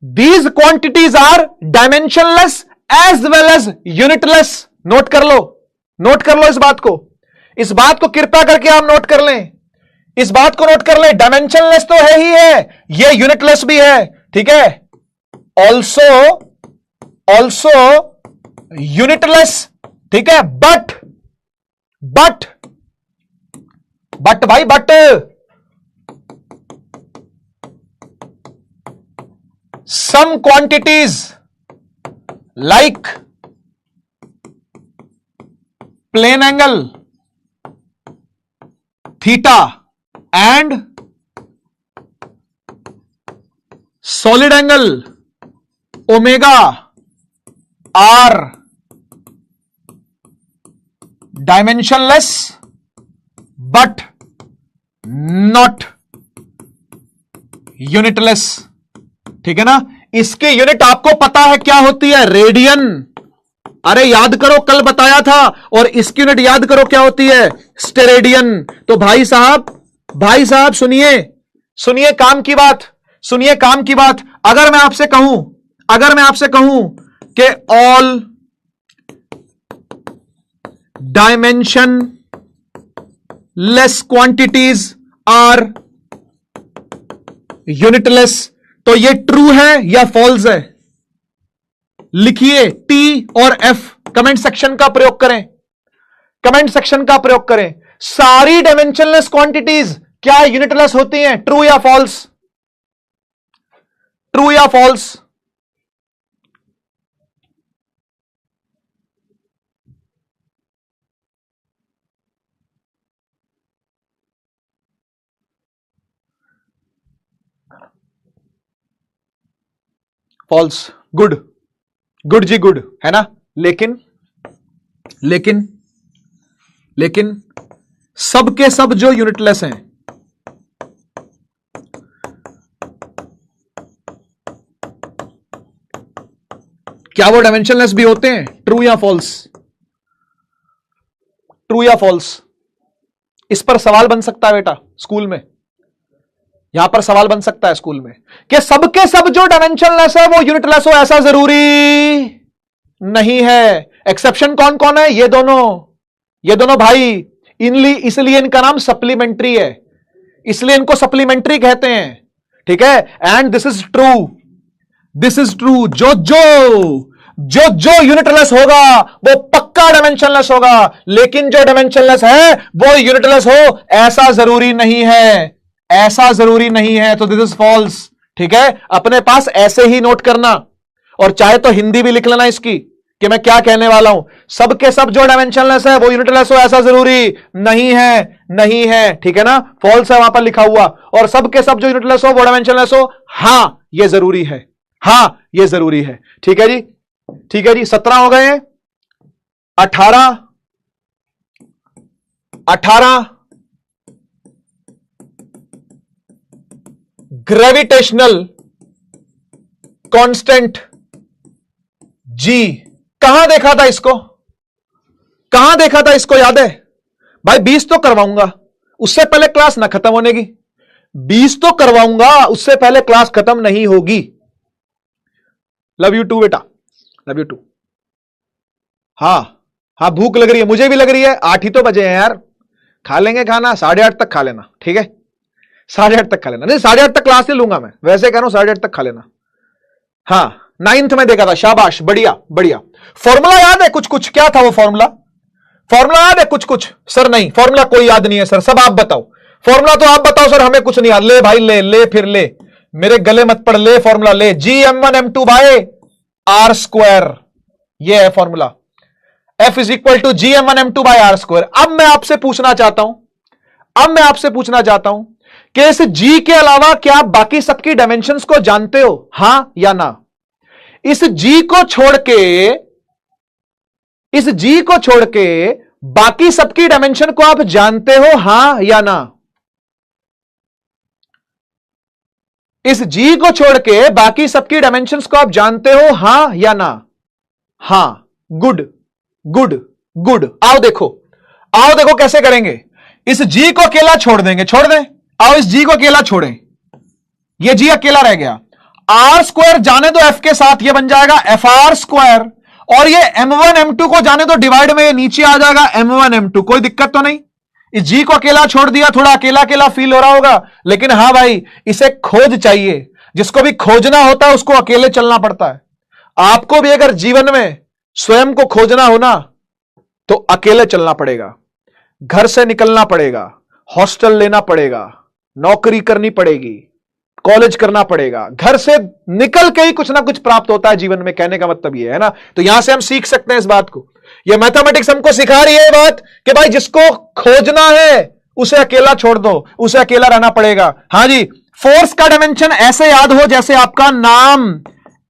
These quantities are dimensionless as well as unitless. Note कर लो इस बात को कृपया करके आप नोट कर लें, इस बात को नोट कर लें। डायमेंशनलेस तो है ही है, ये यूनिटलेस भी है, ठीक है। ऑल्सो यूनिटलेस, ठीक है, but some quantities like plane angle theta and solid angle omega are dimensionless but not unitless, ठीक है ना। इसकी यूनिट आपको पता है क्या होती है, रेडियन। अरे याद करो, कल बताया था। और इसकी यूनिट याद करो क्या होती है, स्टेरेडियन। तो भाई साहब सुनिए काम की बात। अगर मैं आपसे कहूं कि all dimensionless quantities are unitless, तो ये ट्रू है या फॉल्स है, लिखिए टी और एफ, कमेंट सेक्शन का प्रयोग करें। सारी डायमेंशनलेस क्वांटिटीज क्या यूनिटलेस होती हैं, ट्रू या फॉल्स? फॉल्स। गुड जी, गुड है ना। लेकिन सब के सब जो यूनिटलेस हैं, क्या वो डायमेंशनलेस भी होते हैं, ट्रू या फॉल्स? इस पर सवाल बन सकता है बेटा स्कूल में, यहां पर सवाल बन सकता है स्कूल में कि सबके सब जो डायमेंशनलेस है वो यूनिटलेस हो, ऐसा जरूरी नहीं है। एक्सेप्शन कौन कौन है, ये दोनों भाई, इसलिए इनका नाम सप्लीमेंट्री है, इसलिए इनको सप्लीमेंट्री कहते हैं, ठीक है। एंड दिस इज ट्रू, जो यूनिटलेस होगा वो पक्का डायमेंशनलेस होगा, लेकिन जो डायमेंशनलेस है वो यूनिटलेस हो ऐसा जरूरी नहीं है, तो दिस इज फॉल्स, ठीक है। अपने पास ऐसे ही नोट करना, और चाहे तो हिंदी भी लिख लेना इसकी कि मैं क्या कहने वाला हूं। सब के सब जो डायमेंशनलेस है वो यूनिटलेस हो ऐसा जरूरी नहीं है, ठीक है ना। फॉल्स है वहां पर लिखा हुआ, और सब के सब जो यूनिटलेस हो वो डायमेंशनलेस हो, हां ये जरूरी है, ठीक है जी। 17 हो गए हैं। 18 ग्रेविटेशनल कांस्टेंट जी, कहां देखा था इसको, याद है भाई? 20 तो करवाऊंगा, उससे पहले क्लास ना खत्म होने की। 20 तो करवाऊंगा, उससे पहले क्लास खत्म नहीं होगी। लव यू टू बेटा, लव यू टू। हाँ हाँ भूख लग रही है, मुझे भी लग रही है, 8 ही तो बजे हैं यार, खा लेंगे खाना, 8:30 तक खा लेना, ठीक है 8:30 तक खा लेना, नहीं 8:30 तक क्लास ले लूंगा मैं, वैसे कह रहा हूं 8:30 तक खा लेना। हाँ 9th में देखा था, शाबाश, बढ़िया बढ़िया। फॉर्मूला याद है कुछ कुछ, क्या था वो फॉर्मूला? फॉर्मूला याद है कुछ कुछ? सर नहीं, फॉर्मूला कोई याद नहीं है सर, सब आप बताओ फॉर्मूला, तो आप बताओ सर, हमें कुछ नहीं याद। ले भाई ले फिर ले, मेरे गले मत पड़, ले फॉर्मूला ले, GM1M2 बाय R स्क्वायर, ये है formula, F is equal to GM1M2 by R square. अब मैं आपसे पूछना चाहता हूं कि इस G के अलावा क्या आप बाकी सबकी डायमेंशंस को जानते हो, हां या ना? इस G को छोड़ के बाकी सबकी डायमेंशन को आप जानते हो, हां या ना? इस G को छोड़ के बाकी सबकी डायमेंशंस को आप जानते हो, हां या ना? हां, गुड गुड गुड। आओ देखो कैसे करेंगे। इस G को अकेला छोड़ देंगे, छोड़ दें, आओ इस G को अकेला छोड़ें, ये G अकेला रह गया, R स्क्वायर जाने दो F के साथ, ये बन जाएगा FR स्क्वायर, और ये M1 M2 को जाने दो डिवाइड में, ये नीचे आ जाएगा M1 M2, कोई दिक्कत तो नहीं। इस G को अकेला छोड़ दिया, थोड़ा अकेला अकेला फील हो रहा होगा, लेकिन हां भाई इसे खोज चाहिए, जिसको भी खोजना होता है उसको अकेले चलना पड़ता है। आपको भी अगर जीवन में स्वयं को खोजना हो ना, तो अकेले चलना पड़ेगा, घर से निकलना पड़ेगा, हॉस्टल लेना पड़ेगा, नौकरी करनी पड़ेगी, कॉलेज करना पड़ेगा, घर से निकल के ही कुछ ना कुछ प्राप्त होता है जीवन में, कहने का मतलब यह है ना। तो यहां से हम सीख सकते हैं इस बात को, यह मैथमेटिक्स हमको सिखा रही है बात कि भाई जिसको खोजना है उसे अकेला छोड़ दो, उसे अकेला रहना पड़ेगा। हां जी, फोर्स का डायमेंशन ऐसे याद हो जैसे आपका नाम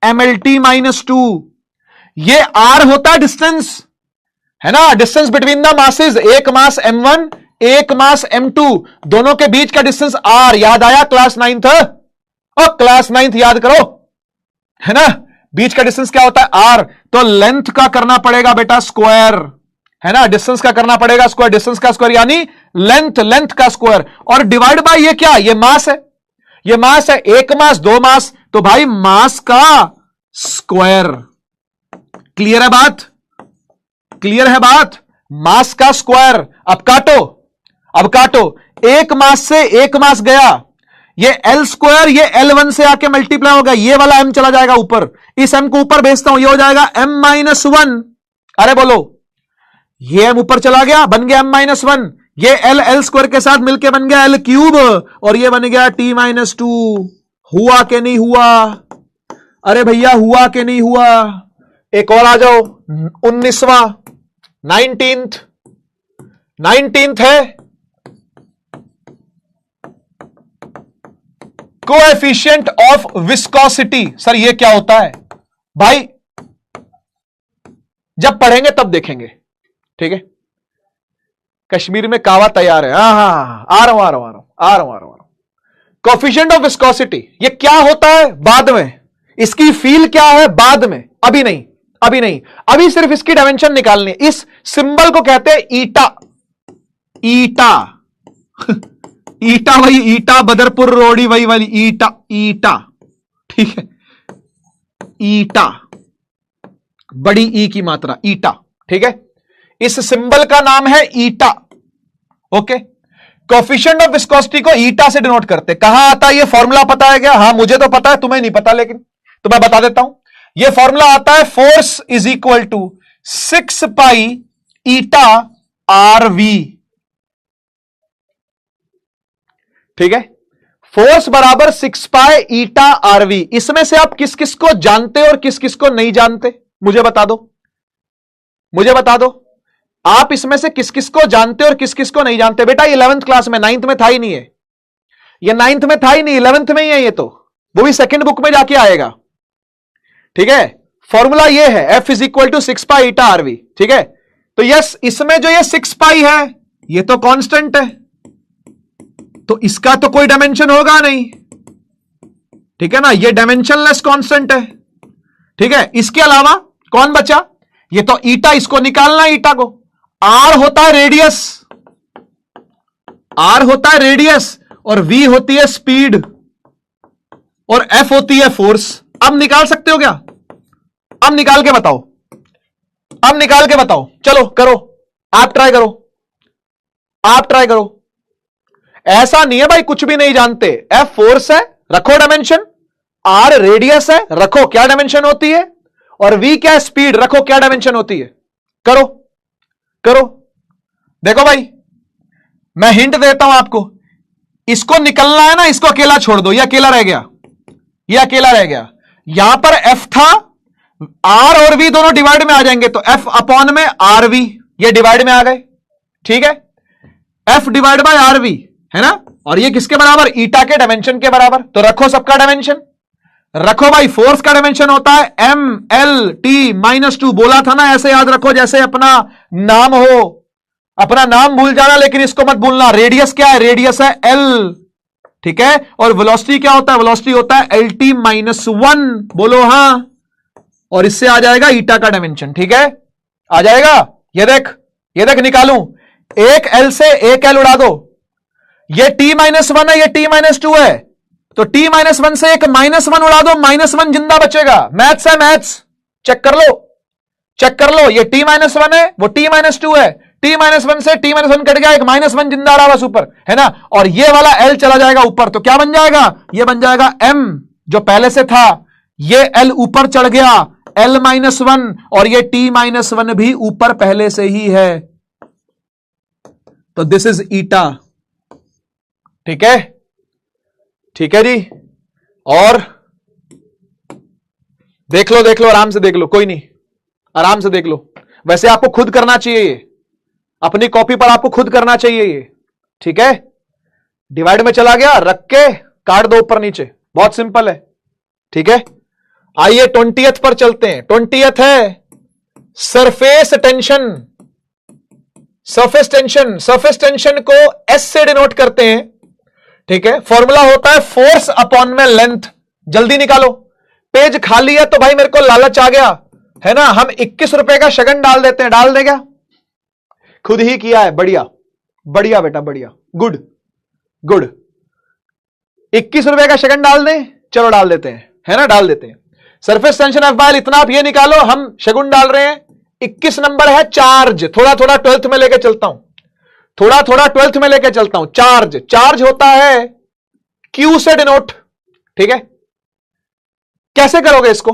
MLT-2, ये R होता है डिस्टेंस, है ना, डिस्टेंस बिटवीन द मासेस, एक मास M1 एक मास M2, दोनों के बीच का डिस्टेंस R। याद आया क्लास 9th, और क्लास 9th याद करो, है ना, बीच का डिस्टेंस क्या होता है R, तो लेंथ का करना पड़ेगा बेटा स्क्वायर, है ना, डिस्टेंस का करना पड़ेगा स्क्वायर, डिस्टेंस का स्क्वायर यानी लेंथ का स्क्वायर, और डिवाइड बाय ये क्या, ये मास है, ये मास है, एक मास दो मास, तो भाई मास का स्क्वायर। क्लियर है बात, क्लियर है बात, मास का स्क्वायर। अब काटो, एक मास से एक मास गया, ये L स्क्वायर, ये L1 से आके मल्टीप्लाई होगा, ये वाला M चला जाएगा ऊपर, इस M को ऊपर भेजता हूं, ये हो जाएगा M-1। अरे बोलो, ये M ऊपर चला गया, बन गया M-1, ये L स्क्वायर के साथ मिलके बन गया L क्यूब, और ये बन गया T-2। हुआ कि नहीं हुआ? अरे भैया हुआ कि नहीं हुआ? एक और आ जाओ, 19वां, 19th है कोएफिशिएंट ऑफ विस्कोसिटी। सर ये क्या होता है भाई? जब पढ़ेंगे तब देखेंगे, ठीक है। कश्मीर में कावा तैयार है, हाँ, आ रहा हूं। कोएफिशिएंट ऑफ विस्कोसिटी ये क्या होता है? बाद में। इसकी फील क्या है? बाद में, अभी नहीं, अभी सिर्फ इसकी डायमेंशन निकालनी है। इस सिंबल को कहते हैं ईटा वही ईटा, बदरपुर रोड़ी वही वाली ईटा, ठीक है, ईटा, बड़ी ई की मात्रा, ईटा, ठीक है। इस सिंबल का नाम है ईटा, ओके। कोएफिशिएंट ऑफ विस्कोसिटी को ईटा से डिनोट करते। कहां आता है ये फॉर्मूला? पता है क्या? हाँ मुझे तो पता है, तुम्हें नहीं पता, लेकिन तो मैं बता देता हूं। ये फॉर्मूला आता है, force is equal to 6 pi eta RV, ठीक है। फोर्स बराबर 6 पाई ईटा RV। इसमें से आप किस किस को जानते और किस किस को नहीं जानते, मुझे बता दो। आप इसमें से किस किस को जानते और किस किस को नहीं जानते? बेटा 11th क्लास में, 9th में था ही नहीं है ये, 9th में था ही नहीं, 11th में ही है ये, तो वो भी सेकंड बुक में जाके आएगा, ठीक है। फॉर्मूला ये है, F is equal to 6 pi eta RV, ठीक है। तो यस, इसमें जो ये 6 पाई है ये तो कांस्टेंट है, तो इसका तो कोई डायमेंशन होगा नहीं, ठीक है ना, ये डायमेंशनलेस कांस्टेंट है, ठीक है। इसके अलावा कौन बचा? ये तो ईटा, इसको निकालना है ईटा को। R होता है रेडियस, और V होती है स्पीड, और F होती है फोर्स। अब निकाल सकते हो क्या? अब निकाल के बताओ। अब निकाल के बताओ, चलो करो, आप ट्राई करो, आप ट्राई करो। ऐसा नहीं है भाई कुछ भी नहीं जानते। एफ फोर्स है, रखो डायमेंशन, आर रेडियस है, रखो क्या डायमेंशन होती है, और वी क्या स्पीड, रखो क्या डायमेंशन होती है। करो करो, देखो भाई मैं हिंट देता हूं आपको, इसको निकलना है ना, इसको अकेला छोड़ दो, ये अकेला रह गया, ये अकेला रह गया। यहां पर एफ था, आर और वी दोनों डिवाइड में आ जाएंगे, तो एफ अपॉन में आर वी, ये डिवाइड में आ गए, ठीक है। F divide by R V है ना, और ये किसके बराबर, ईटा के डायमेंशन के बराबर। तो रखो सबका डायमेंशन, रखो भाई। फोर्स का डायमेंशन होता है एम एल टी -2, बोला था ना, ऐसे याद रखो जैसे अपना नाम हो, अपना नाम भूल जाना लेकिन इसको मत भूलना। रेडियस क्या है, रेडियस है एल, ठीक है। और वेलोसिटी क्या होता है, वेलोसिटी होता है एल टी -1, बोलो हां। और इससे आ जाएगा ईटा का डायमेंशन, ठीक है, आ जाएगा। ये देख, ये देख निकालूं, एक एल से एक एल उड़ा दो, ये t -1 है, ये t -2 है, तो t -1 से एक -1 उड़ा दो, -1 जिंदा बचेगा। मैथ्स है, मैथ्स, चेक कर लो, चेक कर लो। ये t -1 है, वो t -2 है, t -1 से t -1 कट गया, एक -1 जिंदा रहा बस ऊपर, है ना। और ये वाला l चला जाएगा ऊपर, तो क्या बन जाएगा, ये बन जाएगा m जो पहले से था, ये l ऊपर चढ़ गया l -1, और ये t -1 भी ऊपर पहले से ही है, तो दिस इज ईटा, ठीक है, ठीक है जी। और देख लो, देख लो, आराम से देख लो, कोई नहीं, आराम से देख लो। वैसे आपको खुद करना चाहिए ये, अपनी कॉपी पर आपको खुद करना चाहिए ये, ठीक है। डिवाइड में चला गया, रख के काट दो ऊपर नीचे, बहुत सिंपल है, ठीक है। आइए 20th पर चलते हैं। 20th है surface tension. Surface tension, surface tension को एस से डिनोट करते हैं, ठीक है। फॉर्मूला होता है फोर्स अपॉन में लेंथ। जल्दी निकालो, पेज खाली है तो भाई मेरे को लालच आ गया, है ना। हम 21 रुपए का शगन डाल देते हैं, डाल देगा, खुद ही किया है, बढ़िया बढ़िया बेटा बढ़िया, गुड गुड। 21 रुपए का शगन डाल दें, चलो डाल देते हैं, है ना, डाल देते हैं। सरफेस टेंशन एफ बाय इतना, आप ये निकालो, हम शगुन डाल रहे हैं। 21 नंबर है चार्ज, थोड़ा थोड़ा 12th में लेके चलता हूं, थोड़ा थोड़ा 12th में लेके चलता हूं। चार्ज, चार्ज होता है क्यू से डिनोट, ठीक है। कैसे करोगे इसको,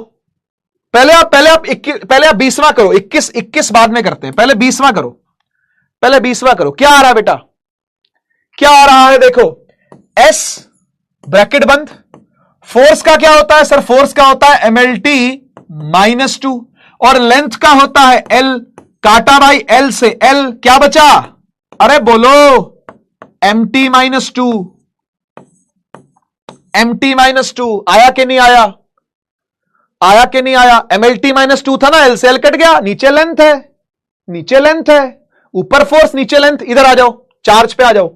पहले आप 20वां करो, 21 बाद में करते हैं, पहले 20वां करो, पहले 20वां करो। क्या आ रहा है बेटा, क्या आ रहा है, देखो एस ब्रैकेट बंद। फोर्स का क्या होता है सर, फोर्स का होता है MLT -2, और लेंथ का होता है L, काटा बाई L से L, क्या बचा, अरे बोलो MT -2, MT -2 आया कि नहीं आया, आया कि नहीं आया। MLT -2 था ना, L से L कट गया, नीचे लेंथ है, नीचे लेंथ है, ऊपर फोर्स नीचे लेंथ। इधर आ जाओ, चार्ज पे आ जाओ,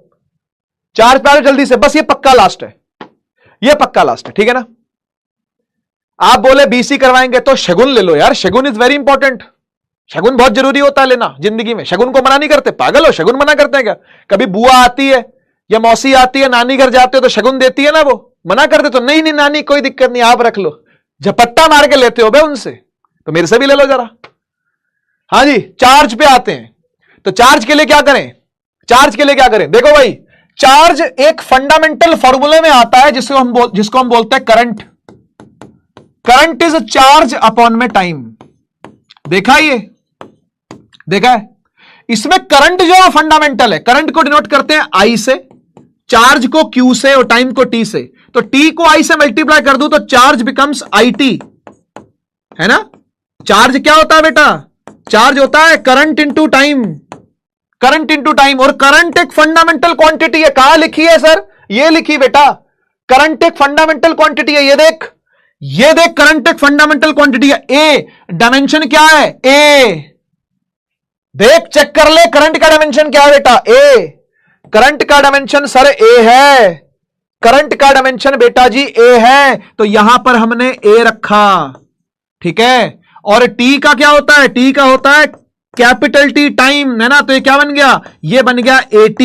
चार्ज पे आ जाओ जल्दी से, बस ये पक्का लास्ट है, ये पक्का लास्ट है, ठीक है ना। आप बोले BC करवाएंगे तो शगुन ले लो यार, शगुन इज वेरी इंपॉर्टेंट, शगुन बहुत जरूरी होता है लेना जिंदगी में। शगुन को मना नहीं करते, पागल हो, शगुन मना करते हैं क्या। कभी बुआ आती है या मौसी आती है, नानी घर जाते हो तो शगुन देती है ना, वो मना करते तो नहीं नहीं नानी कोई दिक्कत नहीं, आप रख लो, झपट्टा मार के लेते हो बे उनसे, तो मेरे से भी ले लो जरा। हाँ जी, चार्ज पे आते हैं, तो चार्ज के लिए क्या करें, चार्ज के लिए क्या करें, देखो भाई, चार्ज एक फंडामेंटल फॉर्मूले में आता है जिसको हम बोलते हैं current. Current is charge upon में टाइम, देखा ये, देखा है। इसमें करंट जो है फंडामेंटल है, करंट को डिनोट करते हैं I से, चार्ज को Q से और टाइम को T से। तो T को I से मल्टीप्लाई कर दूं तो चार्ज बिकम्स IT, है ना। चार्ज क्या होता है बेटा, चार्ज होता है current into time, current into time. और करंट एक फंडामेंटल क्वांटिटी है, कहां लिखी है सर, ये लिखी बेटा, करंट एक फंडामेंटल क्वांटिटी है, ये देख, ये देख, करंट एक फंडामेंटल क्वांटिटी है। ए डायमेंशन क्या है, ए, देख चेक कर ले, करंट का डायमेंशन क्या है बेटा, ए। करंट का डायमेंशन सर ए है, करंट का डायमेंशन बेटा जी ए है, तो यहां पर हमने ए रखा, ठीक है। और टी का क्या होता है, टी का होता है कैपिटल टी, टाइम, है ना। तो ये क्या बन गया, ये बन गया AT,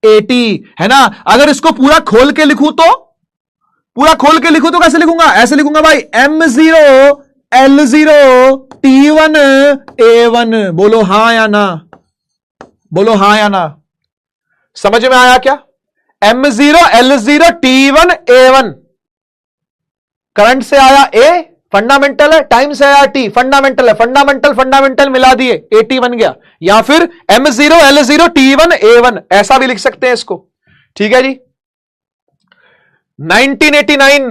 AT, है ना। अगर इसको पूरा खोल के लिखूं तो, पूरा खोल के लिखूं तो कैसे लिखूंगा, ऐसे लिखूंगा भाई, M0 L0 T1 A1। बोलो हां या ना, बोलो हां या ना। समझ में आया क्या? M0 L0 T1 A1। Current से आया A, फंडामेंटल है, टाइम से आया T, फंडामेंटल है, फंडामेंटल फंडामेंटल मिला दिए, AT बन गया। या फिर M0 L0 T1 A1, ऐसा भी लिख सकते हैं इसको। ठीक है जी। 1989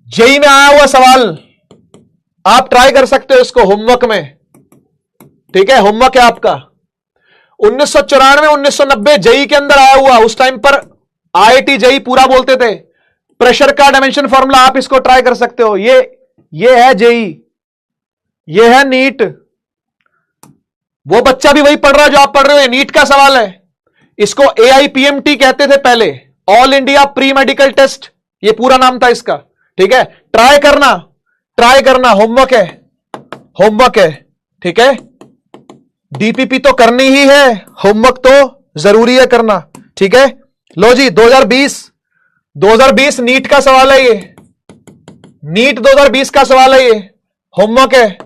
जेई में आया हुआ सवाल, आप ट्राई कर सकते हो इसको होमवर्क में। ठीक है, होमवर्क है आपका। 1994 1990 जेई के अंदर आया हुआ, उस टाइम पर IIT जेई पूरा बोलते थे। प्रेशर का डायमेंशन फॉर्मूला, आप इसको ट्राई कर सकते हो। ये है जेई, ये है नीट। वो बच्चा भी वही पढ़ रहा है जो आप पढ़ रहे हो, नीट का सवाल है। इसको AIPMT कहते थे पहले, all India pre medical test, ये पूरा नाम था इसका। ठीक है, ट्राई करना, ट्राई करना, होमवर्क है, होमवर्क है। ठीक है, DPP तो करनी ही है, होमवर्क तो जरूरी है करना। ठीक है, लो जी 2020 नीट का सवाल है ये, नीट 2020 का सवाल है ये, होमवर्क है।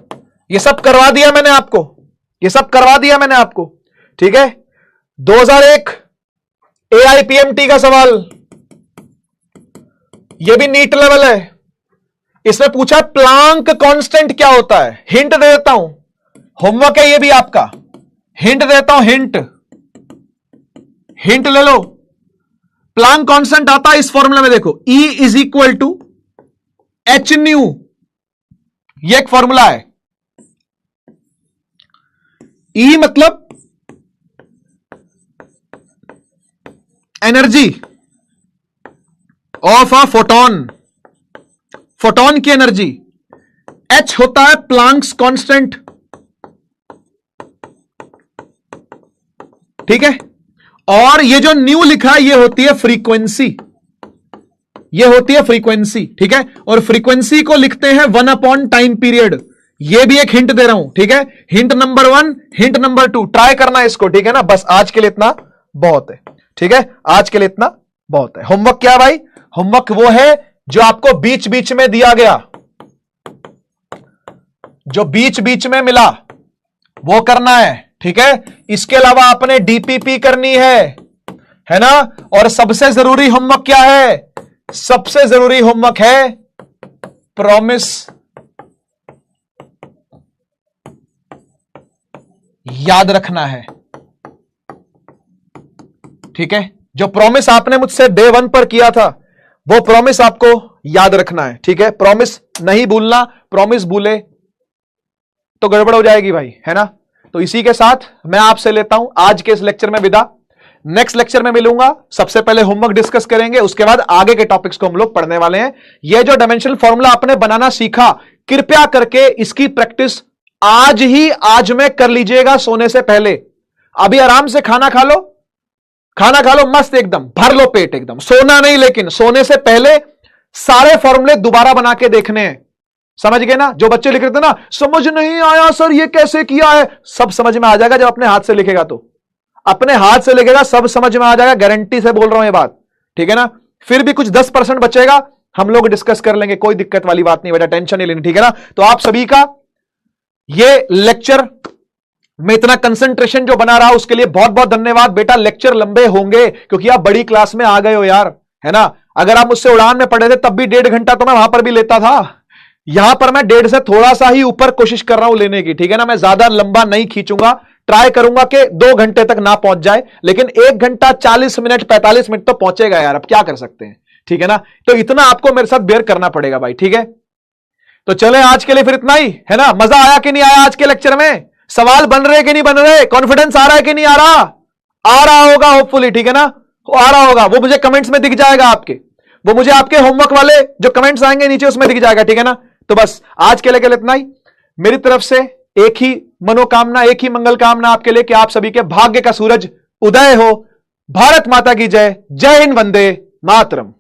ये सब करवा दिया मैंने आपको, ये सब करवा दिया मैंने आपको। ठीक है, 2001 AIPMT का सवाल, ये भी नीट लेवल है। इसमें पूछा प्लांक कांस्टेंट क्या होता है, हिंट दे देता हूं, होमवर्क है ये भी आपका, हिंट देता हूं, हिंट ले लो। प्लांक कांस्टेंट आता है इस फॉर्मूला में, देखो E is equal to H nu, ये एक फॉर्मूला है। E मतलब energy of a photon, photon की एनर्जी। H होता है प्लांक्स कांस्टेंट। ठीक है, और ये जो न्यू लिखा है ये होती है फ्रीक्वेंसी, ये होती है फ्रीक्वेंसी। ठीक है, और फ्रीक्वेंसी को लिखते हैं 1 टाइम पीरियड। ये भी एक हिंट दे रहा हूं। ठीक है, hint number 1, hint number 2, try करना है इसको। ठीक है ना, बस आज के लिए इतना बहुत है। ठीक है, आज के लिए इतना बहुत है। होमवर्क क्या भाई? होमवर्क वो है जो आपको बीच बीच में दिया गया, जो बीच बीच में मिला वो करना है। ठीक है, इसके अलावा आपने DPP करनी है ना। और सबसे जरूरी होमवर्क क्या है? सबसे जरूरी होमवर्क है प्रॉमिस याद रखना है। ठीक है, जो प्रॉमिस आपने मुझसे डे 1 पर किया था वो प्रॉमिस आपको याद रखना है। ठीक है, प्रॉमिस नहीं भूलना, प्रॉमिस भूले तो गड़बड़ हो जाएगी भाई, है ना। तो इसी के साथ मैं आपसे लेता हूं आज के इस लेक्चर में विदा। नेक्स्ट लेक्चर में मिलूंगा, सबसे पहले होमवर्क डिस्कस करेंगे, उसके बाद आगे के टॉपिक्स को हम लोग पढ़ने वाले हैं। यह जो डायमेंशनल फॉर्मूला आपने बनाना सीखा, कृपया करके इसकी प्रैक्टिस आज में कर लीजिएगा सोने से पहले। अभी आराम से खाना खा लो, खाना खा लो मस्त एकदम, भर लो पेट एकदम, सोना नहीं, लेकिन सोने से पहले सारे फॉर्मूले दोबारा बना के देखने हैं। समझ गए ना? जो बच्चे लिख रहे थे ना समझ नहीं आया सर ये कैसे किया है, सब समझ में आ जाएगा जब अपने हाथ से लिखेगा। तो अपने हाथ से लिखेगा सब समझ में आ जाएगा, गारंटी से बोल रहा हूं ये बात। ठीक है ना, फिर भी कुछ 10% बचेगा, हम लोग डिस्कस कर लेंगे, कोई दिक्कत वाली बात नहीं बेटा, टेंशन नहीं लेनी। ठीक है ना, तो आप सभी का ये लेक्चर में इतना कंसंट्रेशन जो बना रहा उसके लिए बहुत बहुत धन्यवाद। बेटा लेक्चर लंबे होंगे क्योंकि आप बड़ी क्लास में आ गए हो यार, है ना। अगर आप मुझसे उड़ान में पढ़े थे तब भी 1.5 घंटा तो मैं वहां पर भी लेता था, यहां पर मैं 1.5 से थोड़ा सा ही ऊपर कोशिश कर रहा हूं लेने की। ठीक है ना, मैं ज्यादा लंबा नहीं खींचूंगा, ट्राई करूंगा कि 2 घंटे तक ना पहुंच जाए, लेकिन 1 घंटा 40 मिनट 45 मिनट तो पहुंचेगा यार, अब क्या कर सकते हैं। ठीक है ना, तो इतना आपको मेरे साथ बेयर करना पड़ेगा भाई। ठीक है, तो चले आज के लिए फिर इतना ही, है ना। मजा आया कि नहीं आया आज के लेक्चर में? सवाल बन रहे कि नहीं बन रहे? कॉन्फिडेंस आ रहा है कि नहीं आ रहा? आ रहा होगा होपफुली। ठीक है ना, आ रहा होगा, वो मुझे कमेंट्स में दिख जाएगा आपके, वो मुझे आपके होमवर्क वाले जो कमेंट्स आएंगे नीचे उसमें दिख जाएगा। ठीक है ना, तो बस आज के लिए इतना ही। मेरी तरफ से एक ही मनोकामना, एक ही मंगल कामना आपके लिए कि आप सभी के भाग्य का सूरज उदय हो। भारत माता की जय। जय हिंद, वंदे मातरम।